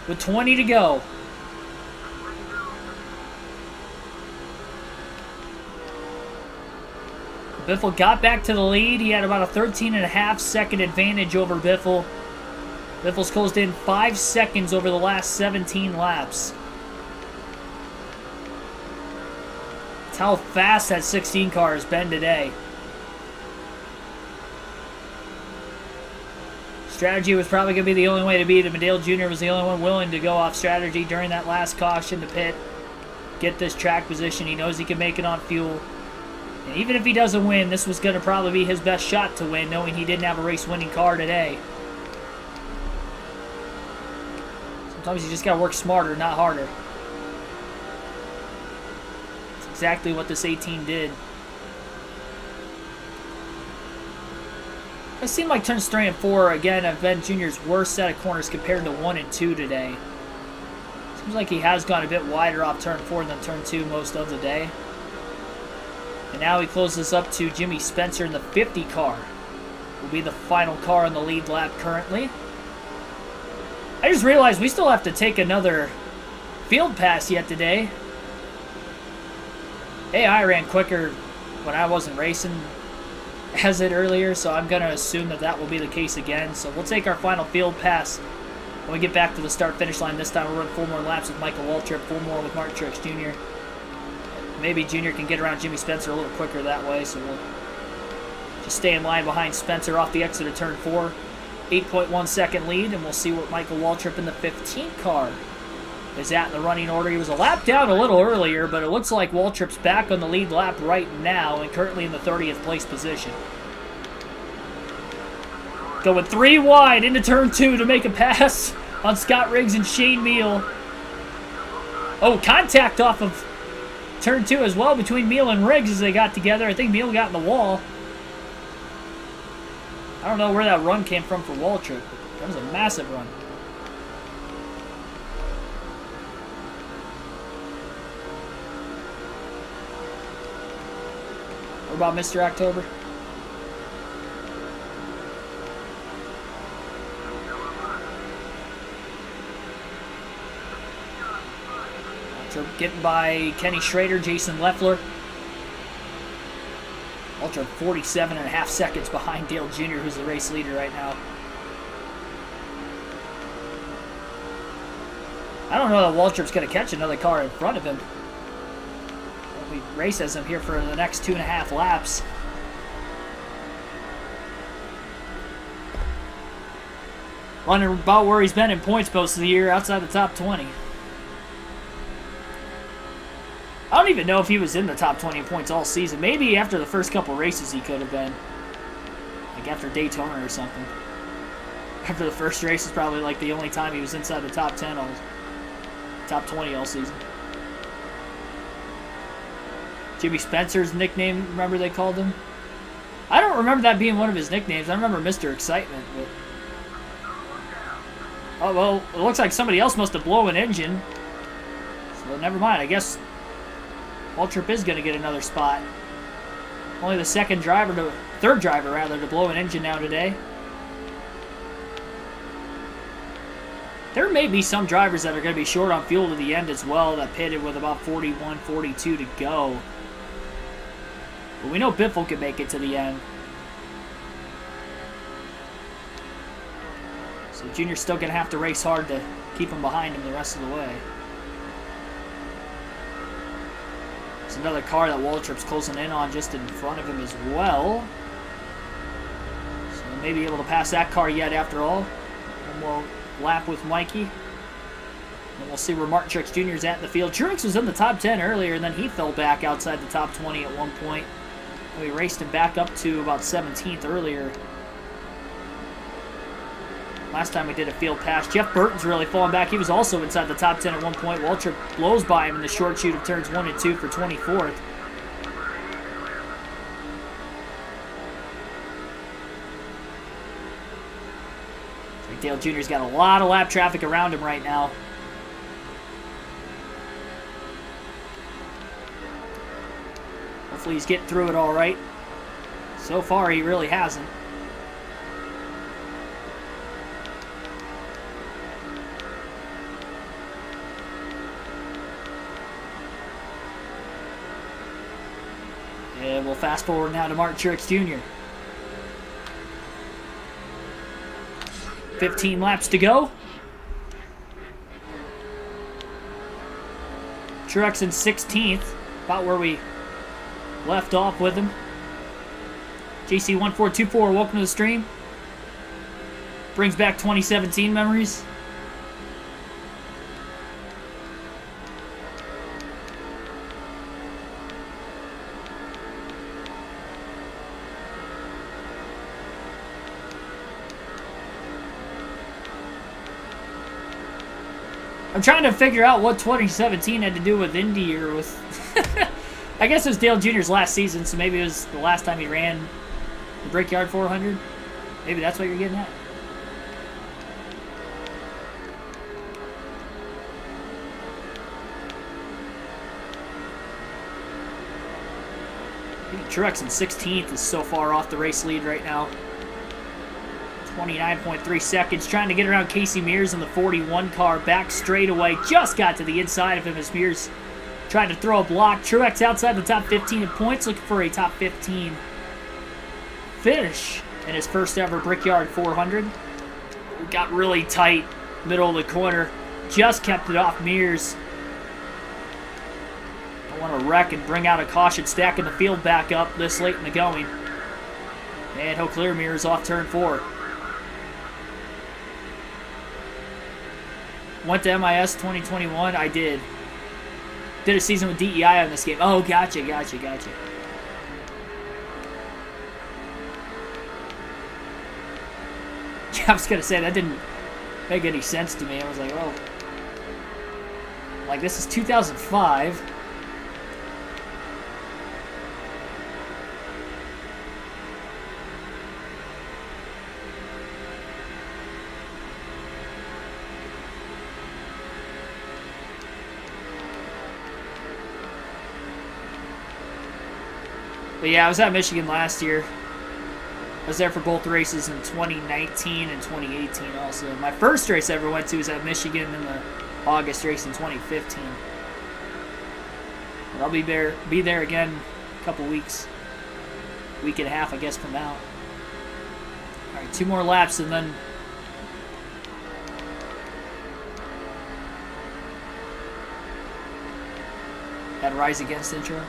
with 20 to go. Biffle got back to the lead. He had about a 13.5 second advantage over Biffle. Biffle's closed in 5 seconds over the last 17 laps. That's how fast that 16 car has been today. Strategy was probably going to be the only way to beat him, and Dale Jr. was the only one willing to go off strategy during that last caution to pit. Get this track position. He knows he can make it on fuel. And even if he doesn't win, this was going to probably be his best shot to win, knowing he didn't have a race-winning car today. Sometimes you just got to work smarter, not harder. That's exactly what this 18 did. It seemed like turns 3 and 4, again, have been Junior's worst set of corners compared to 1 and 2 today. Seems like he has gone a bit wider off turn 4 than turn 2 most of the day. And now he closes up to Jimmy Spencer in the 50 car. Will be the final car on the lead lap currently. I just realized we still have to take another field pass yet today. Hey, I ran quicker when I wasn't racing as it earlier, so I'm going to assume that that will be the case again. So we'll take our final field pass when we get back to the start-finish line. This time we'll run 4 more laps with Michael Waltrip, 4 more with Mark Truex Jr. Maybe Jr. can get around Jimmy Spencer a little quicker that way, so we'll just stay in line behind Spencer off the exit of turn 4. 8.1 second lead, and we'll see what Michael Waltrip in the 15 car is at in the running order. He was a lap down a little earlier, but it looks like Waltrip's back on the lead lap right now and currently in the 30th place position. Going 3 wide into turn 2 to make a pass on Scott Riggs and Shane Meal. Oh, contact off of turn 2 as well between Meal and Riggs as they got together. I think Meal got in the wall. I don't know where that run came from for Waltrip. That was a massive run. What about Mr. October? Getting by Kenny Schrader, Jason Leffler. Ultra 47.5 seconds behind Dale Jr., who's the race leader right now. I don't know that Waltrip's going to catch another car in front of him. He races him here for the next 2.5 laps. Running about where he's been in points most of the year, outside the top 20. I don't even know if he was in the top 20 in points all season. Maybe after the first couple races he could have been. Like after Daytona or something. After the first race is probably like the only time he was inside the top 10 all top 20 all season. Jimmy Spencer's nickname, remember they called him? I don't remember that being one of his nicknames. I remember Mr. Excitement. But... oh, well, it looks like somebody else must have blown an engine. So never mind, I guess Waltrip is going to get another spot. Only the third driver to blow an engine now today. There may be some drivers that are going to be short on fuel to the end as well that pitted with about 41, 42 to go. But we know Biffle can make it to the end. So Junior's still going to have to race hard to keep him behind him the rest of the way. There's another car that Waltrip's closing in on just in front of him as well. So he may be able to pass that car yet after all. One more lap with Mikey. And we'll see where Martin Truex Jr. is at in the field. Truex was in the top 10 earlier, and then he fell back outside the top 20 at one point. We raced him back up to about 17th earlier. Last time we did a field pass. Jeff Burton's really falling back. He was also inside the top 10 at one point. Waltrip blows by him in the short chute of turns 1 and 2 for 24th. Dale Jr.'s got a lot of lap traffic around him right now. Hopefully he's getting through it all right. So far, he really hasn't. And we'll fast forward now to Martin Truex Jr. 15 laps to go. Truex in 16th, about where we left off with him. JC1424, welcome to the stream. Brings back 2017 memories. I'm trying to figure out what 2017 had to do with Indy or with... I guess it was Dale Jr.'s last season, so maybe it was the last time he ran the Brickyard 400. Maybe that's what you're getting at. Truex in 16th is so far off the race lead right now. 29.3 seconds, trying to get around Casey Mears in the 41 car, back straightaway, just got to the inside of him as Mears tried to throw a block. Truex outside the top 15 in points, looking for a top 15 finish in his first ever Brickyard 400. Got really tight, middle of the corner, just kept it off Mears. Don't want to wreck and bring out a caution, stacking the field back up this late in the going. And he'll clear Mears off turn 4. Went to MIS 2021. I did. Did a season with DEI on this game. Oh, gotcha. Yeah, I was going to say, that didn't make any sense to me. I was like, oh. Like, this is 2005. But yeah, I was at Michigan last year. I was there for both races in 2019 and 2018 also. My first race I ever went to was at Michigan in the August race in 2015. But I'll be there again in a couple weeks. Week and a half, I guess, from now. Alright, 2 more laps and then... that Rise Against intro.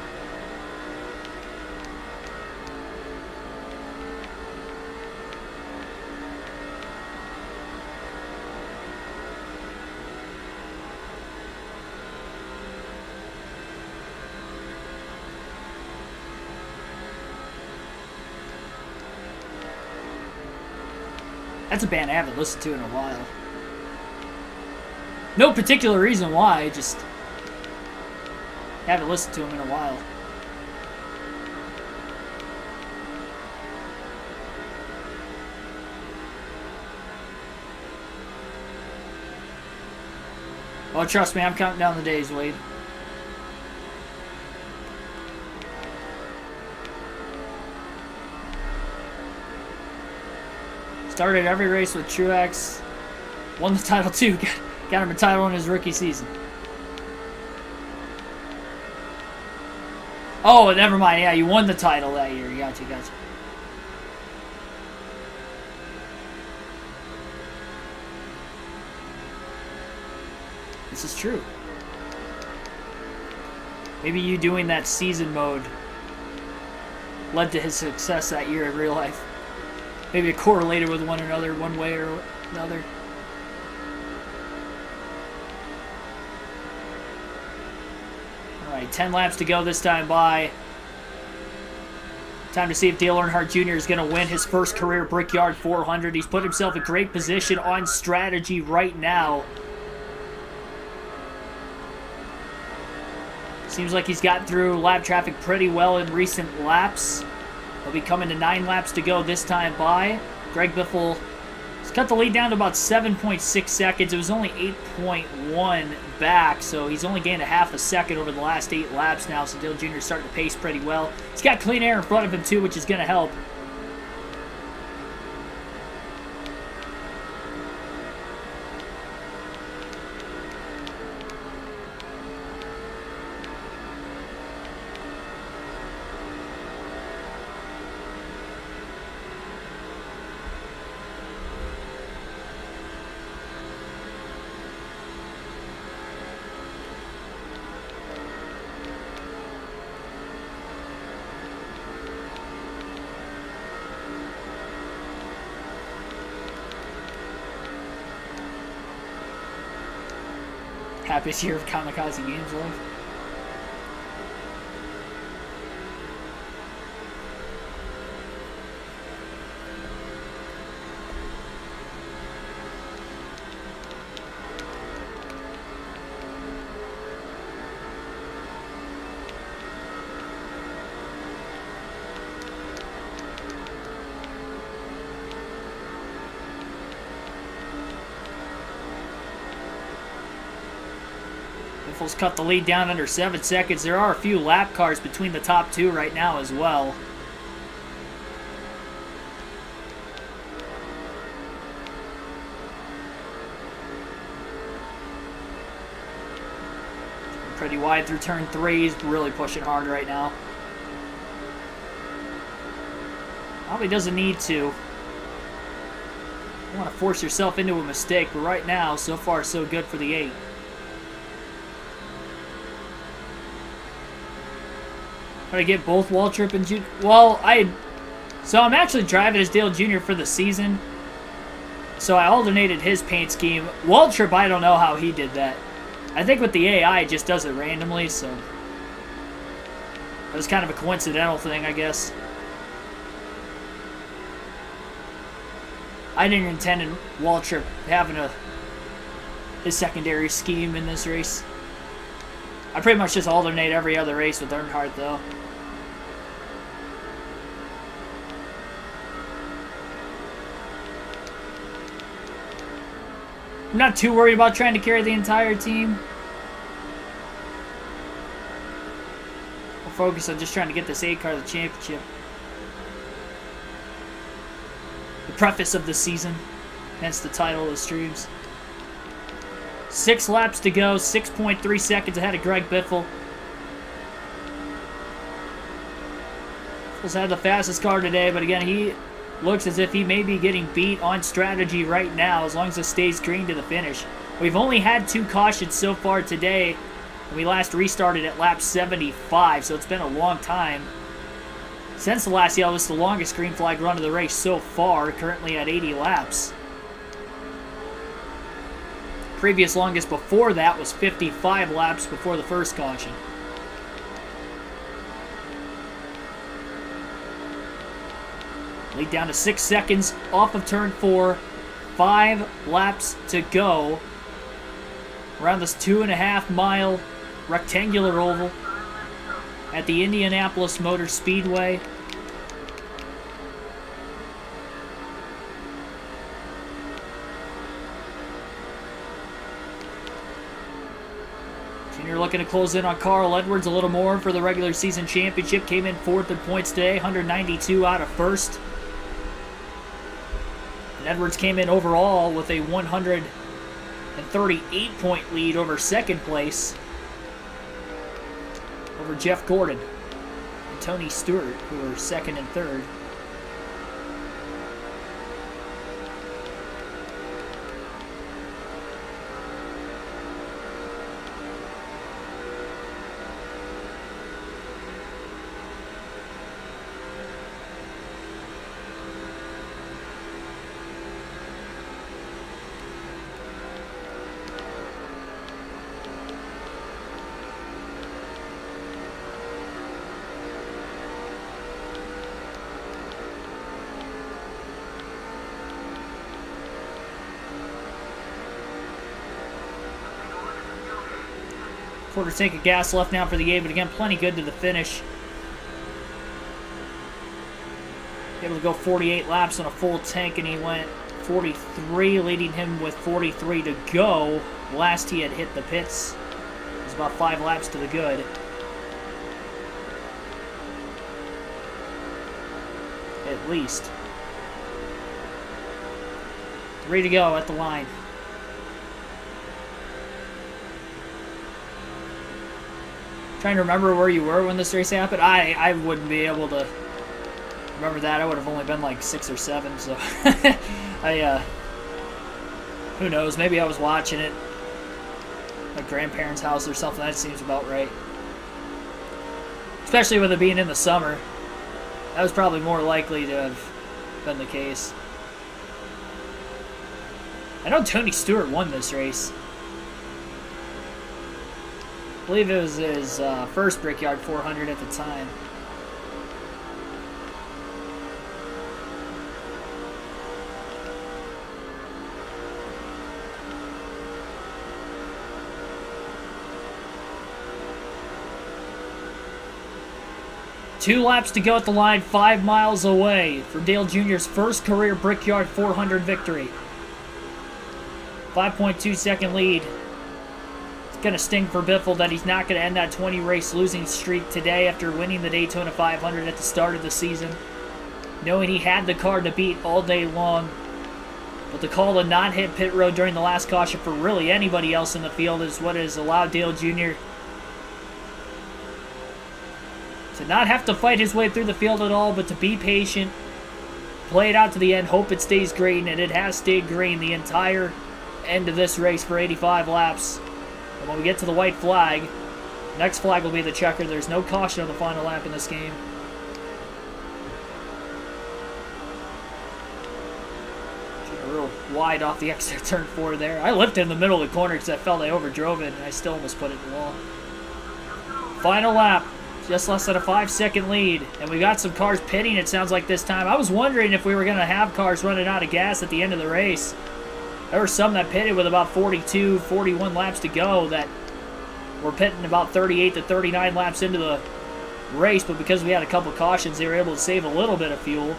That's a band I haven't listened to in a while. No particular reason why, just haven't listened to them in a while. Oh, trust me, I'm counting down the days, Wade. Started every race with Truex. Won the title too. Got him a title in his rookie season. Oh, never mind. Yeah, you won the title that year. Gotcha. This is true. Maybe you doing that season mode led to his success that year in real life. Maybe it correlated with one another one way or another. Alright, 10 laps to go this time by. Time to see if Dale Earnhardt Jr. is going to win his first career Brickyard 400. He's put himself in great position on strategy right now. Seems like he's gotten through lap traffic pretty well in recent laps. He'll be coming to 9 laps to go this time by. Greg Biffle has cut the lead down to about 7.6 seconds. It was only 8.1 back, so he's only gained a half a second over the last 8 laps now, so Dale Jr. is starting to pace pretty well. He's got clean air in front of him too, which is going to help. Happiest year of Kamikaze Games life. Biffle's cut the lead down under 7 seconds. There are a few lap cars between the top 2 right now as well. Pretty wide through turn 3. He's really pushing hard right now. Probably doesn't need to. You don't want to force yourself into a mistake, but right now, so far, so good for the 8. Try to get both Waltrip and Junior. Well, so I'm actually driving as Dale Jr. for the season. So I alternated his paint scheme. Waltrip, I don't know how he did that. I think with the AI, it just does it randomly, so it was kind of a coincidental thing, I guess. I didn't intend in Waltrip having his secondary scheme in this race. I pretty much just alternate every other race with Earnhardt, though. I'm not too worried about trying to carry the entire team. I'll focus on just trying to get this 8 car the championship. The preface of the season, hence the title of the streams. 6 laps to go, 6.3 seconds ahead of Greg Biffle. Biffle's had the fastest car today, but again, he looks as if he may be getting beat on strategy right now, as long as it stays green to the finish. We've only had 2 cautions so far today, and we last restarted at lap 75, so it's been a long time since the last yellow. It's the longest green flag run of the race so far, currently at 80 laps. Previous longest before that was 55 laps before the first caution. Lead down to 6 seconds off of turn 4. 5 laps to go around this 2.5 mile rectangular oval at the Indianapolis Motor Speedway. Junior looking to close in on Carl Edwards a little more for the regular season championship. Came in 4th in points today, 192 out of 1st. And Edwards came in overall with a 138 point lead over 2nd place over Jeff Gordon and Tony Stewart, who were 2nd and 3rd. Quarter tank of gas left now for the A, but again, plenty good to the finish. Able to go 48 laps on a full tank, and he went 43, leading him with 43 to go. Last he had hit the pits. It was about 5 laps to the good. At least. 3 to go at the line. Trying to remember where you were when this race happened. I wouldn't be able to remember that. I would have only been like 6 or 7, so who knows? Maybe I was watching it at my grandparents' house or something. That seems about right. Especially with it being in the summer. That was probably more likely to have been the case. I know Tony Stewart won this race. I believe it was his first Brickyard 400 at the time. Two laps to go at the line, 5 miles away for Dale Jr.'s first career Brickyard 400 victory. 5.2 second lead. Gonna sting for Biffle that he's not gonna end that 20 race losing streak today after winning the Daytona 500 at the start of the season, knowing he had the car to beat all day long. But the call to not hit pit road during the last caution for really anybody else in the field is what has allowed Dale Jr. to not have to fight his way through the field at all, but to be patient, play it out to the end, hope it stays green, and it has stayed green the entire end of this race for 85 laps. And when we get to the white flag, next flag will be the checker. There's no caution on the final lap in this game. A real wide off the exit turn 4 there. I lifted in the middle of the corner because I felt I overdrove it, and I still almost put it in the wall. Final lap. Just less than a 5-second lead. And we got some cars pitting, it sounds like, this time. I was wondering if we were going to have cars running out of gas at the end of the race. There were some that pitted with about 42, 41 laps to go that were pitting about 38 to 39 laps into the race, but because we had a couple cautions, they were able to save a little bit of fuel,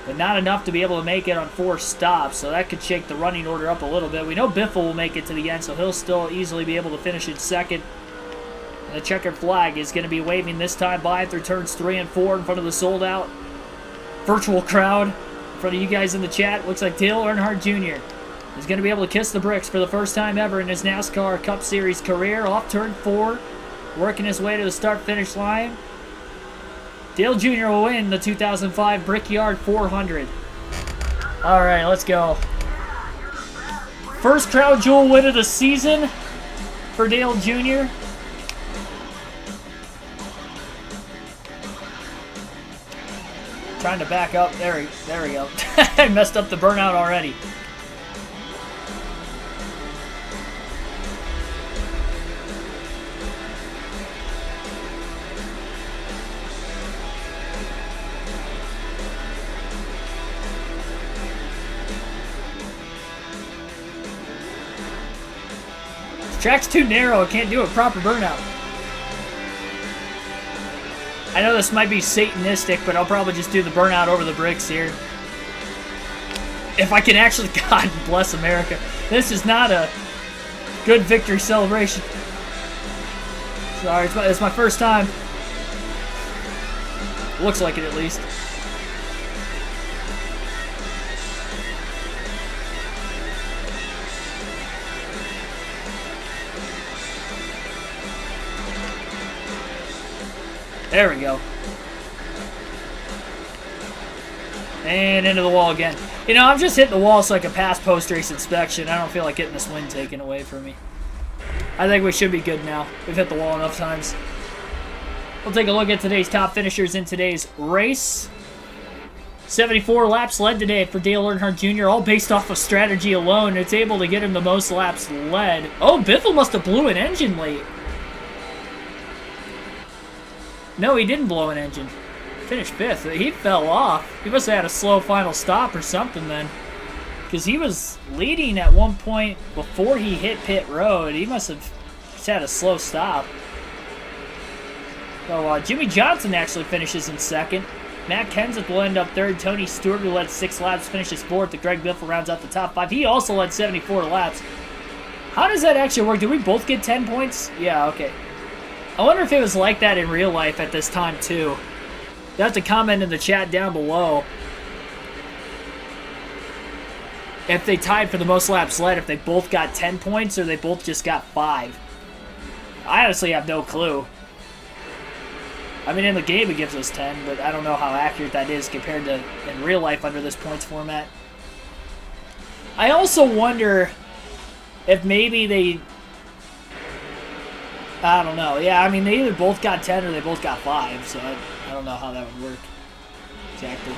but not enough to be able to make it on 4 stops, so that could shake the running order up a little bit. We know Biffle will make it to the end, so he'll still easily be able to finish in second. And the checkered flag is going to be waving this time by through turns 3 and 4 in front of the sold-out virtual crowd. In front of you guys in the chat, looks like Dale Earnhardt Jr. is going to be able to kiss the bricks for the first time ever in his NASCAR Cup Series career. Off turn 4, working his way to the start-finish line. Dale Jr. will win the 2005 Brickyard 400. All right, let's go. First Crown Jewel win of the season for Dale Jr. Trying to back up. There we go. I messed up the burnout already. This track's too narrow. I can't do a proper burnout. I know this might be satanistic, but I'll probably just do the burnout over the bricks here. If I can actually, God bless America. This is not a good victory celebration. Sorry, it's my first time. Looks like it at least. There we go. And into the wall again. You know, I'm just hitting the wall so I can pass post-race inspection. I don't feel like getting this win taken away from me. I think we should be good now. We've hit the wall enough times. We'll take a look at today's top finishers in today's race. 74 laps led today for Dale Earnhardt Jr., all based off of strategy alone. It's able to get him the most laps led. Oh, Biffle must have blew an engine late. No, he didn't blow an engine. Finished 5th. He fell off. He must have had a slow final stop or something then. Because he was leading at one point before he hit pit road. He must have just had a slow stop. So Jimmy Johnson actually finishes in second. Matt Kenseth will end up third. Tony Stewart, who led 6 laps, finishes fourth. The Greg Biffle rounds out the top 5. He also led 74 laps. How does that actually work? Did we both get 10 points? Yeah, okay. I wonder if it was like that in real life at this time, too. You have to comment in the chat down below if they tied for the most laps led, if they both got 10 points or they both just got 5. I honestly have no clue. I mean, in the game it gives us 10, but I don't know how accurate that is compared to in real life under this points format. I also wonder if maybe they... I don't know. Yeah, I mean, they either both got 10 or they both got 5, so I don't know how that would work exactly.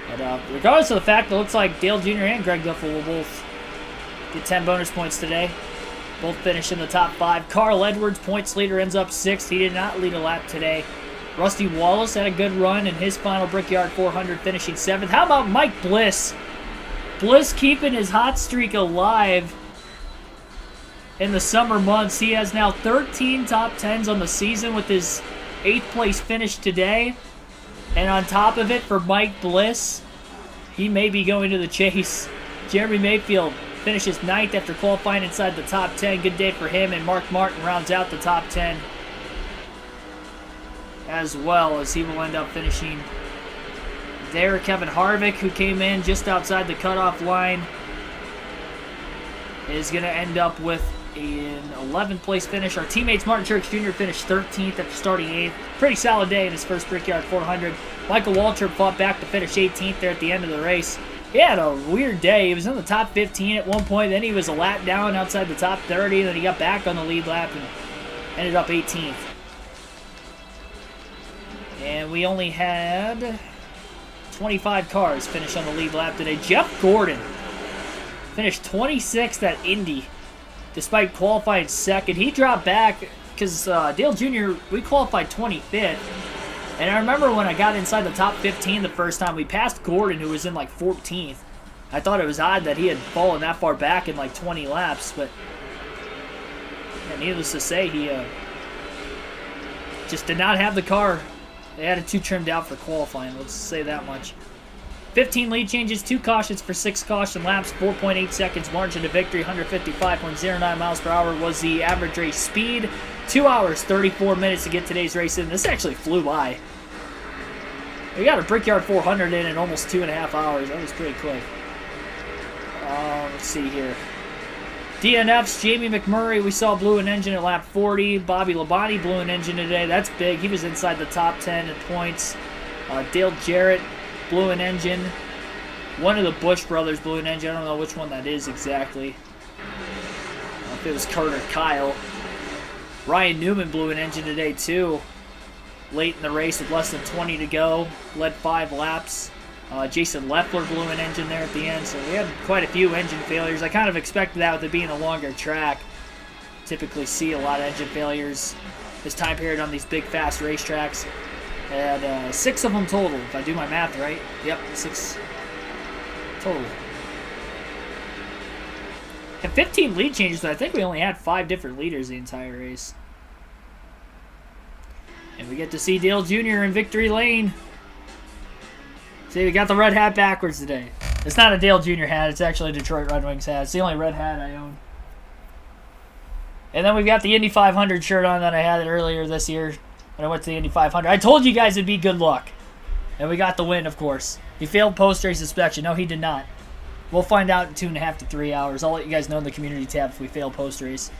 But regardless of the fact, it looks like Dale Jr. and Greg Biffle will both get 10 bonus points today. Both finish in the top 5. Carl Edwards, points leader, ends up 6th. He did not lead a lap today. Rusty Wallace had a good run in his final Brickyard 400, finishing 7th. How about Mike Bliss? Bliss keeping his hot streak alive in the summer months. He has now 13 top 10s on the season with his 8th place finish today. And on top of it, for Mike Bliss, he may be going to the chase. Jeremy Mayfield finishes 9th after qualifying inside the top 10. Good day for him, and Mark Martin rounds out the top 10 as well, as he will end up finishing there. Kevin Harvick, who came in just outside the cutoff line, is going to end up with an 11th place finish. Our teammates Martin Truex Jr. finished 13th after starting 8th. Pretty solid day in his first Brickyard 400. Michael Waltrip fought back to finish 18th there at the end of the race. He had a weird day. He was in the top 15 at one point, then he was a lap down outside the top 30, then he got back on the lead lap and ended up 18th. And we only had 25 cars finish on the lead lap today. Jeff Gordon finished 26th at Indy, despite qualifying 2nd. He dropped back because Dale Jr., we qualified 25th. And I remember when I got inside the top 15 the first time, we passed Gordon, who was in like 14th. I thought it was odd that he had fallen that far back in like 20 laps, but yeah, needless to say, he just did not have the car. They had it too trimmed out for qualifying, let's say that much. 15 lead changes, 2 cautions for 6 caution laps, 4.8 seconds margin to victory, 155.09 miles per hour was the average race speed. 2 hours, 34 minutes to get today's race in. This actually flew by. We got a Brickyard 400 in almost 2.5 hours. That was pretty quick. Let's see here. DNFs, Jamie McMurray, we saw blew an engine at lap 40. Bobby Labonte blew an engine today. That's big. He was inside the top 10 at points. Dale Jarrett blew an engine. One of the Bush brothers blew an engine. I don't know which one that is exactly. I don't know if it was Kurt or Kyle. Ryan Newman blew an engine today too. Late in the race with less than 20 to go. Led 5 laps. Jason Leffler blew an engine there at the end, so we had quite a few engine failures. I kind of expected that with it being a longer track. Typically see a lot of engine failures this time period on these big, fast racetracks. And 6 of them total, if I do my math right. Yep, 6 total. And 15 lead changes, but I think we only had 5 different leaders the entire race. And we get to see Dale Jr. in victory lane. See, we got the red hat backwards today. It's not a Dale Jr. hat. It's actually a Detroit Red Wings hat. It's the only red hat I own. And then we've got the Indy 500 shirt on that I had earlier this year when I went to the Indy 500. I told you guys it'd be good luck. And we got the win, of course. He failed post-race inspection. No, he did not. We'll find out in 2.5 to 3 hours. I'll let you guys know in the community tab if we fail post-race.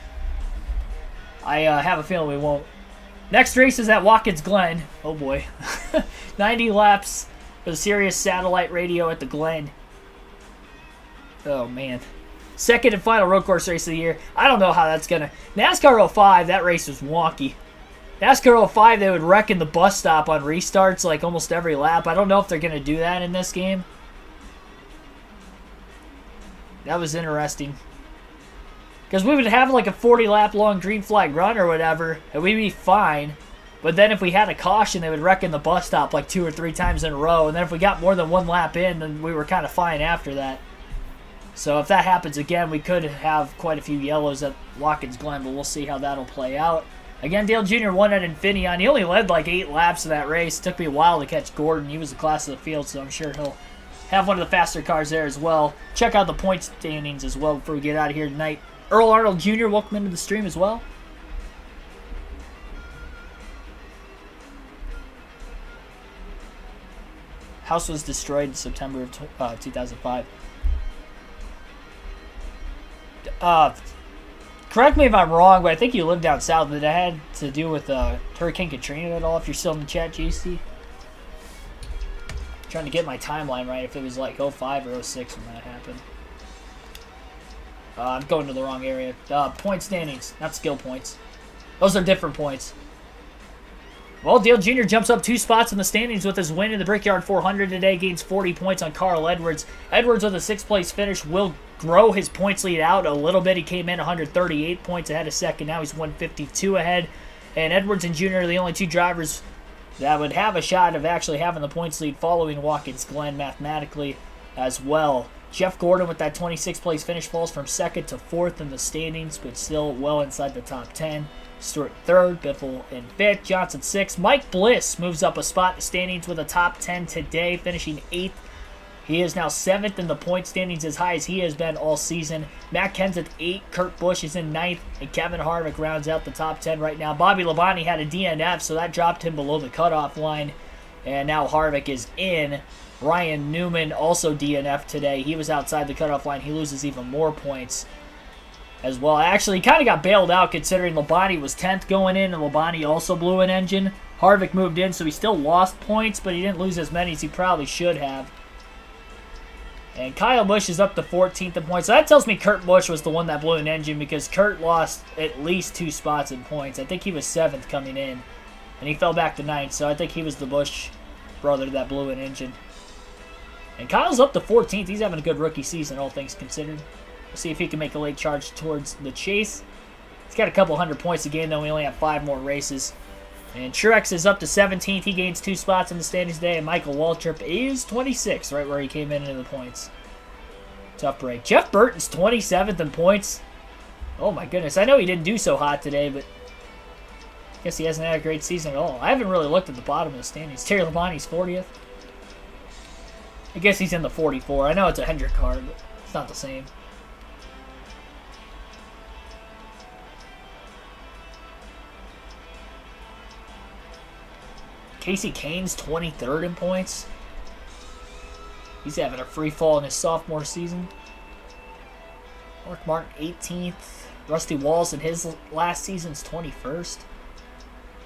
I have a feeling we won't. Next race is at Watkins Glen. Oh, boy. 90 laps. For the Sirius satellite radio at the Glen. Oh, man. Second and final road course race of the year. I don't know how that's going to... NASCAR 05, that race was wonky. NASCAR 05, they would wreck in the bus stop on restarts like almost every lap. I don't know if they're going to do that in this game. That was interesting. Because we would have like a 40-lap long green flag run or whatever, and we'd be fine. But then if we had a caution, they would wreck in the bus stop like 2 or 3 times in a row. And then if we got more than 1 lap in, then we were kind of fine after that. So if that happens again, we could have quite a few yellows at Watkins Glen, but we'll see how that'll play out. Again, Dale Jr. won at Infineon. He only led like 8 laps of that race. It took me a while to catch Gordon. He was the class of the field, so I'm sure he'll have one of the faster cars there as well. Check out the point standings as well before we get out of here tonight. Earl Arnold Jr., welcome into the stream as well. House was destroyed in September of 2005. Correct me if I'm wrong, but I think you lived down south. Did it had to do with Hurricane Katrina at all? If you're still in the chat, JC. Trying to get my timeline right. If it was like 05 or 06 when that happened. I'm going to the wrong area. Point standings, not skill points. Those are different points. Well, Dale Jr. jumps up 2 spots in the standings with his win in the Brickyard 400 today. Gains 40 points on Carl Edwards. Edwards with a 6th place finish will grow his points lead out a little bit. He came in 138 points ahead of second. Now he's 152 ahead. And Edwards and Jr. are the only 2 drivers that would have a shot of actually having the points lead following Watkins Glen mathematically as well. Jeff Gordon with that 26th place finish falls from 2nd to 4th in the standings, but still well inside the top 10. Stewart 3rd, Biffle in 5th, Johnson 6th. Mike Bliss moves up a spot in the standings with a top 10 today, finishing 8th. He is now 7th in the point standings, as high as he has been all season. Matt Kenseth 8th, Kurt Busch is in 9th, and Kevin Harvick rounds out the top 10 right now. Bobby Labonte had a DNF, so that dropped him below the cutoff line, and now Harvick is in. Ryan Newman also DNF'd today. He was outside the cutoff line. He loses even more points as well. Actually, he kind of got bailed out considering Labonte was 10th going in, and Labonte also blew an engine. Harvick moved in, so he still lost points, but he didn't lose as many as he probably should have. And Kyle Busch is up to 14th in points. So that tells me Kurt Busch was the one that blew an engine, because Kurt lost at least 2 spots in points. I think he was 7th coming in, and he fell back to 9th, so I think he was the Busch brother that blew an engine. And Kyle's up to 14th. He's having a good rookie season, all things considered. We'll see if he can make a late charge towards the chase. He's got a couple 100 points a game, though. We only have 5 more races. And Truex is up to 17th. He gains 2 spots in the standings today. And Michael Waltrip is 26th, right where he came in into the points. Tough break. Jeff Burton's 27th in points. Oh my goodness. I know he didn't do so hot today, but I guess he hasn't had a great season at all. I haven't really looked at the bottom of the standings. Terry Labonte's 40th. I guess he's in the 44. I know it's a Hendrick card, but it's not the same. Casey Kane's 23rd in points. He's having a free fall in his sophomore season. Mark Martin 18th. Rusty Walls in his last season's 21st.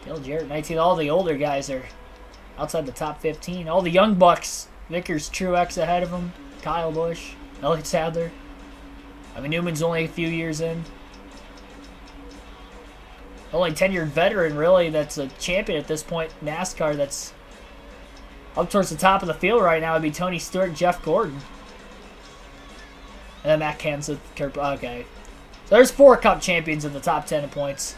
Dale Jarrett 19th. All the older guys are outside the top 15. All the young bucks. Vickers Truex ahead of him. Kyle Busch. Elliott Sadler. I mean, Newman's only a few years in. Only 10-year veteran, really, that's a champion at this point. NASCAR that's up towards the top of the field right now would be Tony Stewart and Jeff Gordon. And then Matt Kenseth. Okay. So there's 4 Cup champions in the top 10 in points.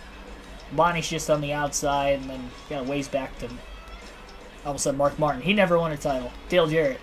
Bonnie's just on the outside, and then got a ways back to, I almost said Mark Martin. He never won a title. Dale Jarrett.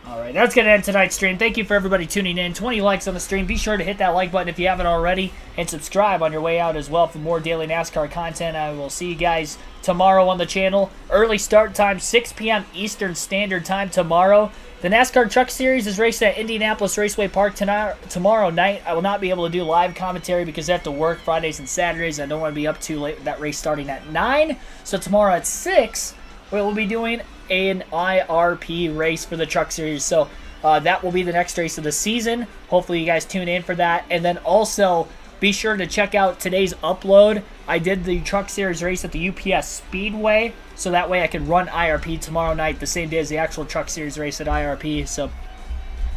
Alright, that's going to end tonight's stream. Thank you for everybody tuning in. 20 likes on the stream. Be sure to hit that like button if you haven't already. And subscribe on your way out as well for more daily NASCAR content. I will see you guys tomorrow on the channel. Early start time, 6 p.m. Eastern Standard Time tomorrow. The NASCAR Truck Series is raced at Indianapolis Raceway Park tomorrow night. I will not be able to do live commentary because I have to work Fridays and Saturdays. I don't want to be up too late with that race starting at 9. So tomorrow at 6, we will be doing an IRP race for the Truck Series. So that will be the next race of the season. Hopefully you guys tune in for that. And then also be sure to check out today's upload. I did the Truck Series race at the UPS Speedway, so that way I can run IRP tomorrow night, the same day as the actual Truck Series race at IRP. So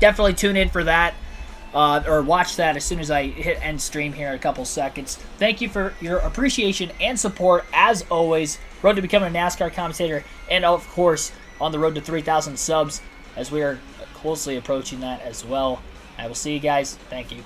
definitely tune in for that, or watch that as soon as I hit end stream here in a couple seconds. Thank you for your appreciation and support, as always. Road to becoming a NASCAR commentator, and of course, on the road to 3,000 subs, as we are closely approaching that as well. I will see you guys. Thank you.